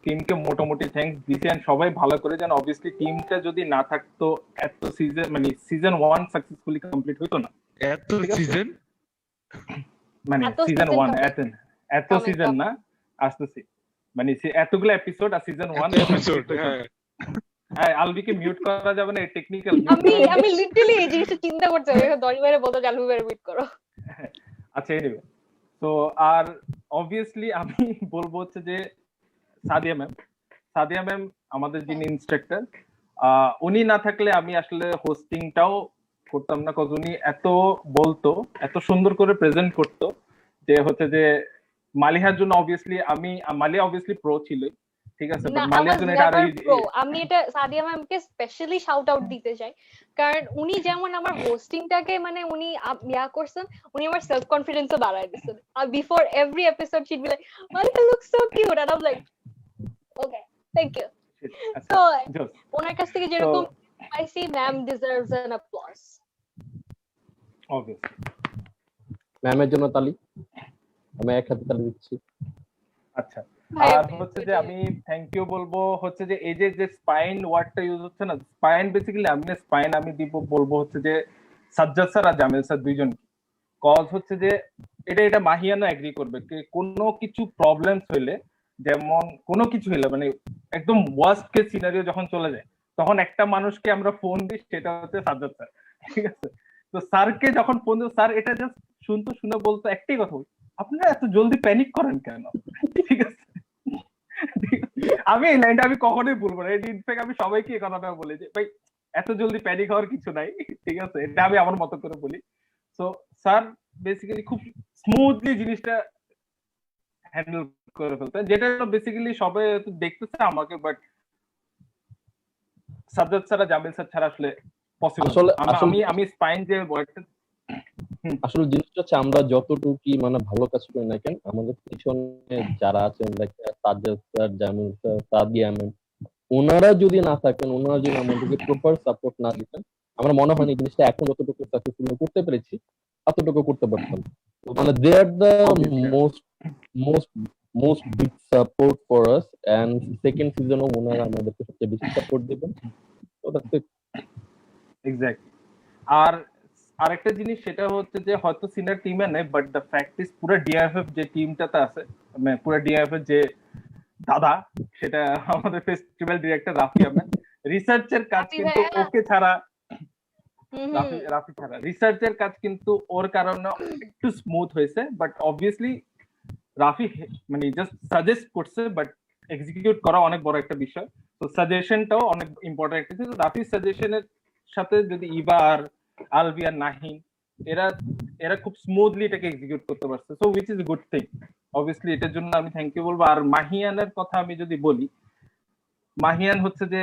টিমকে, মোটামুটি থ্যাঙ্কস দিছি। এন্ড সবাই ভালো করে জানো, অবভিয়াসলি টিমটা যদি না থাকতো এত সিজন মানে সিজন 1 সাকসেসফুলি কমপ্লিট হতো না। এত সিজন মানে এত সিজন season 1 এত coming, সিজন না, আসতেছি মানে এতগুলো এপিসোড আর সিজন 1 এপিসোড। হ্যাঁ, হ্যাঁ, আলবিকে মিউট করা যাবে না, টেকনিক্যাল। আমি লিটারালি এই জিনিসটা চিন্তা করতে হবে 10 বারে বলতো চালু করে মিট করো। আচ্ছা, এনিওয়ে, তো আর অবভিয়াসলি আমি বলবো হচ্ছে যে সাদিয়া ম্যাম আমাদের যিনি ইনস্ট্রাক্টর, উনি না থাকলে আমি আসলে হোস্টিংটাও করতাম না। কজ উনি এত বলতো, এত সুন্দর করে প্রেজেন্ট করতো যে হচ্ছে যে মালিহার জন্য অবভিয়াসলি মালিয়া অবভিয়াসলি প্রো ছিল, ঠিক আছে, না, বাট মালিয়ার জন্য এটা আরো আমি এটা সাদিয়া ম্যামকে স্পেশালি শাউট আউট দিতে চাই, কারণ উনি যেমন আমার হোস্টিংটাকে মানে উনি ইয়া করছেন, উনি আমার সেলফ কনফিডেন্সও বাড়ায় দিয়েছেন। আর before every episode she'd be like Malika looks so cute, and I am like okay thank you. তো ওনার কাছ থেকে যেরকম পাইছি, ma'am deserves an applause. Obviously ম্যামের জন্য তালি, আমি এক হাতে তালি দিচ্ছি। আচ্ছা, আর হচ্ছে যে আমি থ্যাংক ইউ বলবো হচ্ছে যে এই যে স্পাইন ওয়ার্ডটা ইউজ হচ্ছে না, স্পাইন বেসিক্যালি আমি দিব বলবো হচ্ছে যে সাজ্জাদ স্যার আর জামিল স্যার দুইজন। কজ হচ্ছে যে এটা মাহিয়ানও এগ্রি করবে, কোনো কিছু প্রবলেমস হইলে, যেমন কোনো কিছু হইলে মানে একদম ওয়ার্স্ট কেস সিনারিও যখন চলে যায়, তখন একটা মানুষকে আমরা ফোন দিই, সেটা হচ্ছে সাজ্জাদ স্যার, ঠিক আছে। তো স্যারকে যখন ফোন দিই, স্যার এটা জাস্ট শুনে বলতো একটাই কথা, আপনারা এত জলদি প্যানিক করেন কেন, ঠিক আছে। আমি এই লাইনটা আমি কখনোই বলবো না, ইনফ্যাক্ট আমি সবাইকে এই কথাটা বলি যে ভাই এত জলদি প্যানিক হওয়ার কিছু নাই, ঠিক আছে, এটা আমি আমার মতো করে বলি। সো স্যার বেসিক্যালি খুব স্মুথলি জিনিসটা হ্যান্ডেল করে ফেলতে, যেটা বেসিক্যালি সবাই দেখতেছে আমাকে, but Sajjad sir Jamil sir ছাড়া আসলে পসিবল। আমি স্পাইন যে ওয়ার্ডটা, আসলে জিনিসটা হচ্ছে আমরা যতটুকু মানে ভালো কাজ করি না কেন, আমাদের পিছনে যারা আছেন Sajjad sir, Jamil sir, Sadia ma'am, ওনারা যদি না থাকেন, ওনারা যদি আমাদেরকে প্রপার সাপোর্ট না দিতেন, আমরা মনে হয় এই জিনিসটা এখন যতটুকু সাকসেসফুল করতে পেরেছি ততটুকু করতে পারতাম। মানে they are the most big support for us, and second সিজনও ওনারা আমাদেরকে সবচেয়ে বেশি সাপোর্ট দিবেন। তো দ্যাটস ইট। এক্স্যাক্টলি। আর আরেকটা জিনিস সেটা হচ্ছে যে হয়তো সিনিয়র টিমে নেই, বাট দ্য ফ্যাক্ট ইজ পুরো ডিআইএফএফ যে টিমটাতে আছে, মানে পুরো ডিআইএফএফ যে দাদা, সেটা আমাদের ফেস্টিভ্যাল ডিরেক্টর রাফি আহমেদ। রিসার্চের কাজ কিন্তু ওকে ছাড়া, রাফি ছাড়া রিসার্চের কাজ কিন্তু ওর কারণে একটু স্মুথ হয়েছে, বাট অবভিয়াসলি রাফি মানে জাস্ট সাজেস্ট করছে, বাট এক্সিকিউট করা অনেক বড় একটা বিষয়। তো সাজেশনটাও অনেক ইম্পর্টেন্ট একটা ছিল। রাফির সাজেশনের সাথে যদি ইভা আর আলভি আর নাহিন এরা খুব স্মুথলি এটাকে এক্সিকিউট করতে পারছে, so which is good thing. Obviously এটার জন্য আমি থ্যাংক ইউ বলবো। আর মাহিয়ানের কথা আমি যদি বলি, মাহিয়ান হচ্ছে যে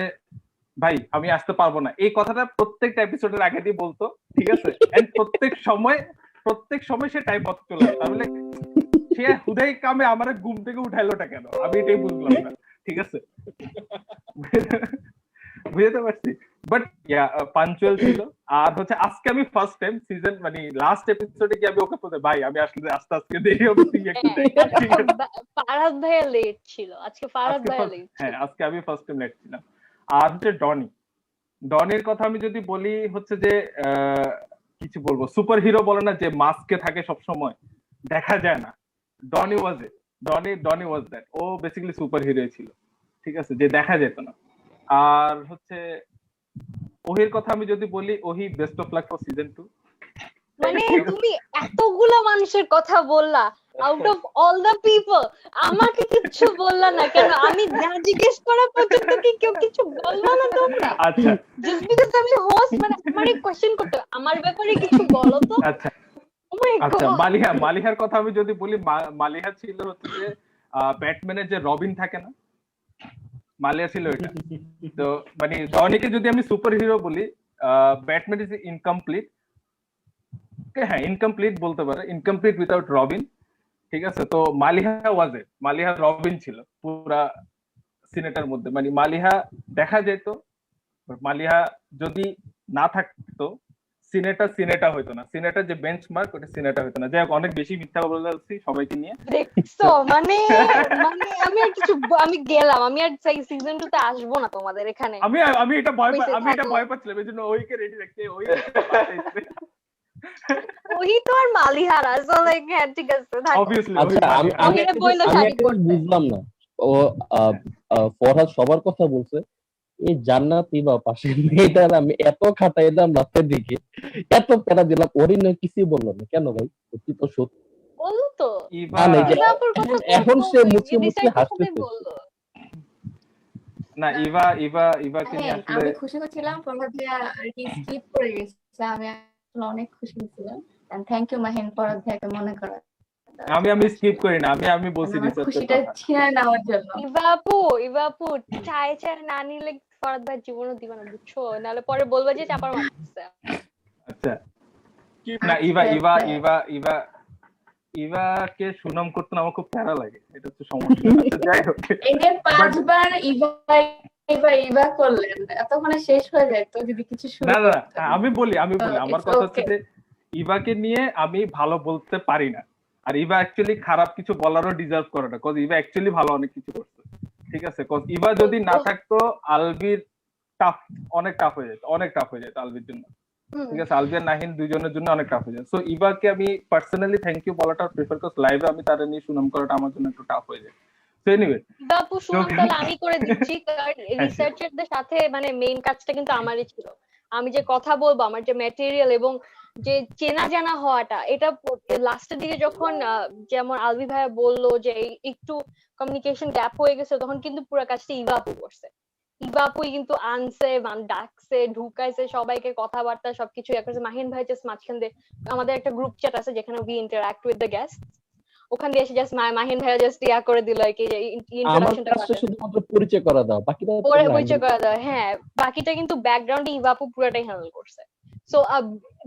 ভাই আমি আসতে পারবো না, এই কথাটা প্রত্যেকটা এপিসোডের আগে দিয়ে বলতো, ঠিক আছে, এন্ড প্রত্যেক সময় সে টাইম মতো চলে আসতো। আমি সে হুদাই কামে আমার ঘুম থেকে উঠাইলোটা কেন, আমি এটাই বুঝলাম না, ঠিক আছে, বুঝতে পারছি। বাট পাঞ্চুয়াল ছিল। আর হচ্ছে আজকে আমি ফার্স্ট টাইম সিজন মানে লাস্ট এপিসোডে কি আমি ওকে বলতে ভাই আমি আসলে আস্তে দেরি হবে, ফারাদ ভাই লেট ছিল আজকে, ফারাদ ভাই লেট, হ্যাঁ আজকে আমি ফার্স্ট টাইম লেট ছিলাম। আর হচ্ছে ডনির কথা আমি যদি বলি হচ্ছে যে কিছু বলবো, সুপার হিরো বলে না যে মাস্কে থাকে সব সময়, দেখা যায় না। Donny was it, Donny was that. ও বেসিক্যালি সুপার হিরো ছিল, ঠিক আছে, যে দেখা যেত না। আর হচ্ছে ওহির কথা আমি যদি বলি, ওহি best of luck for season 2। মানে তুমি এতগুলা মানুষের কথা বললা, out of all the people আমাকে কিচ্ছু বললা না কেন? আমি না জিজ্ঞেস করা পর্যন্ত কি কেউ কিছু বললা না তোমরা? আচ্ছা জাস্ট বিকজ আমি হোস্ট, মানে আমার কোশ্চেন করতে আমার ব্যাপারে কিছু বলো তো। আচ্ছা ও মাই আচ্ছা, গড। মালিহার কথা আমি যদি বলি, মালিহা ছিল হচ্ছে যে ব্যাটম্যানের যে রবিন থাকে না, মালিয়া ছিল এটা। তো মানে ডনিকে যদি আমি সুপার হিরো বলি, ব্যাটম্যান ইজ ইনকমপ্লিট। হ্যাঁ, ইনকমপ্লিট বলতে পারে, ইনকমপ্লিট উইথাউট রবিন, ঠিক আছে। তো মালিহা ওয়াজ ইট, মালিহা রবিন ছিল পুরা সিনেটার মধ্যে। মানে মালিহা দেখা যেত, মালিহা যদি না থাকতো সিনেটা হইতো না। সিনেটার যে বেঞ্চমার্ক, ওটা সিনেটা হইতো না। যাই হোক, অনেক বেশি মিথ্যা বলছি সবাইকে নিয়ে। দেখছো মানে মানে আমি আর কিছু আমি গেলাম, আমি আর সিজন 2 তে আসবো না তোমাদের এখানে। আমি এটা ভয় বেঁচে আমি এটা থাকো। ভয় পাচ্ছিলাম, এই জন্য ওইকে রেডি রাখতে ওই ওই তো আর মালিহার আসলে। হ্যাঁ ঠিক আছে, থাকো। অবভিয়াসলি আচ্ছা আমি আমি ওহিরে একটা বললো আমি শাড়ি একটা জিনিস পরতে। বুঝলাম না। ও ফরহাদ সবার কথা বলছে, এই জান্নাতি বা পাশের মেয়েটার আমি এত খাটাইলাম রাতের দিকে, এত প্যারা দিলাম, ওরই নয় কিছুই বললো না কেন ভাই? সত্যি তো সত্যি বললো তো ইভা জানে যে ইভাপুর কথা তো এখন সে বললোই, মুচকি মুচকি ডিসাইড করতে হাসতেছে। বললো। না, ইভাকে নিয়ে আসলে আমি খুশি হচ্ছিলাম ফরহাদ ভাইয়া আর কি স্কিপ করে গেছে। আমি আসলে অনেক খুশি হচ্ছিলাম। And thank you Mahin Farhad ভাইয়াকে মনে করা। আমি স্কিপ করি না, আমি বলছি আমার রিসার্চের খুশিটা কথা। ছিনে নেওয়ার জন্য। ইভাপু চায় না নিলে ফরাদ ভাই জীবনও দিবে না, বুঝছো? নাহলে পরে বলবে যে চাপার মারছে। আচ্ছা কি না, আচ্ছা, ইভাকে সুনাম করতে না আমার খুব প্যারা লাগে, এটা হচ্ছে সমস্যা। আচ্ছা, যাই হোক, এই যে 5 বার ইভা করলেন, এতক্ষণে শেষ হয়ে যায় তো যদি কিছু শুরু না করতেন। আমি বলি আমার It's কথা হচ্ছে okay. যে ইভাকে নিয়ে আমি ভালো বলতে পারি না। আর ইভা অ্যাকচুয়ালি খারাপ কিছু বলারও ডিজার্ভ করে না, কজ ইভা অ্যাকচুয়ালি ভালো অনেক কিছু করছে, ঠিক আছে। কজ ইভা যদি না থাকতো আলবির অনেক টাফ হয়ে যেত আলবির জন্য, ঠিক আছে। আলবি আর নাহিন দুইজনের জন্য অনেক টাফ হয়ে যায়। সো ইভাকে আমি পার্সোনালি থ্যাংক ইউ বলাটা প্রেফার করি। লাইভে আমি তার নিয়ে সুনাম করাটা আমার জন্য একটু টাফ হয়ে যায়। সো এনিওয়ে, ইভাপু সুনাম তাহলে আমি করে দিচ্ছি, কারণ রিসার্চারদের সাথে মানে মেইন কাজটা কিন্তু আমারই ছিল। আমি যে কথা বলবো, আমার যে ম্যাটেরিয়াল এবং যে চেনা জানা হওয়াটা, এটা লাস্টের দিকে যখন যেমন আলবি ভাইয়া বললো যে একটু কমিউনিকেশন গ্যাপ হয়ে গেছে, তখন কিন্তু পুরো কাজটা ইভাপু করছে। ইভাপুই কিন্তু আনছে, ডাকছে, ঢুকাইছে সবাইকে, কথাবার্তা সবকিছু ইয়ে করছে। মাহিন ভাই জাস্ট মাঝখান দিয়ে, আমাদের একটা গ্রুপ চ্যাট আছে যেখানে we interact with the guest, ওখান দিয়ে এসে জাস্ট মাহিন ভাইয়া জাস্ট ইয়া করে দিল আর কি, যে আমার ইন্ট্রোডাকশনটা কাজটা করে শুধুমাত্র পরিচয় করা দাও, বাকিটা তো পরে না। পরিচয় করে দেয়। হ্যাঁ, বাকিটা কিন্তু ব্যাকগ্রাউন্ডে ইভাপু পুরোটাই হ্যান্ডেল করছে। সো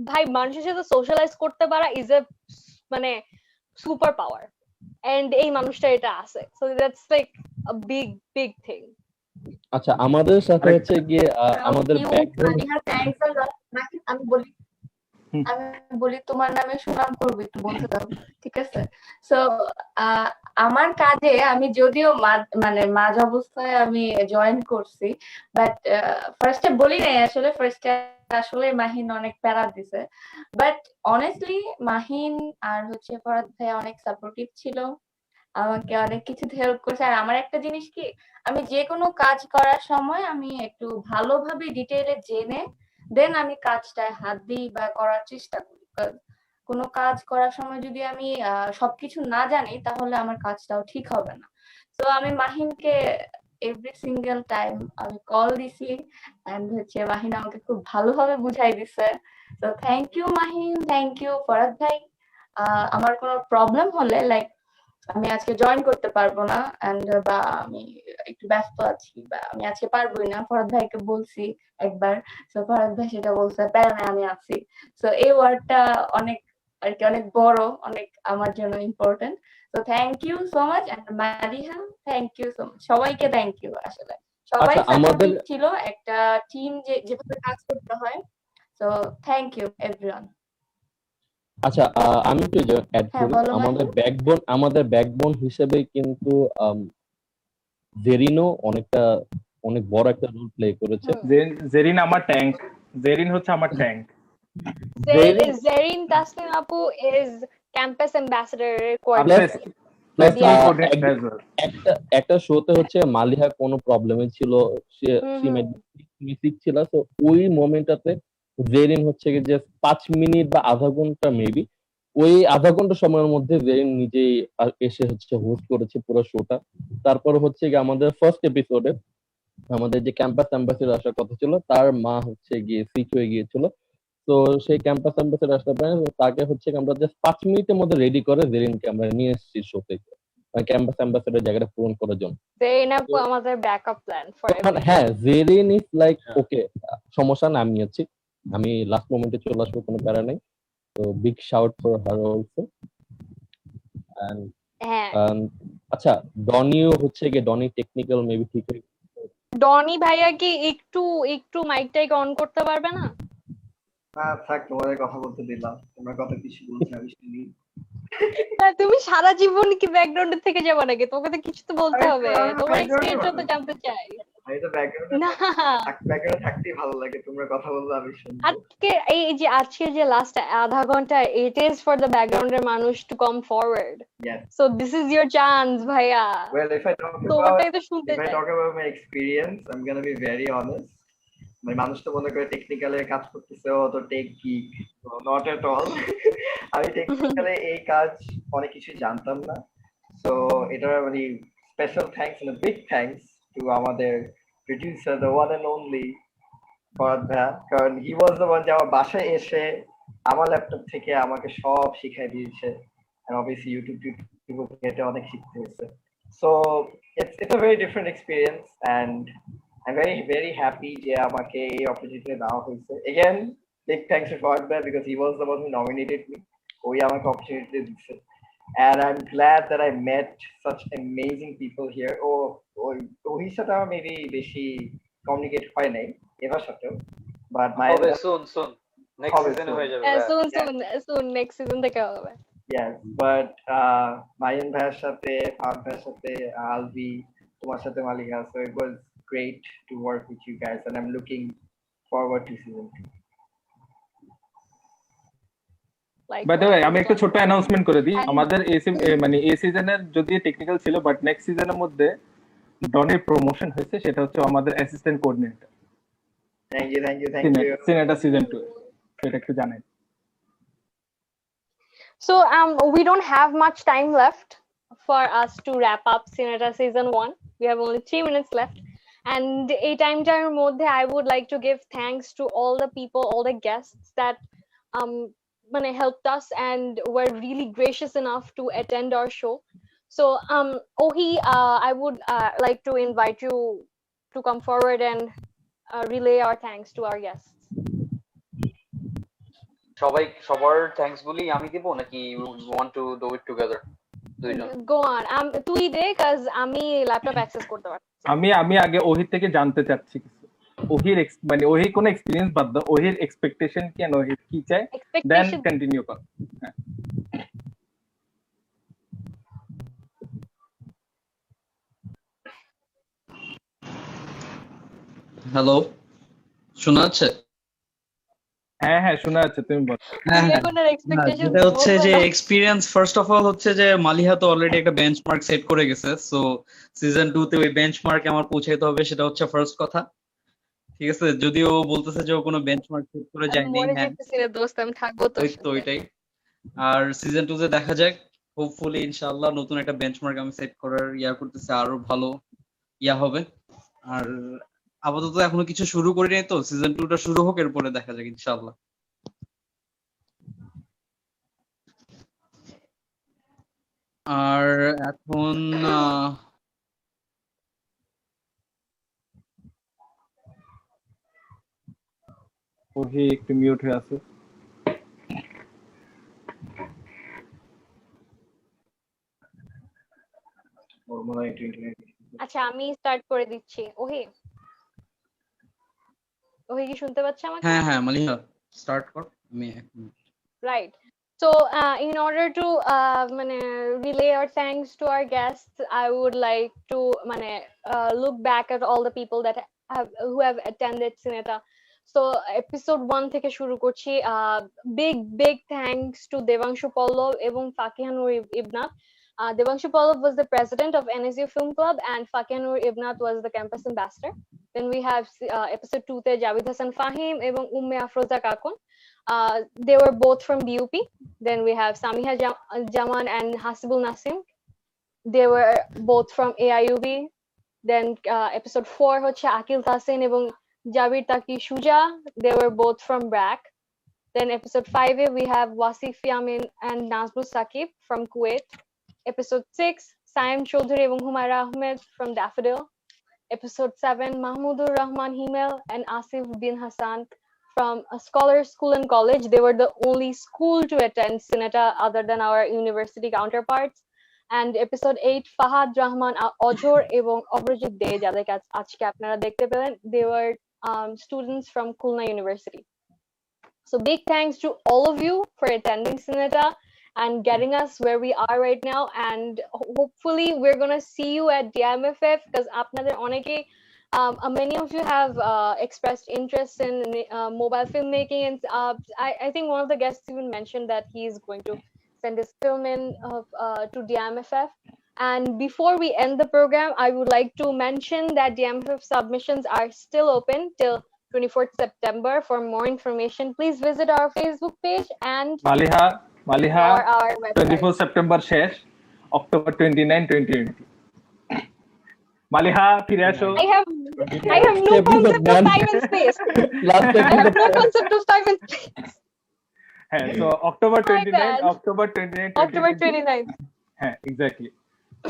ভাই, মানুষের সাথে সোশ্যালাইজ করতে পারা ইজ এ মানে সুপার পাওয়ার, এন্ড এই মানুষটা এটা আছে। So that's like a big thing. আচ্ছা আমাদের সাথে হচ্ছে গিয়ে আমাদের background Maliha, thanks a lot. Mahin, আমি বলি তোমার নামে সুনাম করবো, একটু বলতে দাও, ঠিক আছে? সো আমার কাজে আমি যদিও মানে মাঝ অবস্থায় আমি জয়েন করছি, বাট ফার্স্টে বলি নাই আসলে। ফার্স্টে আসলে মাহিন অনেক প্যারা দিছে, বাট অনেস্টলি মাহিন আর হচ্ছে ফরহাদ ভাই অনেক সাপোর্টিভ ছিল, আমাকে অনেক কিছুতে হেল্প করছে। আর আমার একটা জিনিস কি, আমি যে কোনো কাজ করার সময় আমি একটু ভালোভাবে ডিটেইলে জেনে দেন আমি কাজটায় হাত দিই বা করার চেষ্টা করি। কোনো কাজ করার সময় যদি আমি সবকিছু না জানি, তাহলে আমার কাজটাও ঠিক হবে না। তো আমি মাহিনকে এভরি সিঙ্গেল টাইম আমি কল দিছি, এন্ড হচ্ছে মাহিন আমাকে খুব ভালোভাবে বুঝাই দিছে। তো thank you Mahin, thank you Farhad ভাই। আমার কোনো প্রবলেম হলে, লাইক আমি আজকে জয়েন করতে পারবো না বা আমি একটু ব্যস্ত আছি বা আমি আজকে পারবোই না, ফরহাদ ভাইকে বলছি একবার। তো ফরহাদ ভাই সেটা বলছে, প্যারা নাই, আমি আছি। তো এই ওয়ার্ডটা অনেক আর কি, অনেক বড়, অনেক আমার জন্য ইম্পর্টেন্ট। তো thank you so much. And Mariha, thank you so much. সবাইকে থ্যাংক ইউ। আসলে সবাই আচ্ছা আমাদের সাপোর্টিভ ছিল, একটা টিম যেভাবে কাজ করতে হয়। তো থ্যাংক ইউ এভরিওয়ান। আচ্ছা আমি একটু অ্যাড হ্যাঁ, করি, বলো আমাদের ব্যাকবোন হিসেবে কিন্তু জেরিনও অনেক বড় একটা রোল প্লে করেছে। জেরিন আমার ট্যাঙ্ক, জেরিন হচ্ছে আমার tank. Zarin Tasnim Apu is campus ambassador Plus, plus Yeah. coordinator as well. একটা শোতে হচ্ছে মালিহা কোনো প্রবলেমে ছিল, সে সিক ছিল, তো ওই মোমেন্টটাতে জেরিন হচ্ছে কি যে 5 মিনিট বা আধা ঘন্টা মেবি, ওই আধা ঘন্টা সময়ের মধ্যে জেরিন নিজেই এসে হচ্ছে হোস্ট করেছে পুরো শোটা। তারপর হচ্ছে কি আমাদের ফার্স্ট এপিসোডে আমাদের যে ক্যাম্পাস অ্যাম্বাসেডর আসার কথা ছিল, তার মা হচ্ছে গিয়ে সিক হয়ে গিয়েছিল। তো সেই ক্যাম্পাস অ্যাম্বাসেডর আসতে পারে, তাকে হচ্ছে আমরা জাস্ট 5 মিনিটের মধ্যে রেডি করে জেরিনকে আমরা নিয়ে এসেছি শো থেকে, ক্যাম্পাস অ্যাম্বাসেডর জায়গাটা পূরণ করার জন্য। জেরিন আমাদের ব্যাকআপ প্ল্যান ফর হ্যাঁ, জেরিন ইজ লাইক ওকে, সমস্যা না, আমি আছি, আমি লাস্ট মোমেন্টে চলে আসবো, কোনো প্যারা নেই। তো big shout for her also. হ্যাঁ, আচ্ছা, ডনিও হচ্ছে গিয়ে ডনি টেকনিক্যাল মেবি ঠিক হয়ে ডনি ভাইয়া কি একটু মাইকটাকে অন করতে পারবে না? থাক, তোমাদের কথা বলতে দিলাম, তোমরা কত কিছু বলছো আমি শুনি। তুমি সারা জীবন কি ব্যাকগ্রাউন্ড থেকে যাবে নাকি? তোমাকে তো কিছু তো বলতে হবে, তোমার এক্সপেরিয়েন্সটা তো জানতে চাই। আমি তো ব্যাকগ্রাউন্ডে না, থাকতেই ভালো লাগে, তোমরা কথা বললে আমি শুনি। আজকে যে লাস্ট আধা ঘন্টা, ইট ইজ ফর দ্য ব্যাকগ্রাউন্ডের মানুষ to come forward. So this is your chance ভাইয়া। Well, if I তোমারটাই তো শুনতে চাই। talk about my experience, I'm gonna be very honest. মানে মানুষ তো মনে করে টেকনিক্যালে কাজ করতেছে, ও তো tech geek, not at all. আমি টেকনিক্যালে এই কাজ অনেক কিছু জানতাম না। সো এটা মানে special thanks and big thanks to আমাদের producer, the one and only Farhad ভাইয়া, কারণ হি ওয়াজ দ্য ওয়ান যে আমার বাসায় এসে আমার ল্যাপটপ থেকে আমাকে সব শিখাই দিয়েছে। and obviously YouTube ঘেটে অনেক শিখতে হয়েছে। So it's a very different experience and I'm very happy যে আমাকে এই opportunity দেওয়া হয়েছে। Again, big thanks to Fahad Bhai because he was the one who nominated me. ওই আমাকে opportunity দিচ্ছে। And I'm glad that I met such amazing people here. ওহির সাথে আমার maybe বেশি communicate হয় নাই এবার সাথেও, but হবে soon next season হয়ে যাবে। soon next season থেকে হবে। Yes, but Mayan ভাইয়ের সাথে, ফাহাদ ভাইয়ের সাথে, আলভি, তোমার সাথে মালিকা, so it was great to work with you guys and I'm looking forward to season 2. By the way, আমি একটা ছোট অ্যানাউন্সমেন্ট করে দিই, আমাদের মানে এই সিজনের যদি টেকনিক্যাল ছিল, বাট নেক্সট সিজনের মধ্যে ডনের প্রমোশন হয়েছে, সেটা হচ্ছে আমাদের assistant coordinator. Thank you. Cineta season 2 সেটা একটু জানেন। So we don't have much time left for us to wrap up Cineta season 1. We have only 3 minutes left. And a time mode, I would like to give thanks to all the people, all the guests that helped us and were really gracious enough to attend our show. So Ohi, I would like to invite you to come forward and relay our thanks to our guests. সবার থ্যাঙ্কস বলি আমি দিব নাকি you want to do it together? Go on. তুই দে, cuz আমি ল্যাপটপ অ্যাক্সেস করতে পারি। আমি আগে ওহির থেকে জানতে চাচ্ছি কিছু, ওহির মানে ওহির কোন এক্সপেরিয়েন্স বাদ দাও, ওহির এক্সপেকটেশন কি, ওহির কি চায়, দেন কন্টিনিউ কর। হ্যালো, শোনা যাচ্ছে? হ্যাঁ শোনা যাচ্ছে, তুমি বলো। যেটা হচ্ছে যে এক্সপিরিয়েন্স, ফার্স্ট অফ অল হচ্ছে যে মালিহা তো অলরেডি একটা বেঞ্চমার্ক সেট করে গেছে, সো সিজন 2 তে ওই বেঞ্চমার্কে আমার পৌঁছাইতে হবে, সেটা হচ্ছে ফার্স্ট কথা। ঠিক আছে, যদিও ও বলতেছে যে ও কোনো বেঞ্চমার্ক সেট করে যায়নি, হ্যাঁ দোস্ত আমি থাকবো তো। ওইটাই। আর সিজন 2 তে দেখা যাক, হোপফুলি ইনশাআল্লাহ নতুন একটা বেঞ্চমার্ক আমি সেট করার করতেছি, আরো ভালো হবে। আর আপাতত এখনো কিছু শুরু করি নাই, তো সিজন 2টা শুরু হোক, এরপরে দেখা যাক ইনশাআল্লাহ। আর এখন ওহি একটু মিউট হয়ে আছে। আচ্ছা, আমি স্টার্ট করে দিচ্ছি। ওহি কি শুনতে পাচ্ছে আমাকে? হ্যাঁ মালিহা স্টার্ট কর, আমি right. So in order to relay our thanks to our guests, I would like to look back at all the people that who have attended Cineta. So episode 1 থেকে শুরু করছি। Big thanks to Devanshu Pallab এবং Fakihanur Ibnat. Devanshu Pallab was the president of NSU Film Club and Fakihanur Ibnat was the campus ambassador. Then we have episode 2 তে Javed Hassan Fahim এবং Umme Afroza Kakon. They were both from BUP. Then we have Samiha Jaman and Hasibul Nasim. They were both from AIUB. Then episode 4 হচ্ছে Akil Tasin এবং Jabir Taki Shuja. They were both from BRAC. Then episode 5 we have Wasif Yamin and Nazmul Sakib from Kuwait. Episode 6 Saim Choudhury এবং Humaira Ahmed from Daffodil. Episode 7 Mahmudur Rahman Himel and Asif bin Hassan from a Scholar School and College. They were the only school to attend Sinata other than our university counterparts. And episode 8 Fahad Rahman Ojor এবং অপরাজিত দে যাদেরকে আজকে আপনারা দেখতে পেলেন, they were students from Khulna University. So big thanks to all of you for attending Sinata and getting us where we are right now, and hopefully we're gonna see you at DMFF because আপনাদের অনেকে many of you have expressed interest in mobile filmmaking, and I think one of the guests even mentioned that he is going to send his film in to DMFF. And before we end the program, I would like to mention that DMFF submissions are still open till 24th September. For more information, please visit our Facebook page and Maliha or our website. 24 September শেষ, October 29 2020 মালিহা ফিরে আসো। I have no concept of time and space. I have no concept of time and space. হ্যাঁ, so October My 29 bad. October 29 October 29th. হ্যাঁ, exactly.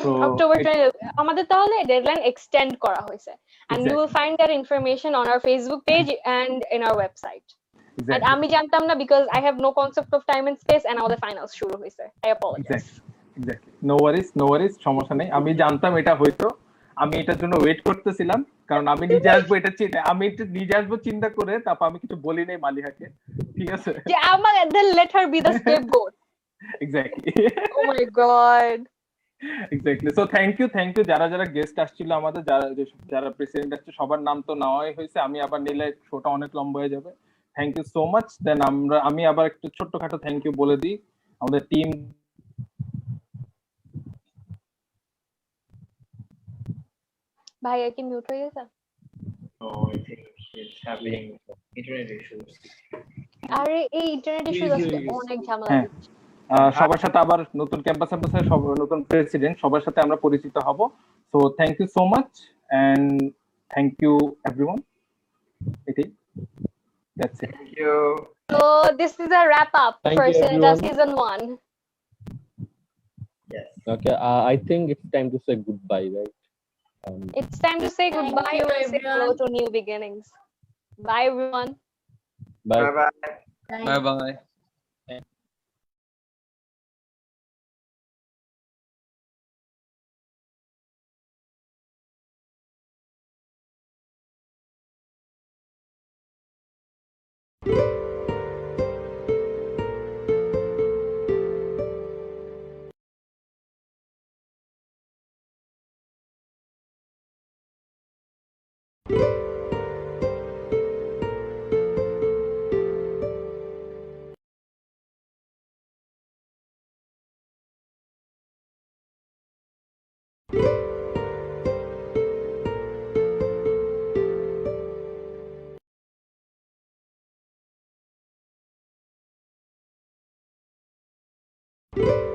So October 20th. আমাদের তাহলে ডেডলাইন এক্সটেন্ড করা হয়েছে, and you will find that information on our Facebook page and in our website. And exactly. আমি জানতাম না because I have no concept of time and space, and আমাদের ফাইনালস শুরু হয়েছে. I apologize. Exactly. No worries, সমস্যা নেই। আমি জানতাম এটা হয়তো, আমি এটার জন্য ওয়েট করতেছিলাম, কারণ আমি নিজে আসবো এটা নিজে আসবো চিন্তা করে, তারপর আমি কিছু বলি নাই মালিহাকে, ঠিক আছে? যে আমার then let her be the scapegoat. Exactly. Oh my god. Exactly. So thank you যারা গেস্ট আসছিল আমাদের, যারা প্রেসিডেন্ট আসছে সবার নাম তো নেওয়াই হয়েছে, আমি আবার নিলে শোটা অনেক লম্বা হয়ে যাবে। Thank you so much. Then আমি আবার একটু ছোট্টখাটো থ্যাংক ইউ বলে দিই আমাদের টিম। ভাই কি মিউট হয়ে গেছে? I think it's having internet issues. আরে এই ইন্টারনেট ইস্যু আছে, অনেক ঝামেলা হ্যাঁ, দিচ্ছে। সবার সাথে আবার নতুন ক্যাম্পাস নতুন প্রেসিডেন্ট সবার সাথে আমরা পরিচিত হব। So thank you so much and thank you everyone. এটাই, that's it. Thank you. So this is a wrap up Thank for you, Sinata everyone. season 1. Yes. Okay, I think it's time to say goodbye, right? It's time to say Thank goodbye you, and say hello everyone. to new beginnings. Bye everyone. Bye. Bye bye. Bye bye. Bye.